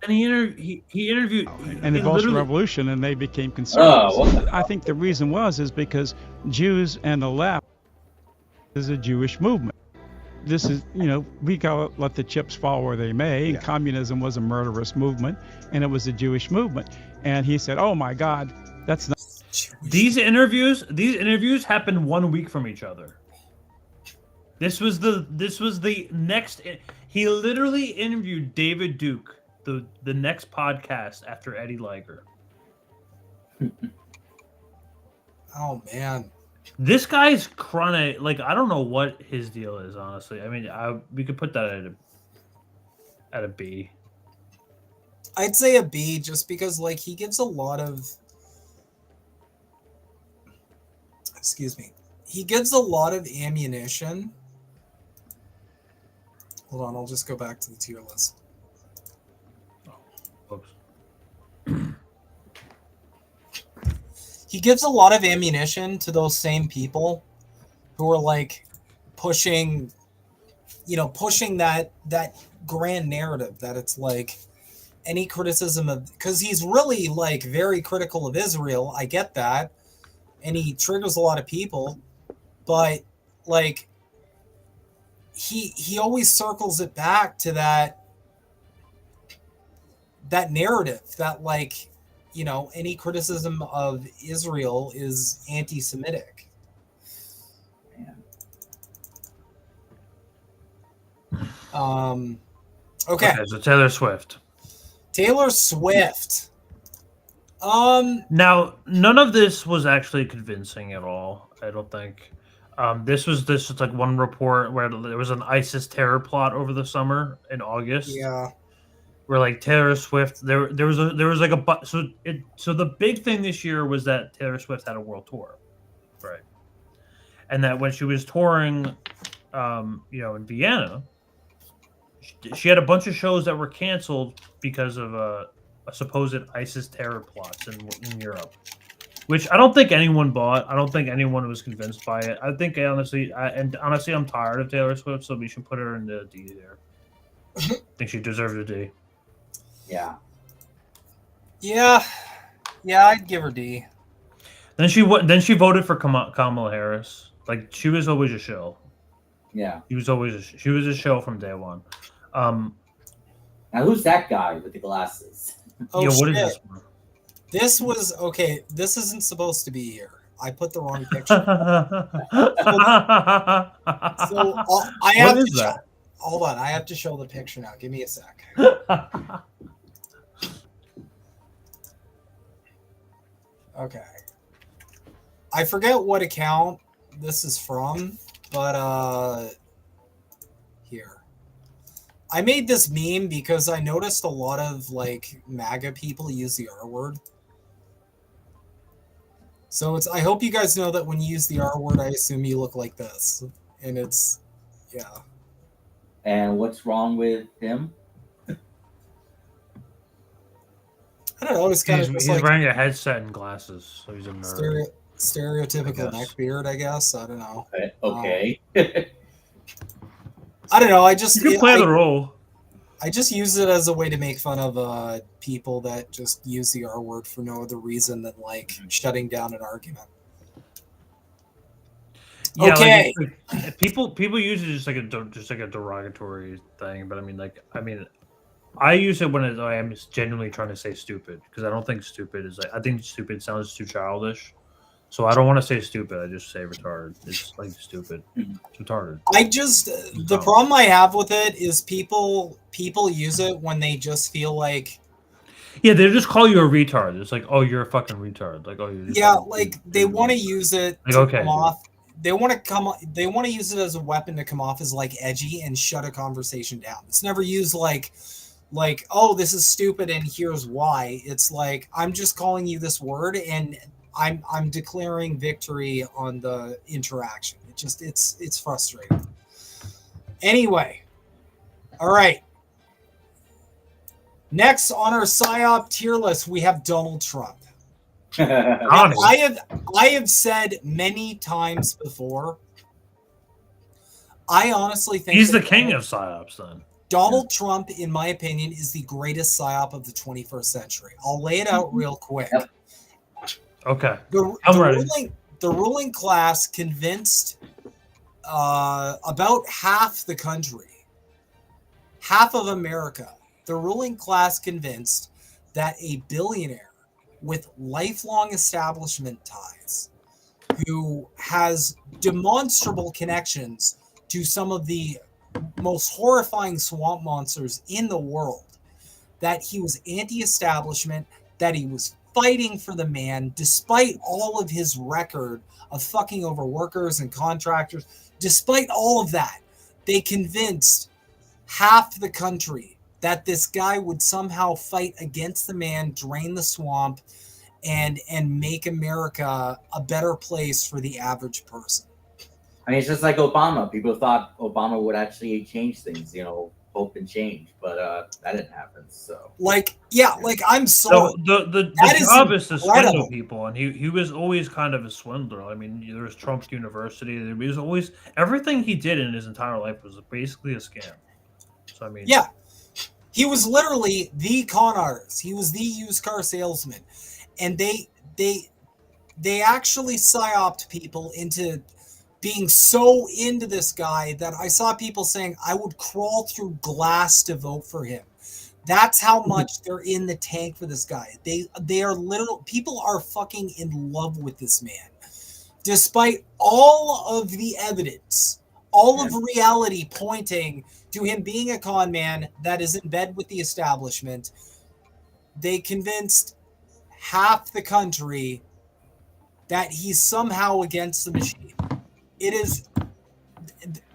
And he interviewed and the Bolshevik Revolution, and they became conservatives. I think the reason is because Jews and the left is a Jewish movement. This is, we gotta let the chips fall where they may. Yeah. Communism was a murderous movement, and it was a Jewish movement. And he said, "Oh my God, that's not." These interviews happened 1 week from each other. This was the next. He literally interviewed David Duke. The next podcast after Eddie Liger. Oh man, this guy's chronic. Like, I don't know what his deal is, honestly. I mean, we could put that at a B. I'd say a B, just because like he gives a lot of. Excuse me. He gives a lot of ammunition. Hold on, I'll just go back to the tier list. He gives a lot of ammunition to those same people who are like pushing pushing that grand narrative that it's like any criticism of, because he's really like very critical of Israel. I get that, and he triggers a lot of people, but like he always circles it back to that narrative that like any criticism of Israel is anti-Semitic. Okay, so Taylor Swift. Now, none of this was actually convincing at all, I don't think. This was like one report where there was an ISIS terror plot over the summer in August. Yeah. Where like Taylor Swift, there was like so the big thing this year was that Taylor Swift had a world tour, right? And that when she was touring, in Vienna, she had a bunch of shows that were canceled because of a supposed ISIS terror plots in Europe, which I don't think anyone bought. I don't think anyone was convinced by it. I think honestly, I'm tired of Taylor Swift, so we should put her in the D there. I think she deserved a D. Yeah, I'd give her D. Then she voted for Kamala Harris. Like she was always a shill. Yeah, she was a shill from day one. Now who's that guy with the glasses? Oh, yeah, what shit. is this? This was okay. This isn't supposed to be here. I put the wrong picture. I have to show, hold on. I have to show the picture now. Give me a sec. Okay. I forget what account this is from, but here. I made this meme because I noticed a lot of like MAGA people use the R word. So I hope you guys know that when you use the R word, I assume you look like this. And it's, yeah. And what's wrong with him? I don't know. It's kind of he's wearing a headset and glasses, so he's a nerd. Stereotypical neckbeard, I guess. I don't know. Okay. I don't know. I just you can play the role. I just use it as a way to make fun of people that just use the R word for no other reason than like shutting down an argument. Yeah, okay. Like, people use it just like a derogatory thing, but I use it when I am genuinely trying to say stupid, because I don't think stupid is I think stupid sounds too childish. So I don't want to say stupid. I just say retarded. It's like stupid. It's retarded. The problem I have with it is people use it when they just feel like. Yeah, they just call you a retard. It's like, oh, you're a fucking retard. Like, oh, you're. Yeah, like they want to use it like, to okay, come off. They want to use it as a weapon to come off as like edgy and shut a conversation down. It's never used like, oh, this is stupid and here's why. It's like, I'm just calling you this word and I'm declaring victory on the interaction. It's frustrating. Anyway, all right. Next on our Psyop tier list, we have Donald Trump. I have said many times before, I honestly think he's the king of Psyops then. Donald Trump, in my opinion, is the greatest Psyop of the 21st century. I'll lay it out real quick. Okay. The ruling class convinced about half the country, half of America, the ruling class convinced that a billionaire with lifelong establishment ties, who has demonstrable connections to some of the most horrifying swamp monsters in the world, that he was anti-establishment, that he was fighting for the man despite all of his record of fucking over workers and contractors. Despite all of that, they convinced half the country that this guy would somehow fight against the man, drain the swamp, and make America a better place for the average person. I mean, it's just like Obama. People thought Obama would actually change things, hope and change, but that didn't happen. So I'm sorry. The job is to swindle people, and he was always kind of a swindler. I mean, there was Trump's University. There was always everything he did in his entire life was basically a scam. So I mean, yeah, he was literally the con artist. He was the used car salesman, and they actually psyoped people into being so into this guy that I saw people saying I would crawl through glass to vote for him. That's how much they're in the tank for this guy. They are literal. People are fucking in love with this man, despite all of the evidence, all of reality pointing to him being a con man that is in bed with the establishment. They convinced half the country that he's somehow against the machine. It is,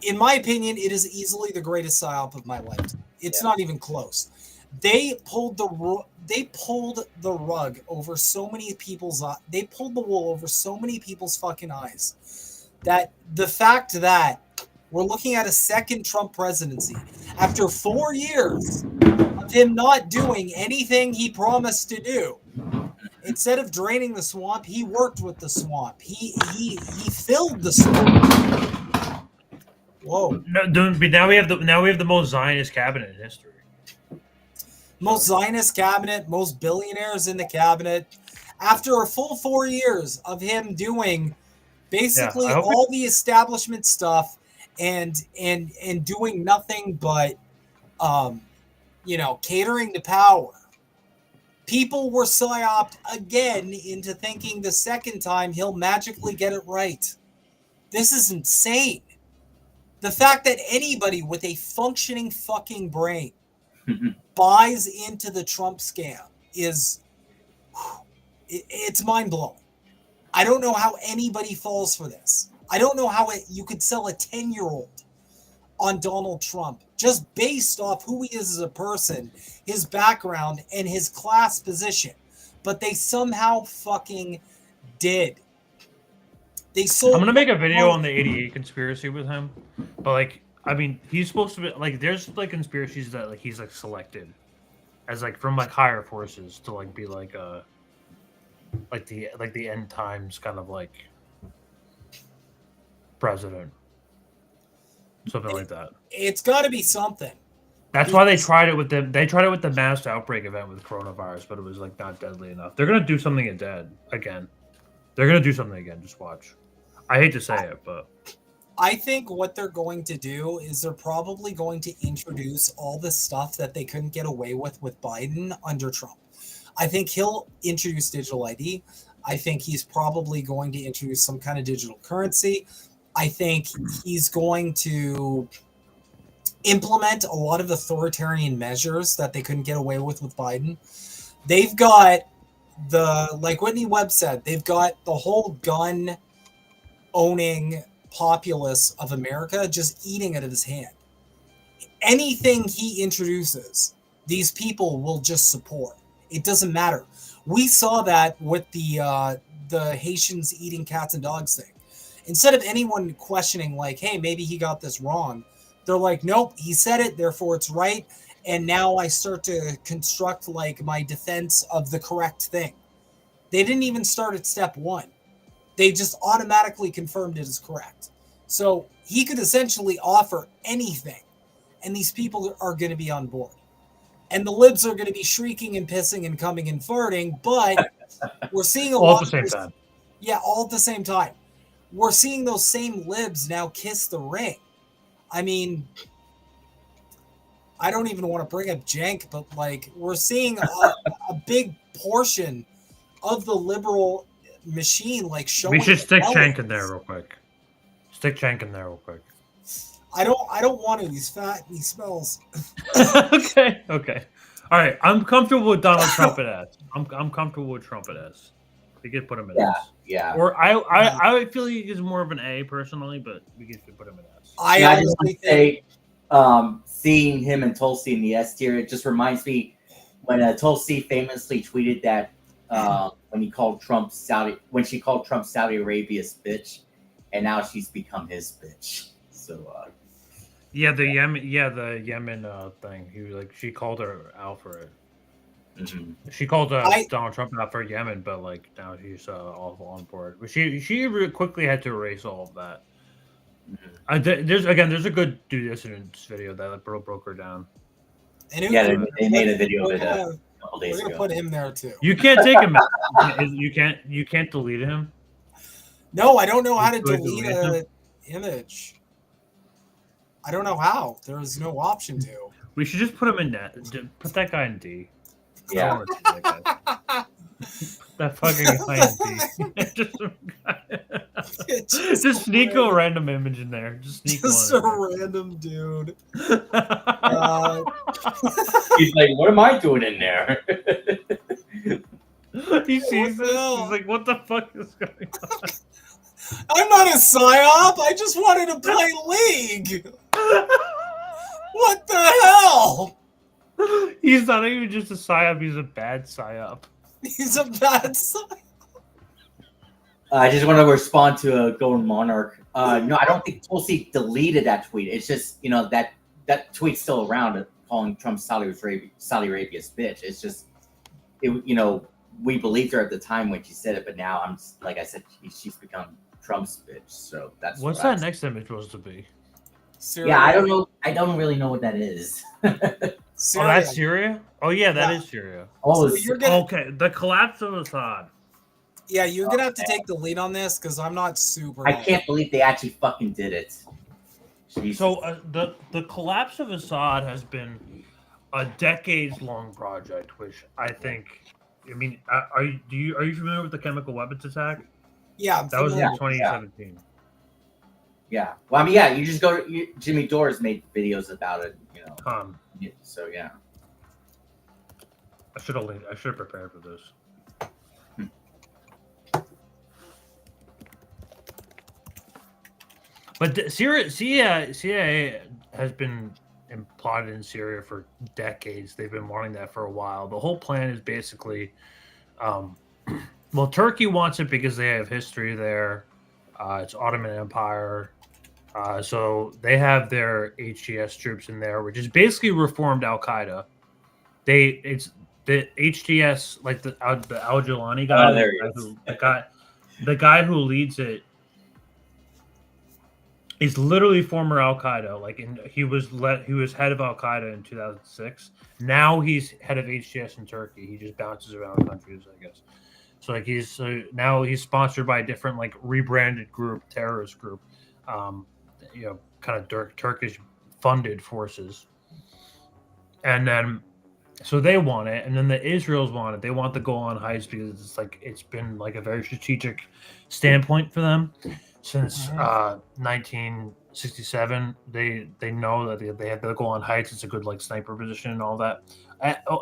in my opinion, it is easily the greatest psyop of my life. It's not even close. They pulled the rug over so many people's eyes. They pulled the wool over so many people's fucking eyes that the fact that we're looking at a second Trump presidency after 4 years of him not doing anything he promised to do. Instead of draining the swamp, he worked with the swamp. He filled the swamp. Whoa! Now we have the most Zionist cabinet in history. Most Zionist cabinet, most billionaires in the cabinet. After a full 4 years of him doing basically all the establishment stuff and doing nothing but catering to power. People were psyoped again into thinking the second time he'll magically get it right. This is insane. The fact that anybody with a functioning fucking brain buys into the Trump scam it's mind-blowing. I don't know how anybody falls for this. I don't know how you could sell a 10-year-old on Donald Trump just based off who he is as a person, his background, and his class position. But they somehow fucking did. They sold. I'm gonna make a video on the 88 conspiracy with him, but he's supposed to be there's conspiracies that he's selected as from higher forces to be the end times kind of president. Something like that. It's got to be something. That's why they tried it with the mass outbreak event with coronavirus, but it was not deadly enough. They're gonna do something again. They're gonna do something again. Just watch. I hate to say it, but I think what they're going to do is they're probably going to introduce all the stuff that they couldn't get away with Biden under Trump. I think he'll introduce digital ID. I think he's probably going to introduce some kind of digital currency. I think he's going to implement a lot of authoritarian measures that they couldn't get away with Biden. They've got like Whitney Webb said, they've got the whole gun owning populace of America just eating out of his hand. Anything he introduces, these people will just support. It doesn't matter. We saw that with the Haitians eating cats and dogs thing. Instead of anyone questioning hey, maybe he got this wrong, they're like, nope, he said it, therefore it's right. And now I start to construct my defense of the correct thing. They didn't even start at step one. They just automatically confirmed it as correct. So he could essentially offer anything, and these people are going to be on board. And the libs are going to be shrieking and pissing and coming and farting, but we're seeing all at the same time. Yeah, all at the same time. We're seeing those same libs now kiss the ring. I mean, I don't even want to bring up Cenk, but we're seeing a big portion of the liberal machine showing. We should stick Cenk in there real quick. I don't want to. He's fat and he smells. Okay. All right. I'm comfortable with Donald Trump as. I'm comfortable with Trump as. We could put him in S. Yeah. Or I feel like he's more of an A personally, but we could put him in S. I honestly think seeing him and Tulsi in the S tier, it just reminds me when Tulsi famously tweeted that when she called Trump Saudi Arabia's bitch, and now she's become his bitch. So Yeah, the Yemen thing. He was like, she called her out for it. She called Donald Trump out for Yemen, but like now she's all on board. But she really quickly had to erase all of that. There's a good due diligence video that broke her down. And they made a video of it a couple days We're gonna ago. put him there too. You can't take him out. You can't delete him. No, I don't know how to You could delete delete an image. I don't know how. There is no option to. We should just put him in net. Put that guy in D. Yeah. I don't wanna see that guy. That fucking guy in D. just sneak a random image in there. Just sneak Just one. a random dude. He's like, what am I doing in there? He sees this. He's like, what the fuck is going on? I'm not a psyop. I just wanted to play League. What the hell? He's not even just a psyop. He's a bad psyop. He's a bad psyop. I just want to respond to a Golden Monarch. No, I don't think Tulsi deleted that tweet. It's just, that tweet's still around, calling Trump Saudi Arabia's bitch. It's just, we believed her at the time when she said it, but now like I said, she's become Trump's bitch. So that's what's that next image supposed to be? Syria. Yeah, I don't know. I don't really know what that is. Oh, that's Syria? Oh, yeah, that is Syria. Oh, So you're gonna- okay. The collapse of Assad. Yeah, you're gonna have to take the lead on this because I'm not super. I can't believe they actually fucking did it. Jesus. So the collapse of Assad has been a decades-long project, which I think. I mean, are you familiar with the chemical weapons attack? Yeah, that was in 2017. Yeah. Well, I mean, yeah. You just go. Jimmy Dore's made videos about it. So yeah. I should have prepared for this. But CIA has been plotted in Syria for decades. They've been wanting that for a while. The whole plan is basically, well, Turkey wants it because they have history there. It's Ottoman Empire. So they have their HTS troops in there, which is basically reformed Al Qaeda. It's the HTS, like the Al Jilani guy. The guy who leads it is literally former Al Qaeda. He was head of Al Qaeda in 2006. Now he's head of HTS in Turkey. He just bounces around countries, I guess. So now he's sponsored by a different rebranded terrorist group. Kind of Turkish funded forces. And then, so they want it, and then the Israels want it. They want the Golan Heights because it's been a very strategic standpoint for them since 1967. They know that they have the Golan Heights. It's a good sniper position and all that.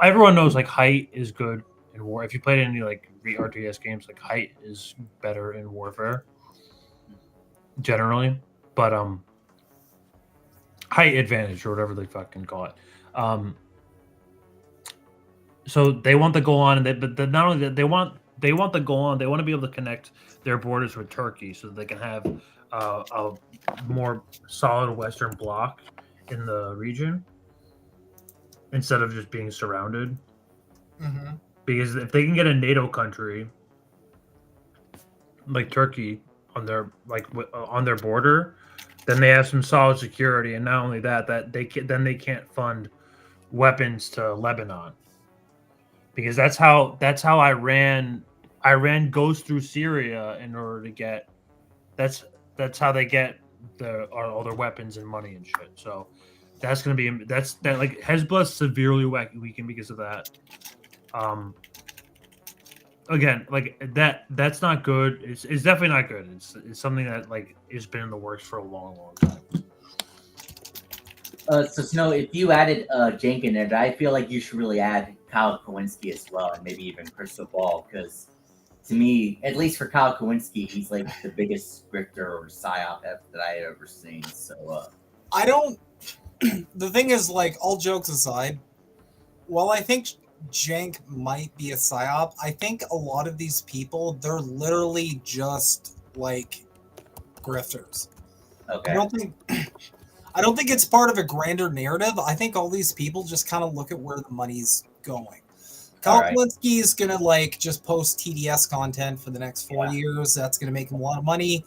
Everyone knows height is good in war. If you played any RTS games, height is better in warfare generally. But height advantage or whatever they fucking call it. So they want the Golan, but not only that, they want the Golan. They want to be able to connect their borders with Turkey so that they can have a more solid Western bloc in the region instead of just being surrounded. Mm-hmm. Because if they can get a NATO country like Turkey on their border, then they have some solid security, and not only that they can't fund weapons to Lebanon, because that's how Iran goes through Syria in order to get that's how they get all their weapons and money and shit. So that's gonna be Hezbollah's severely weakened because of that. Again, that's not good. It's definitely not good. It's something that has been in the works for a long time. So Snow, if you added Jank in there, I feel like you should really add Kyle Kowinski as well, and maybe even Crystal Ball, because to me, at least for Kyle Kowinski, he's the biggest grifter or psyop that I had ever seen. So I don't. The thing is, all jokes aside, while I think Jank might be a psyop, I think a lot of these people, they're literally just grifters. Okay. I don't think it's part of a grander narrative. I think all these people just kind of look at where the money's going. Kyle Kalinske is going to like just post TDS content for the next 4 years. That's going to make him a lot of money.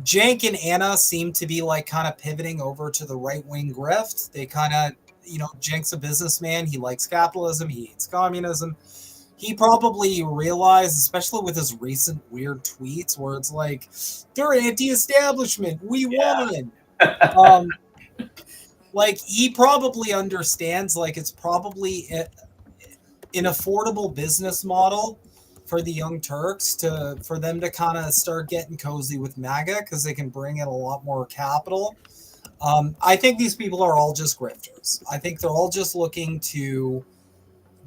Jank and Anna seem to be like kind of pivoting over to the right-wing grift. They kind of, you know, Jank's a businessman. He likes capitalism. He hates communism. He probably realized, especially with his recent weird tweets where it's like, they're anti-establishment. We won. Like, he probably understands, like, it's probably an affordable business model for the Young Turks for them to kind of start getting cozy with MAGA because they can bring in a lot more capital. I think these people are all just grifters. I think they're all just looking to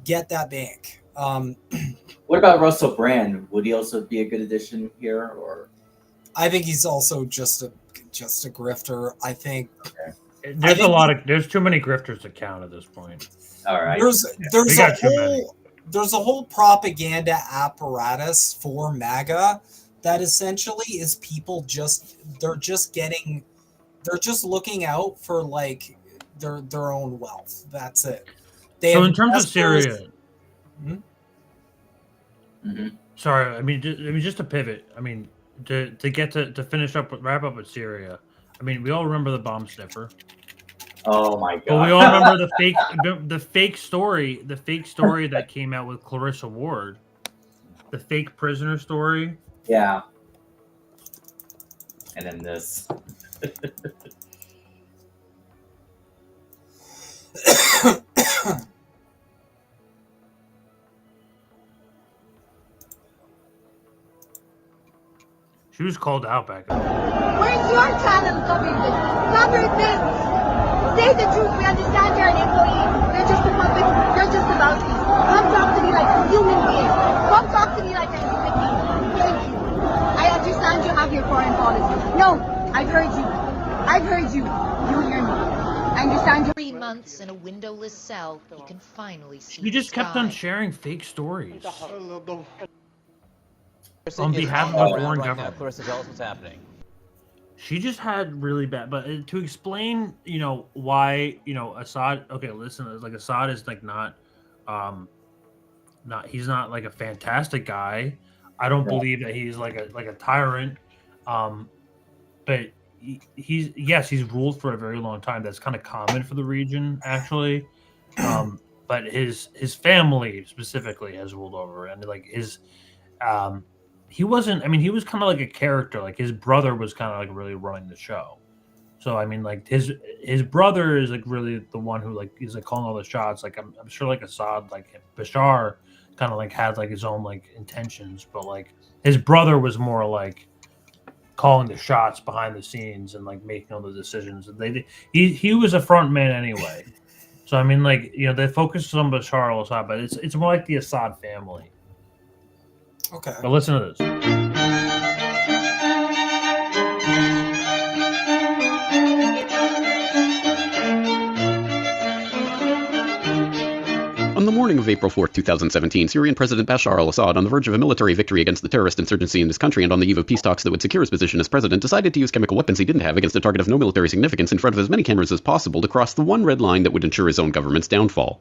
get that bank. What about Russell Brand? Would he also be a good addition here, or? I think he's also just a grifter. I think there's too many grifters to count at this point. All right. There's a whole propaganda apparatus for MAGA that essentially is people they're just looking out for like their own wealth. That's it. So in terms of Syria, sorry, I mean just to pivot. I mean to finish up wrap up with Syria. I mean we all remember the bomb sniffer. Oh my god! But we all remember the fake story that came out with Clarissa Ward, the fake prisoner story. Yeah. And then this. She was called out back then. Where's your channel covering this? Cover this! Say the truth, we understand you're an employee. You're just a puppet, you're just a mouthpiece. Come talk to me like a human being. Come talk to me like a human being. Thank you. I understand you have your foreign policy. No, I've heard you. I've heard you. You hear me. I understand you. 3 months in a windowless cell, you can finally see. You just kept on sharing fake stories. On behalf of the foreign government. Clarissa, tell us what's happening. She just had really bad, but to explain, you know, why, you know, Assad. Okay, listen, like Assad is like he's not like a fantastic guy. I don't believe that he's like a tyrant. But he's ruled for a very long time. That's kind of common for the region, actually. But his family specifically has ruled over, and like his he wasn't. I mean, he was kind of like a character. Like his brother was kind of like really running the show. So I mean, like his brother is like really the one who like he's like calling all the shots. Like I'm sure like Assad, like Bashar, kind of like had like his own like intentions, but like his brother was more like calling the shots behind the scenes and like making all the decisions. He was a front man anyway. So I mean, like, you know, they focus on Bashar al-Assad, but it's more like the Assad family. Okay. But listen to this. On the morning of April 4th, 2017, Syrian President Bashar al-Assad, on the verge of a military victory against the terrorist insurgency in his country and on the eve of peace talks that would secure his position as president, decided to use chemical weapons he didn't have against a target of no military significance in front of as many cameras as possible to cross the one red line that would ensure his own government's downfall.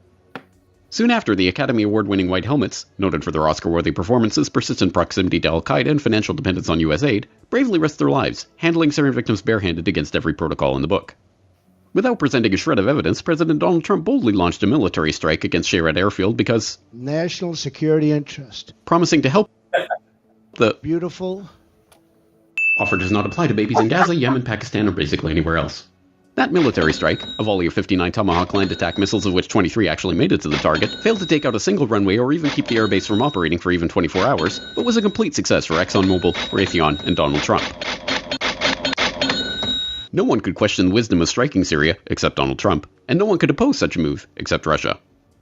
Soon after, the Academy Award-winning White Helmets, noted for their Oscar-worthy performances, persistent proximity to al-Qaeda, and financial dependence on U.S. aid, bravely risked their lives, handling Syrian victims barehanded against every protocol in the book. Without presenting a shred of evidence, President Donald Trump boldly launched a military strike against Shayrat Airfield because national security interest, promising to help the beautiful offer does not apply to babies in Gaza, Yemen, Pakistan, or basically anywhere else. That military strike, a volley of 59 Tomahawk land attack missiles of which 23 actually made it to the target, failed to take out a single runway or even keep the airbase from operating for even 24 hours, but was a complete success for ExxonMobil, Raytheon, and Donald Trump. No one could question the wisdom of striking Syria, except Donald Trump, and no one could oppose such a move, except Russia.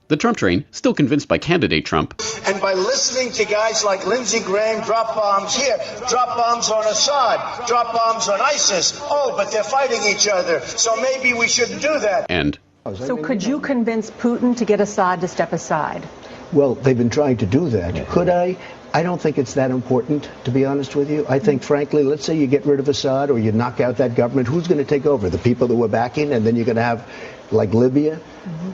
The Trump train, still convinced by candidate Trump, and by listening to guys like Lindsey Graham drop bombs here, drop bombs on Assad, drop bombs on ISIS. Oh, but they're fighting each other, so maybe we shouldn't do that. And so could you convince Putin to get Assad to step aside? Well, they've been trying to do that. Could I? I don't think it's that important, to be honest with you. I think, frankly, let's say you get rid of Assad or you knock out that government, who's going to take over? The people that were backing, and then you're going to have, like, Libya?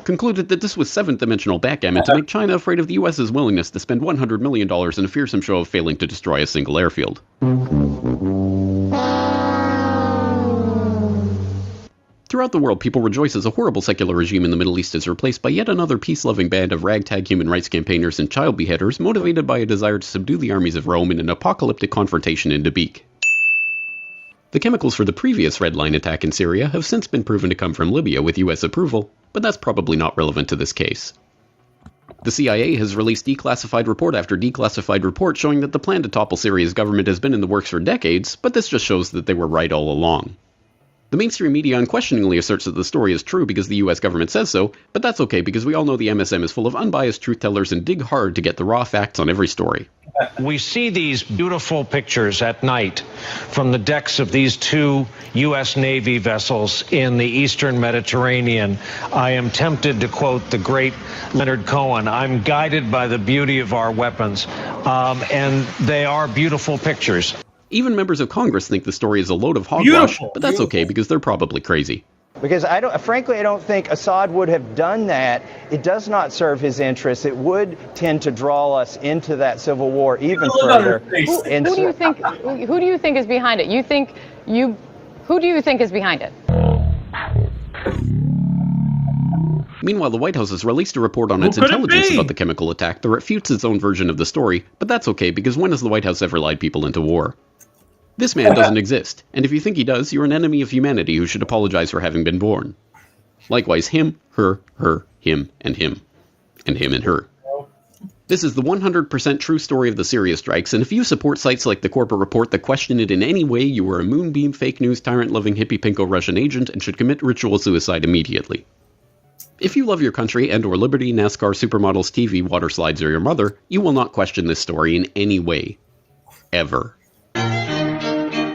Concluded that this was seventh-dimensional backgammon to make China afraid of the U.S.'s willingness to spend $100 million in a fearsome show of failing to destroy a single airfield. Throughout the world, people rejoice as a horrible secular regime in the Middle East is replaced by yet another peace-loving band of ragtag human rights campaigners and child beheaders motivated by a desire to subdue the armies of Rome in an apocalyptic confrontation in Dabiq. The chemicals for the previous Red Line attack in Syria have since been proven to come from Libya with US approval, but that's probably not relevant to this case. The CIA has released declassified report after declassified report showing that the plan to topple Syria's government has been in the works for decades, but this just shows that they were right all along. The mainstream media unquestioningly asserts that the story is true because the US government says so, but that's okay because we all know the MSM is full of unbiased truth-tellers and dig hard to get the raw facts on every story. We see these beautiful pictures at night from the decks of these two U.S. Navy vessels in the eastern Mediterranean. I am tempted to quote the great Leonard Cohen, I'm guided by the beauty of our weapons, and they are beautiful pictures. Even members of Congress think the story is a load of hogwash, but that's okay because they're probably crazy. Because frankly, I don't think Assad would have done that. It does not serve his interests. It would tend to draw us into that civil war even further. Who do you think? Who do you think is behind it? Who do you think is behind it? Meanwhile, the White House has released a report on its intelligence about the chemical attack that refutes its own version of the story, but that's okay because when has the White House ever lied people into war? This man doesn't exist, and if you think he does, you're an enemy of humanity who should apologize for having been born. Likewise, him, her, him, and him. And him and her. This is the 100% true story of the Syria strikes, and if you support sites like the Corporate Report that question it in any way, you are a moonbeam, fake news, tyrant-loving, hippie-pinko Russian agent and should commit ritual suicide immediately. If you love your country and or liberty, NASCAR, supermodels, TV, water slides, or your mother, you will not question this story in any way. Ever.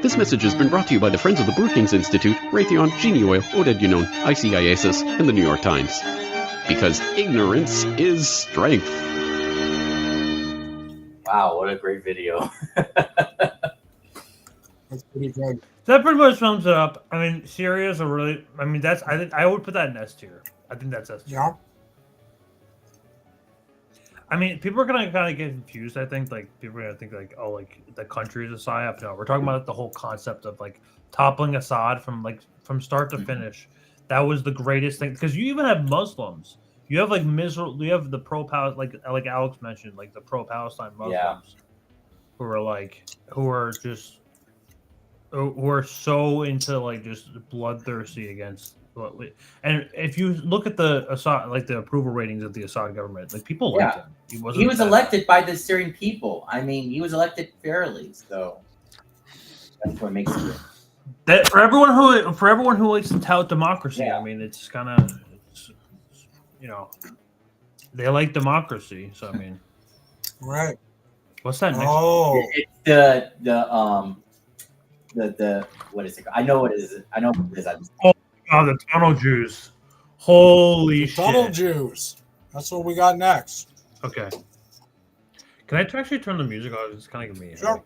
This message has been brought to you by the Friends of the Brookings Institute, Raytheon, Genie Oil, Oded Unknown, ICIASIS, and the New York Times. Because ignorance is strength. Wow, what a great video. That's pretty good. That pretty much sums it up. I mean, Syria is a really. I mean, that's. I think I would put that in S tier. I think that's S tier. Yeah. I mean, people are gonna kind of get confused. I think like people are gonna think like, oh, like the country is a psyop. No, we're talking about the whole concept of like toppling Assad from start to finish. That was the greatest thing because you even have Muslims. You have like miserable. You have the pro-Palestine, like Alex mentioned, like the pro-Palestine Muslims, who are so into like just bloodthirsty against. And if you look at the Assad, like the approval ratings of the Assad government, like people liked him. He was elected by the Syrian people. I mean, he was elected fairly, so that's what makes it. That for everyone who likes to tout democracy, I mean, it's kind of, they like democracy. So I mean, right. What's that next? Oh, it's the what is it? I know what it is. I know what it is. Oh, the tunnel Jews. Holy shit. Tunnel Jews. That's what we got next. Okay. Can I actually turn the music off? It's kind of giving me a Sure. headache.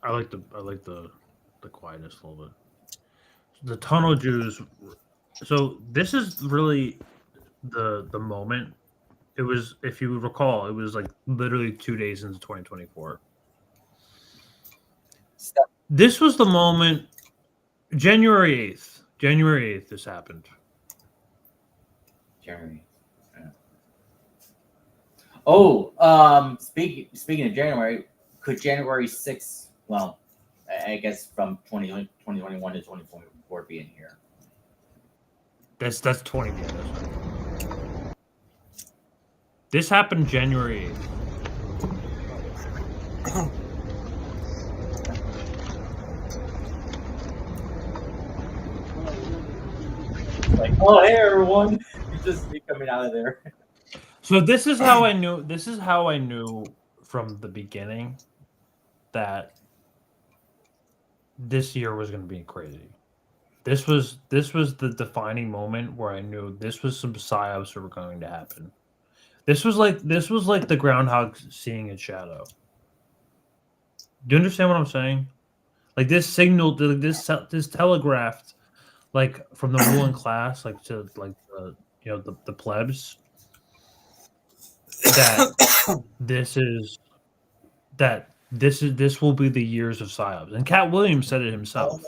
I like the quietness a little bit. The tunnel Jews. So this is really the moment. It was, if you recall, it was like literally 2 days into 2024. This was the moment, January 8th. January 8th, this happened. January. Yeah. Oh, speaking of January, could January 6th, well, I guess from 2021 to 2024 be in here? That's 24. This happened January 8th. Like, oh, hey everyone, just me coming out of there. So this is how I knew. This is how I knew from the beginning that this year was going to be crazy. This was the defining moment where I knew this was some psyops that were going to happen. This was like the groundhog seeing its shadow. Do you understand what I'm saying? Like this signaled, this telegraphed, like from the ruling class, like to like the plebs, that this will be the years of psyops. And Cat Williams said it himself.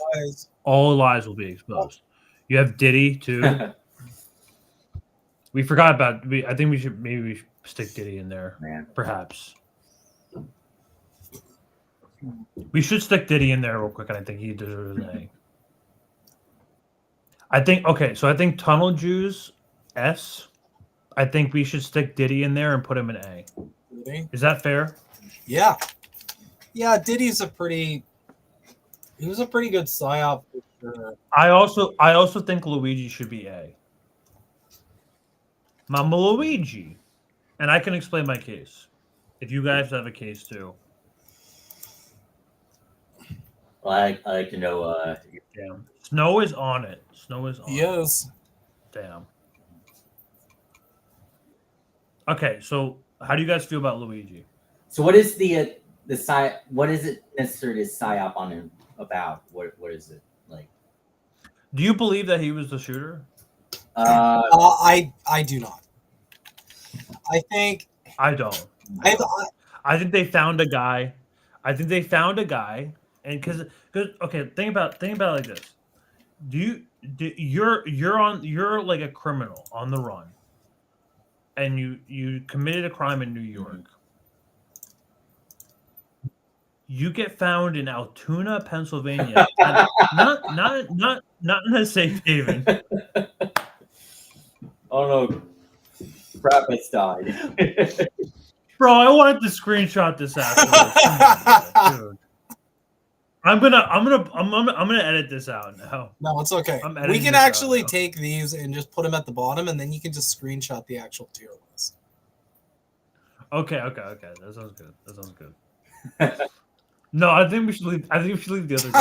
All lies will be exposed. You have Diddy too. We forgot about. I think we should stick Diddy in there. Man. Perhaps we should stick Diddy in there real quick, and I think he deserves an A. I think Tunnel Jews S. I think we should stick Diddy in there and put him in A. Diddy? Is that fair? Yeah. Diddy's a pretty good psyop for sure. I also think Luigi should be A. Mama Luigi. And I can explain my case. If you guys have a case too. Well, I like to know. Damn. Snow is on it. Yes. Damn. Okay, so how do you guys feel about Luigi? So what is the what is it necessarily psyop on him about? What is it like? Do you believe that he was the shooter? I do not. I think I don't. I think they found a guy. And because okay, think about it like this. You're like a criminal on the run, and you committed a crime in New York. You get found in Altoona, Pennsylvania. not in a safe haven. Oh no, crap! It's died. Bro, I wanted to screenshot this afterwards. Dude. I'm gonna edit this out now. No, it's okay. We can actually take these and just put them at the bottom, and then you can just screenshot the actual tier list. Okay. That sounds good. No, I think we should leave. The other guy.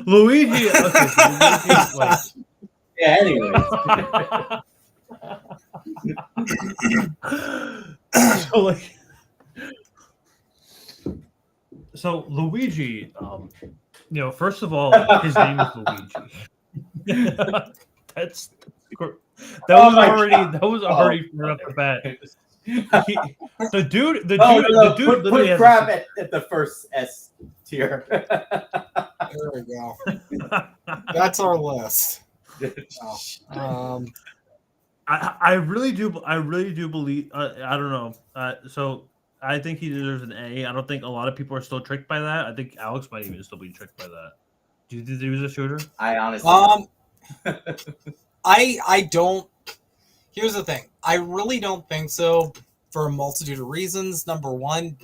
Luigi. Okay, so Luigi's like. Yeah. Anyways. So Luigi, first of all, his name is Luigi. that was already right off the bat. The dude put crap at the first S tier. There we go. That's our list. I really do believe. I don't know. So I think he deserves an A. I don't think a lot of people are still tricked by that. I think Alex might even still be tricked by that. Do you think he was a shooter? I honestly I don't. Here's the thing. I really don't think so for a multitude of reasons. Number one,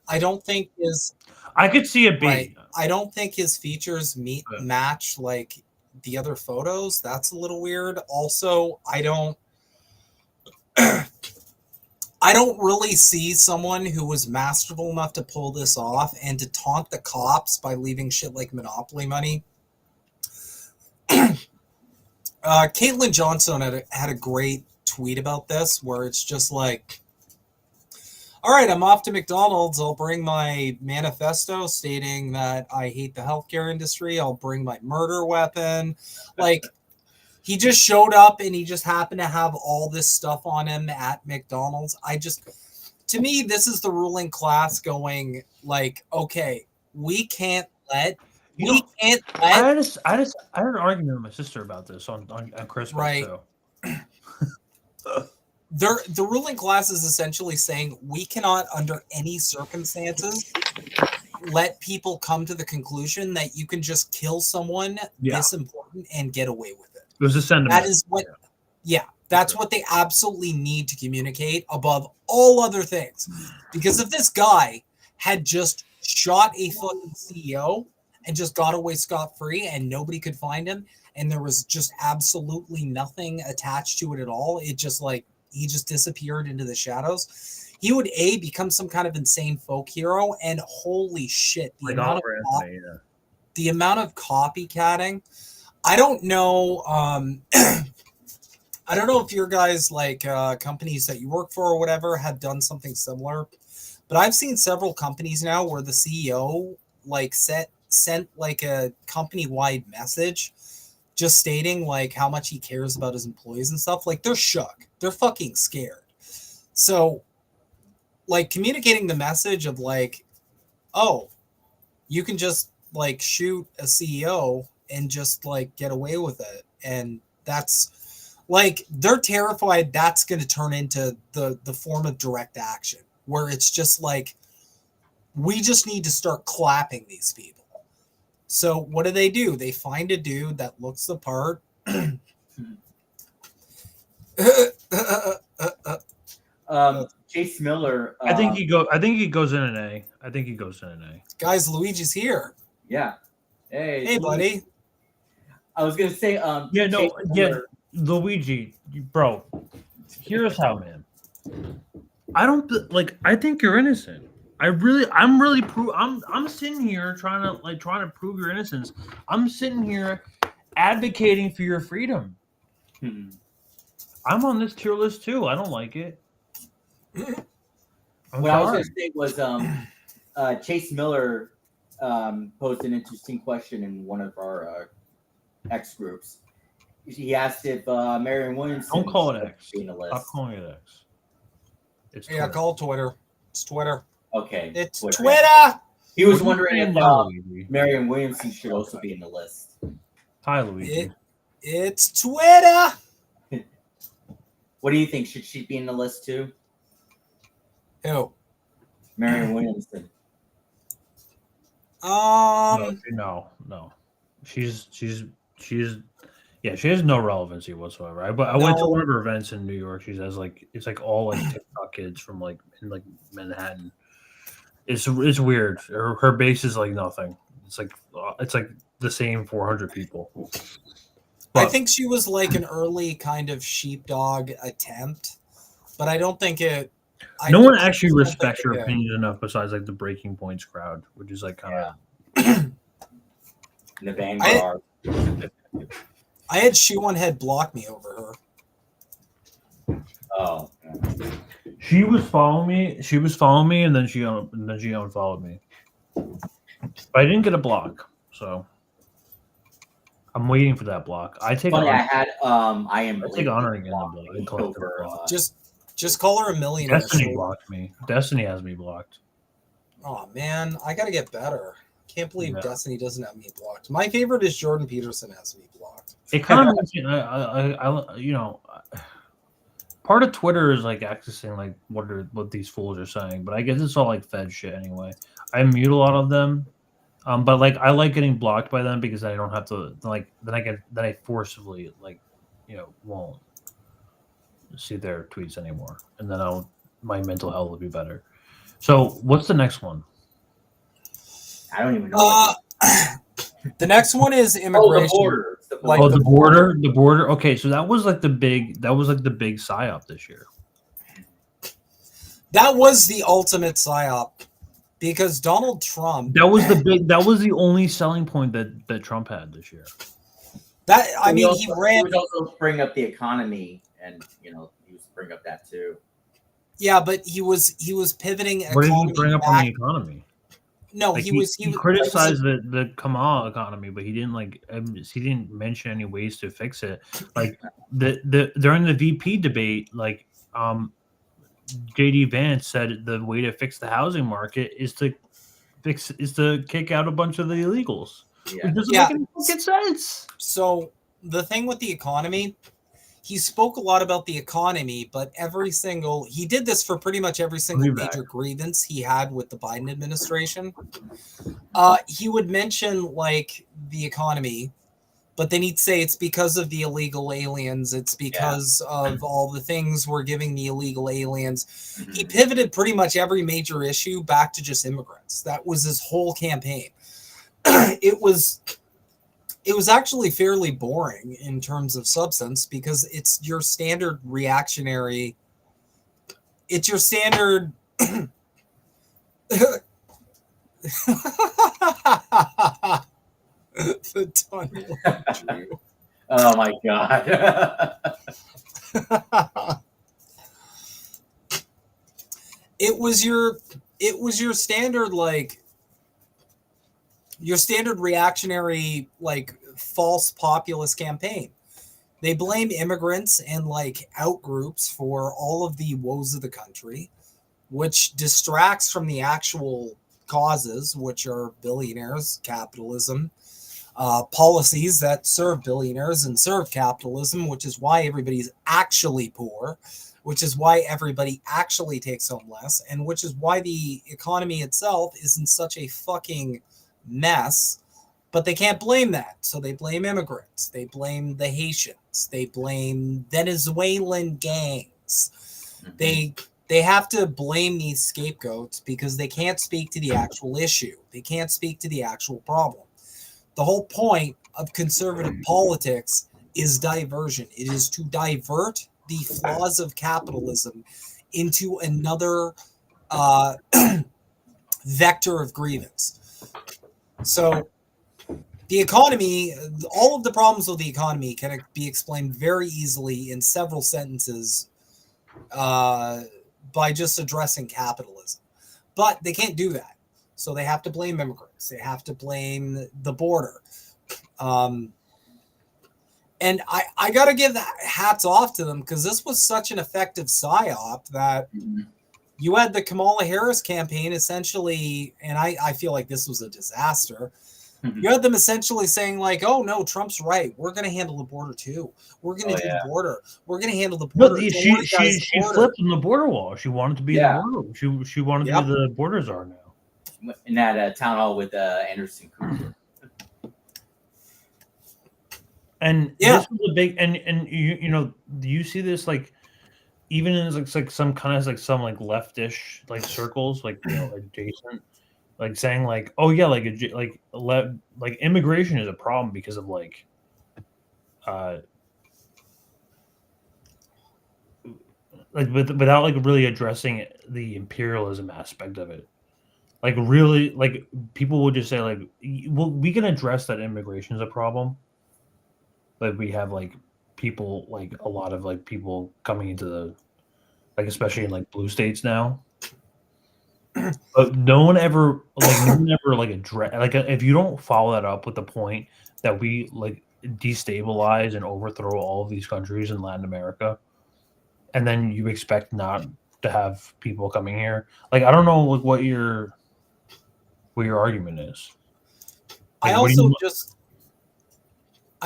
I don't think I could see a B. Right, I don't think his features match like the other photos. That's a little weird. Also, I don't really see someone who was masterful enough to pull this off and to taunt the cops by leaving shit like Monopoly money. Caitlin Johnson had a great tweet about this where it's just like, all right, I'm off to McDonald's. I'll bring my manifesto stating that I hate the healthcare industry. I'll bring my murder weapon. Like, he just showed up and he just happened to have all this stuff on him at McDonald's. To me, this is the ruling class going like, okay, we can't let. I had an argument with my sister about this on Christmas. Right. The ruling class is essentially saying we cannot, under any circumstances, let people come to the conclusion that you can just kill someone this important and get away with it. It was a sentiment. That is what, that's what they absolutely need to communicate above all other things. Because if this guy had just shot a fucking CEO and just got away scot-free and nobody could find him and there was just absolutely nothing attached to it at all, it just like, he just disappeared into the shadows, he would become some kind of insane folk hero, and holy shit, the amount of copycatting. I don't know. I don't know if your guys like companies that you work for or whatever have done something similar, but I've seen several companies now where the CEO like sent like a company-wide message just stating like how much he cares about his employees and stuff. Like they're shook. They're fucking scared. So like communicating the message of like, oh, you can just like shoot a CEO and just like get away with it. And that's like, they're terrified that's going to turn into the form of direct action where it's just like, we just need to start clapping these people. So what do? They find a dude that looks the part. Chase Miller. I think he goes in an A. I think he goes in an A. Guys, Luigi's here. Yeah. Hey, buddy. I was gonna say, Luigi, bro. Here's how, man. I think you're innocent. I'm sitting here trying to prove your innocence. I'm sitting here advocating for your freedom. I'm on this tier list too. I don't like it. What I was going to say was Chase Miller posed an interesting question in one of our X groups. He asked if Marianne Williamson. Don't call it X. Be in the list. Stop calling it X. It's Twitter. Call Twitter. It's Twitter. Okay. It's Twitter. He was wondering if Marianne Williamson should also be in the list. Hi, Luigi. It's Twitter. What do you think? Should she be in the list too? Who? Marianne Williamson. No. She's yeah, she has no relevancy whatsoever. I went to one of her events in New York. She has like it's like all like TikTok kids from like in like Manhattan. It's weird. Her base is like nothing. It's like the same 400 people. I think she was like an early kind of sheepdog attempt, but I don't think it. No one actually respects her opinion enough besides like the Breaking Points crowd, which is like kind of the vanguard. I had Shoe1Head block me over her. Oh. She was following me, and then she unfollowed me. But I didn't get a block, so I'm waiting for that block. I take Funny, honor. I had I am. I take honor again. Just call her a millionaire. Destiny blocked me. Destiny has me blocked. Oh man, I gotta get better. Can't believe Destiny doesn't have me blocked. My favorite is Jordan Peterson has me blocked. It kind of makes part of Twitter is like accessing like what these fools are saying, but I guess it's all like Fed shit anyway. I mute a lot of them, but like I like getting blocked by them because I don't have to like then I forcibly like won't see their tweets anymore, and then my mental health will be better. So what's the next one? I don't even know. The next one is immigration. The border. The border. Okay, so that was like the big psyop this year. That was the ultimate psyop because Donald Trump. That was the only selling point that Trump had this year. He was also bringing up the economy, and he was bringing up that too. Yeah, but he was pivoting. What did he bring up on the economy? No, like he criticized the Kamala economy, but he didn't mention any ways to fix it. Like during the VP debate, like JD Vance said the way to fix the housing market is to kick out a bunch of the illegals. Yeah. It doesn't make any fucking sense. So the thing with the economy, he spoke a lot about the economy, but he did this for pretty much every single major grievance he had with the Biden administration. He would mention like the economy, but then he'd say it's because of the illegal aliens. It's because of all the things we're giving the illegal aliens. Mm-hmm. He pivoted pretty much every major issue back to just immigrants. That was his whole campaign. It was It was actually fairly boring in terms of substance because it's your standard reactionary. It's your standard. The tunnel of Jew. Oh my god. It was your standard, like, your standard reactionary, like, false populist campaign. They blame immigrants and, like, outgroups for all of the woes of the country, which distracts from the actual causes, which are billionaires, capitalism, policies that serve billionaires and serve capitalism, which is why everybody's actually poor, which is why everybody actually takes home less, and which is why the economy itself is in such a fucking mess. But they can't blame that. So they blame immigrants. They blame the Haitians. They blame Venezuelan gangs. They have to blame these scapegoats because they can't speak to the actual issue. They can't speak to the actual problem. The whole point of conservative politics is diversion. It is to divert the flaws of capitalism into another vector of grievance. So the economy, all of the problems with the economy can be explained very easily in several sentences by just addressing capitalism. But they can't do that. So they have to blame immigrants. They have to blame the border. And I got to give hats off to them because this was such an effective psyop that you had the Kamala Harris campaign essentially, and I feel like this was a disaster. You had them essentially saying like, oh, no, Trump's right. We're going to handle the border, too. We're going to do the border. We're going to handle the border. But she flipped on the border wall. She wanted to be the border. She wanted to be the border czar now. In that town hall with Anderson Cooper. And this was a big, and you know, do you see this like even in like some kind of like some like leftish like circles, like, you know, adjacent, like saying like, oh yeah, like immigration is a problem because of like without like really addressing the imperialism aspect of it. Like really, like people would just say like, well, we can address that immigration is a problem. Like we have like people, like a lot of like people coming into the, like especially in like blue states now. But no one ever address, like if you don't follow that up with the point that we like destabilize and overthrow all of these countries in Latin America, and then you expect not to have people coming here. Like I don't know like what your argument is. Like, I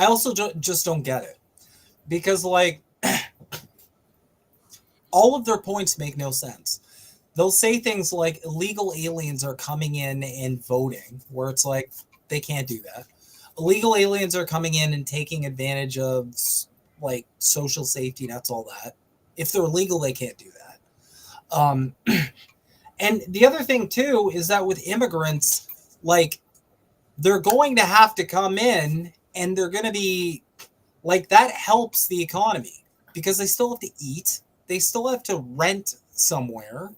also just don't get it because like all of their points make no sense. They'll say things like illegal aliens are coming in and voting, where it's like they can't do that. Illegal aliens are coming in and taking advantage of like social safety nets, all that. If they're illegal, they can't do that. And the other thing too is that with immigrants, like they're going to have to come in and they're going to be like, that helps the economy because they still have to eat. They still have to rent somewhere.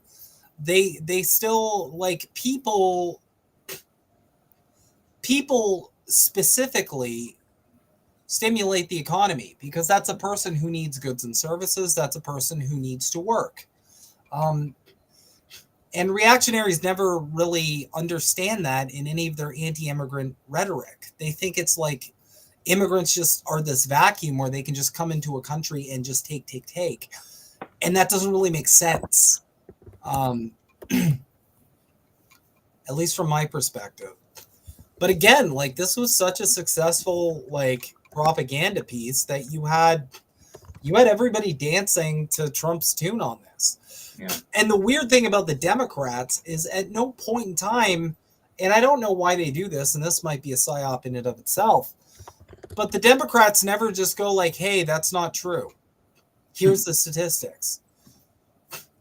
They still like people specifically stimulate the economy because that's a person who needs goods and services. That's a person who needs to work. And reactionaries never really understand that in any of their anti-immigrant rhetoric. They think it's like immigrants just are this vacuum where they can just come into a country and just take. And that doesn't really make sense. At least from my perspective. But again, like this was such a successful like propaganda piece that you had everybody dancing to Trump's tune on this. Yeah. And the weird thing about the Democrats is at no point in time, and I don't know why they do this, and this might be a psyop in and of itself, but the Democrats never just go like, hey, that's not true. Here's the statistics.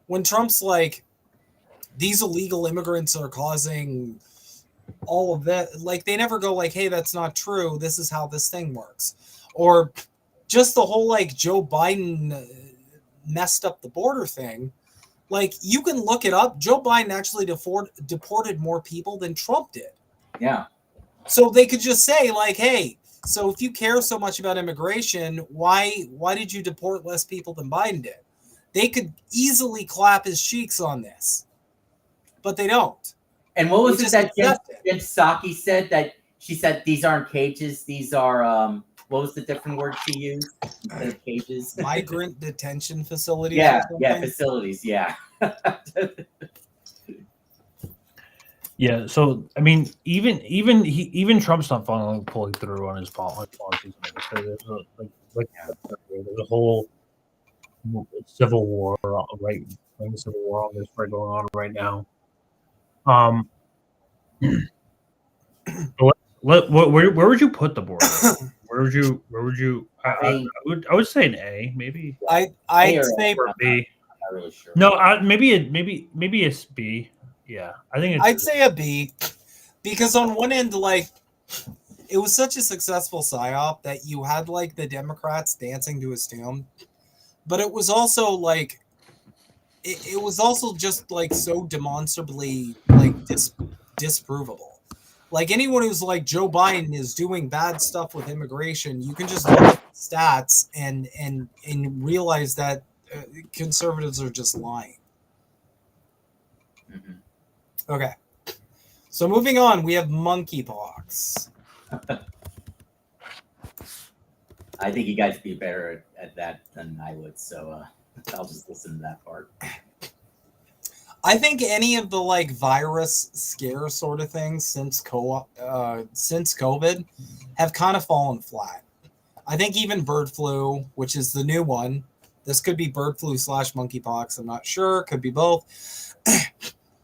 When Trump's like, these illegal immigrants are causing all of that. Like, they never go like, hey, that's not true. This is how this thing works. Or just the whole, like, Joe Biden messed up the border thing. Like, you can look it up. Joe Biden actually deported more people than Trump did. Yeah. So they could just say, like, hey, so if you care so much about immigration, why did you deport less people than Biden did? They could easily clap his cheeks on this, but they don't. And what was They it that Jen accept it. Psaki said? That she said these aren't cages, these are what was the different word she used instead of cages? Migrant detention facilities. Yeah, or something? yeah, facilities. Yeah. Yeah, so I mean, even Trump's not pulling through on his policies. There's a whole civil war, civil war on this going on right now. Where would you put the border? Where would you? I would say an A, maybe. I'd say or B. I'm not really sure. No, maybe a B. Yeah, I think I'd say a B, because on one end, like, it was such a successful psyop that you had, like, the Democrats dancing to his tune, but it was also like, it was also just like so demonstrably like disprovable. Like, anyone who's like Joe Biden is doing bad stuff with immigration, you can just look at the stats and realize that conservatives are just lying. Mm-hmm. Okay. So moving on, we have monkeypox. I think you guys would be better at that than I would, so I'll just listen to that part. I think any of the like virus scare sort of things since COVID have kind of fallen flat. I think even bird flu, which is the new one, this could be bird flu / monkeypox. I'm not sure. Could be both.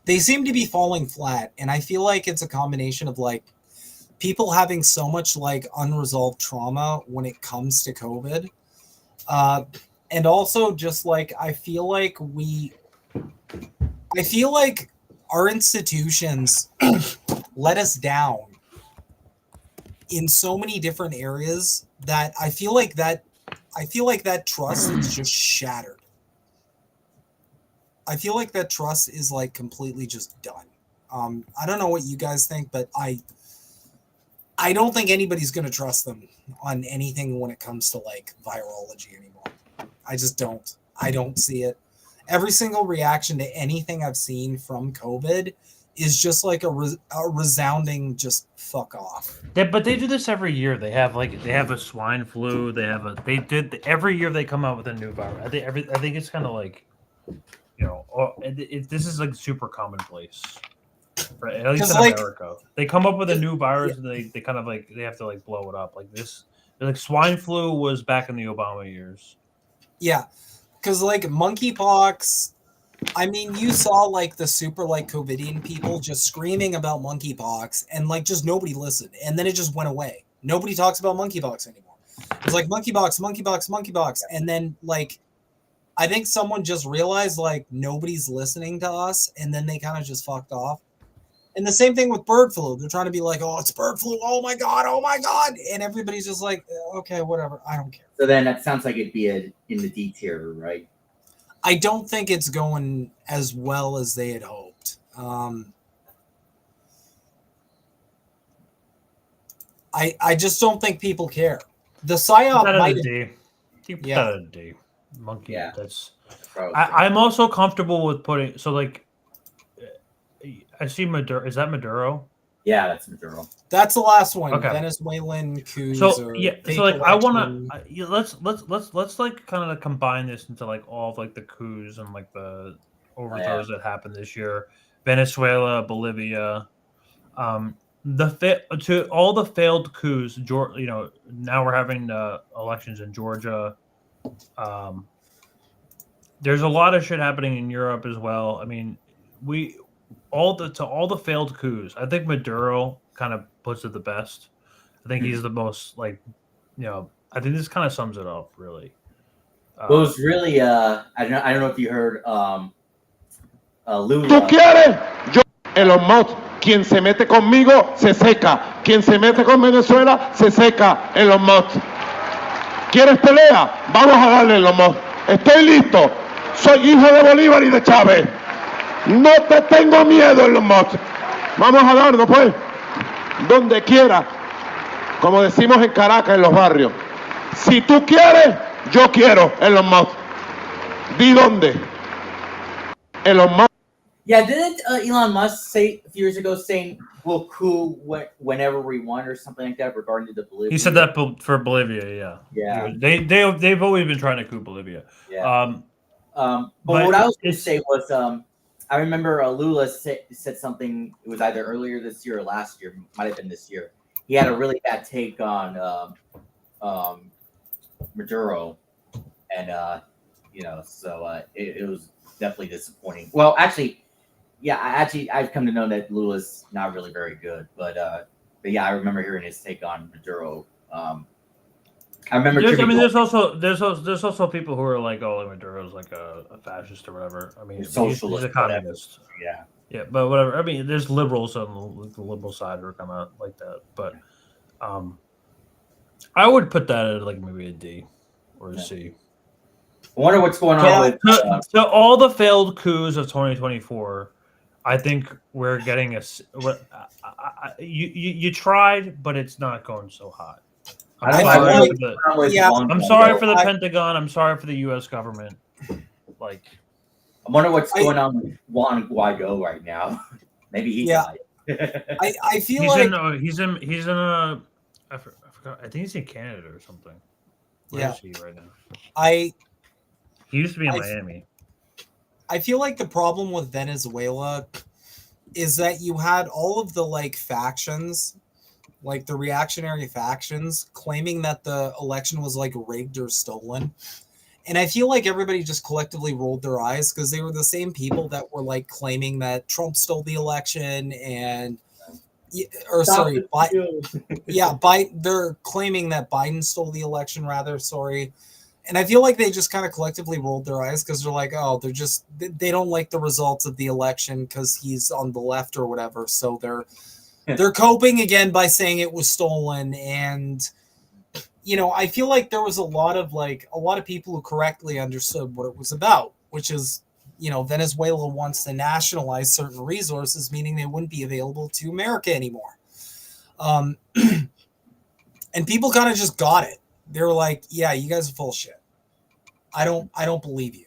They seem to be falling flat, and I feel like it's a combination of like people having so much like unresolved trauma when it comes to COVID, and also just like I feel like our institutions let us down in so many different areas that I feel like that trust is just shattered. I feel like that trust is like completely just done. I don't know what you guys think, but I don't think anybody's going to trust them on anything when it comes to like virology anymore. I just don't. I don't see it. Every single reaction to anything I've seen from COVID is just like a resounding just fuck off. But they do this every year. They have a swine flu. Every year they come out with a new virus. I think it's kind of like, you know, this is like super commonplace. Right? At least in America, they come up with a new virus and they kind of like they have to like blow it up like this. Like swine flu was back in the Obama years. Yeah, because like monkeypox, I mean, you saw like the super like COVIDian people just screaming about monkeypox, and like just nobody listened, and then it just went away. Nobody talks about monkeypox anymore. It's like monkeypox, and then like I think someone just realized like nobody's listening to us, and then they kind of just fucked off. And the same thing with bird flu. They're trying to be like, oh, it's bird flu. Oh my God. And everybody's just like, okay, whatever. I don't care. So then that sounds like it'd be in the D tier, right? I don't think it's going as well as they had hoped. I just don't think people care. The psyop might have a D. Monkey. Yeah. That's. I'm also comfortable with putting I see Maduro. Is that Maduro? Yeah, that's Maduro. That's the last one. Okay. Venezuelan coups. So yeah, so like I want to let's like kind of combine this into like all of like the coups and like the overthrows that happened this year. Venezuela, Bolivia, to all the failed coups. You know, now we're having elections in Georgia. There's a lot of shit happening in Europe as well. I mean, all the failed coups, I think Maduro kind of puts it the best. I think he's the most like, you know, I think this kind of sums it up really. Well, it was really I don't know if you heard Lula. Tú quieres, yo en los mouth Quien se mete conmigo se seca. Quien se mete con Venezuela se seca en los mods. ¿Quieres pelea? Vamos a darle en los mods. Estoy listo. Soy hijo de Bolívar y de Chávez. No te tengo miedo en los mods. Vamos a darnos, pues. Donde quiera. Como decimos en Caracas, en los barrios. Si tú quieres, yo quiero en los mods. Di dónde. En los mods. Yeah, didn't Elon Musk say a few years ago saying we'll coup whenever we want or something like that regarding to the Bolivia? He said that for Bolivia, yeah. Yeah. They've always been trying to coup Bolivia. Yeah. But what I was going to say was, I remember Lula said something. It was either earlier this year or last year. Might have been this year. He had a really bad take on Maduro, and so it was definitely disappointing. Well, actually. Yeah, I've come to know that Lula's not really very good, but yeah, I remember hearing his take on Maduro. I remember. There's also people who are like, oh, Maduro's like a fascist or whatever. I mean, he's a communist. Yeah. Yeah, but whatever. I mean, there's liberals on the liberal side who come out like that, but I would put that at like maybe a D or a C. I wonder what's going on with so all the failed coups of 2024. I think we're getting you tried, but it's not going so hot. I'm sorry for the Pentagon. I'm sorry for the U.S. government. Like, I wonder what's going on with Juan Guaido right now. Maybe he died. I feel he's in a I forgot. I think he's in Canada or something. Where is he right now? He used to be in Miami. I feel like the problem with Venezuela is that you had all of the like factions, like the reactionary factions, claiming that the election was like rigged or stolen. And I feel like everybody just collectively rolled their eyes because they were the same people that were like claiming that Trump stole the election they're claiming that Biden stole the election rather, And I feel like they just kind of collectively rolled their eyes because they're like, oh, they don't like the results of the election because he's on the left or whatever. So they're coping again by saying it was stolen. And, I feel like there was a lot of people who correctly understood what it was about, which is, Venezuela wants to nationalize certain resources, meaning they wouldn't be available to America anymore. And people kind of just got it. They were like, yeah, you guys are full of shit. I don't believe you.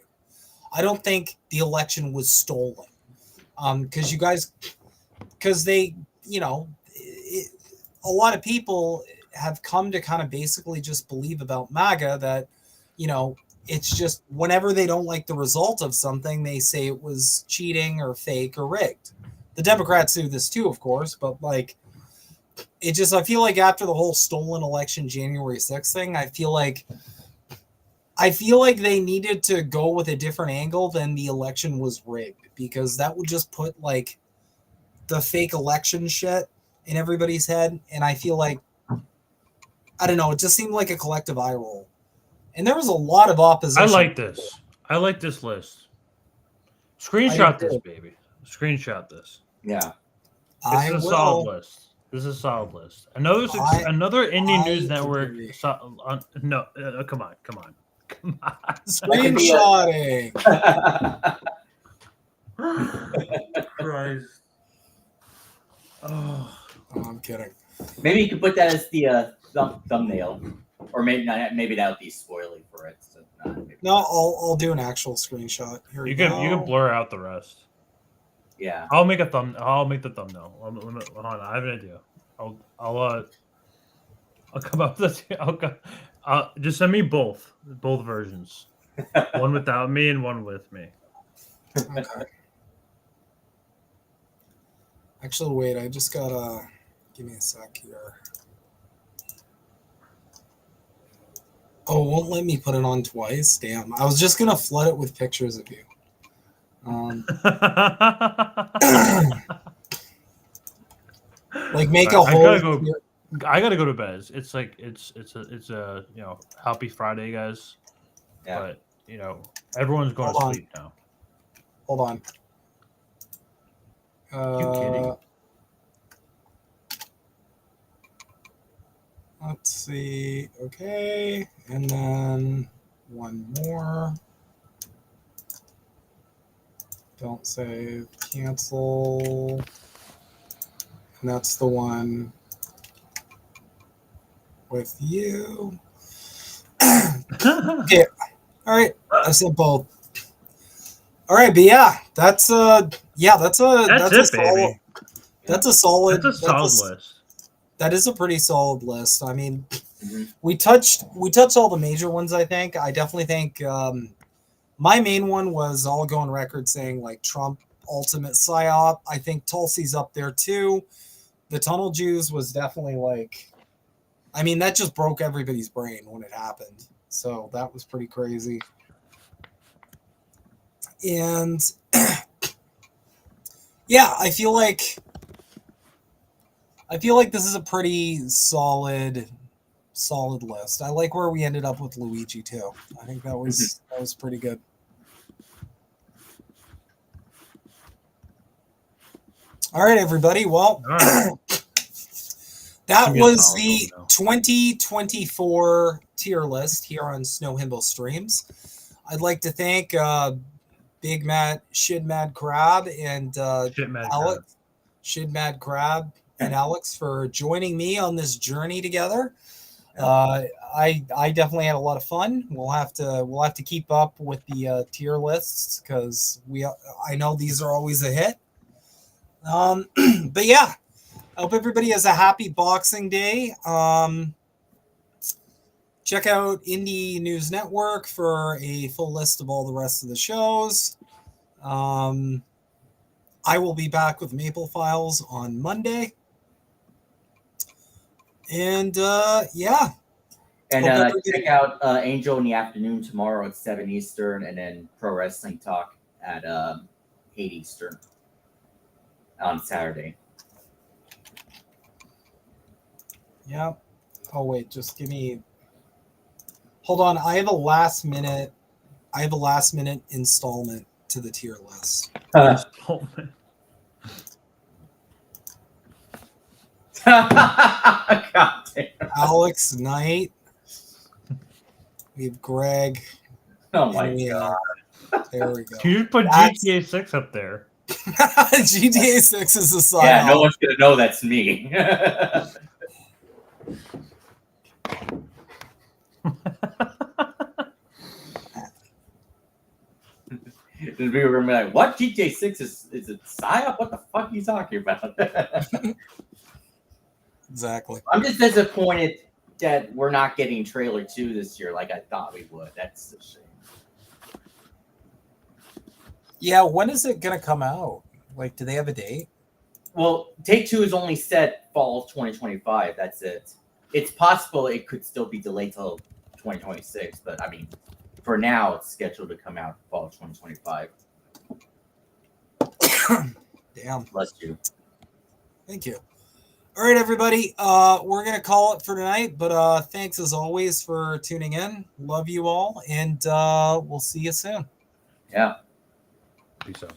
I don't think the election was stolen. Because they, a lot of people have come to kind of basically just believe about MAGA that, it's just whenever they don't like the result of something, they say it was cheating or fake or rigged. The Democrats do this too, of course, but like, I feel like after the whole stolen election January 6th thing, I feel like they needed to go with a different angle than the election was rigged, because that would just put like the fake election shit in everybody's head. And I feel like, I don't know, it just seemed like a collective eye roll. And there was a lot of opposition. I like this list. Screenshot this, baby. Screenshot this. Yeah. This is a solid list. This is a solid list. Another indie news network. Come on. Screenshotting. Christ. Oh, I'm kidding. Maybe you could put that as the thumbnail, or maybe not. Maybe that would be spoiling for it. So I'll do an actual screenshot. You can blur out the rest. Yeah, I'll make the thumbnail. Hold on, I have an idea. I'll come up with just send me both versions. One without me and one with me. Okay. Actually, wait. I just gotta give me a sec here. Oh, it won't let me put it on twice. Damn. I was just gonna flood it with pictures of you. Like make a whole. I gotta go to bed. It's a happy Friday, guys. Yeah. But everyone's going to sleep now. Hold on. You kidding? Let's see. Okay, and then one more. Don't save. Cancel. And that's the one with you. Okay. All right. I said both. All right, but yeah, that's a solid. That's a solid list. That is a pretty solid list. I mean, we touched all the major ones. I think. I definitely think my main one was I'll go on record saying like Trump ultimate psyop. I think Tulsi's up there too. The tunnel Jews was definitely like, I mean, that just broke everybody's brain when it happened. So that was pretty crazy. And yeah, I feel like this is a pretty solid list. I like where we ended up with Luigi too. I think that was pretty good. All right, everybody. Well, that was the 2024 tier list here on Snow Himbo Streams. I'd like to thank Big Matt, Shid Mad Crab, and Alex, Shid Mad Crab, and Alex for joining me on this journey together. I definitely had a lot of fun. We'll have to keep up with the tier lists because I know these are always a hit. But yeah, I hope everybody has a happy Boxing Day. Check out Indie News Network for a full list of all the rest of the shows. I will be back with Maple Files on Monday. And yeah. And check out Angel in the afternoon tomorrow at 7 Eastern, and then Pro Wrestling Talk at 8 Eastern on Saturday. Yeah. Oh wait, just give me. Hold on, I have a last minute installment to the tier list. Installment. God damn. Alex Knight. We have Greg. Oh my god. There we go. You put GTA 6 up there. GTA 6 is a sign. Yeah, no one's gonna know that's me. And we were like, "What? GTA 6 is it psyop? What the fuck are you talking about?" Exactly. I'm just disappointed that we're not getting trailer 2 this year like I thought we would. That's a shame. Yeah, when is it gonna come out? Like, do they have a date? Well, Take Two is only set fall of 2025. That's it. It's possible it could still be delayed till 2026, but I mean, for now, it's scheduled to come out fall of 2025. Damn. Bless you. Thank you. All right, everybody. We're gonna call it for tonight, but thanks as always for tuning in. Love you all, and we'll see you soon. Yeah. Peace out.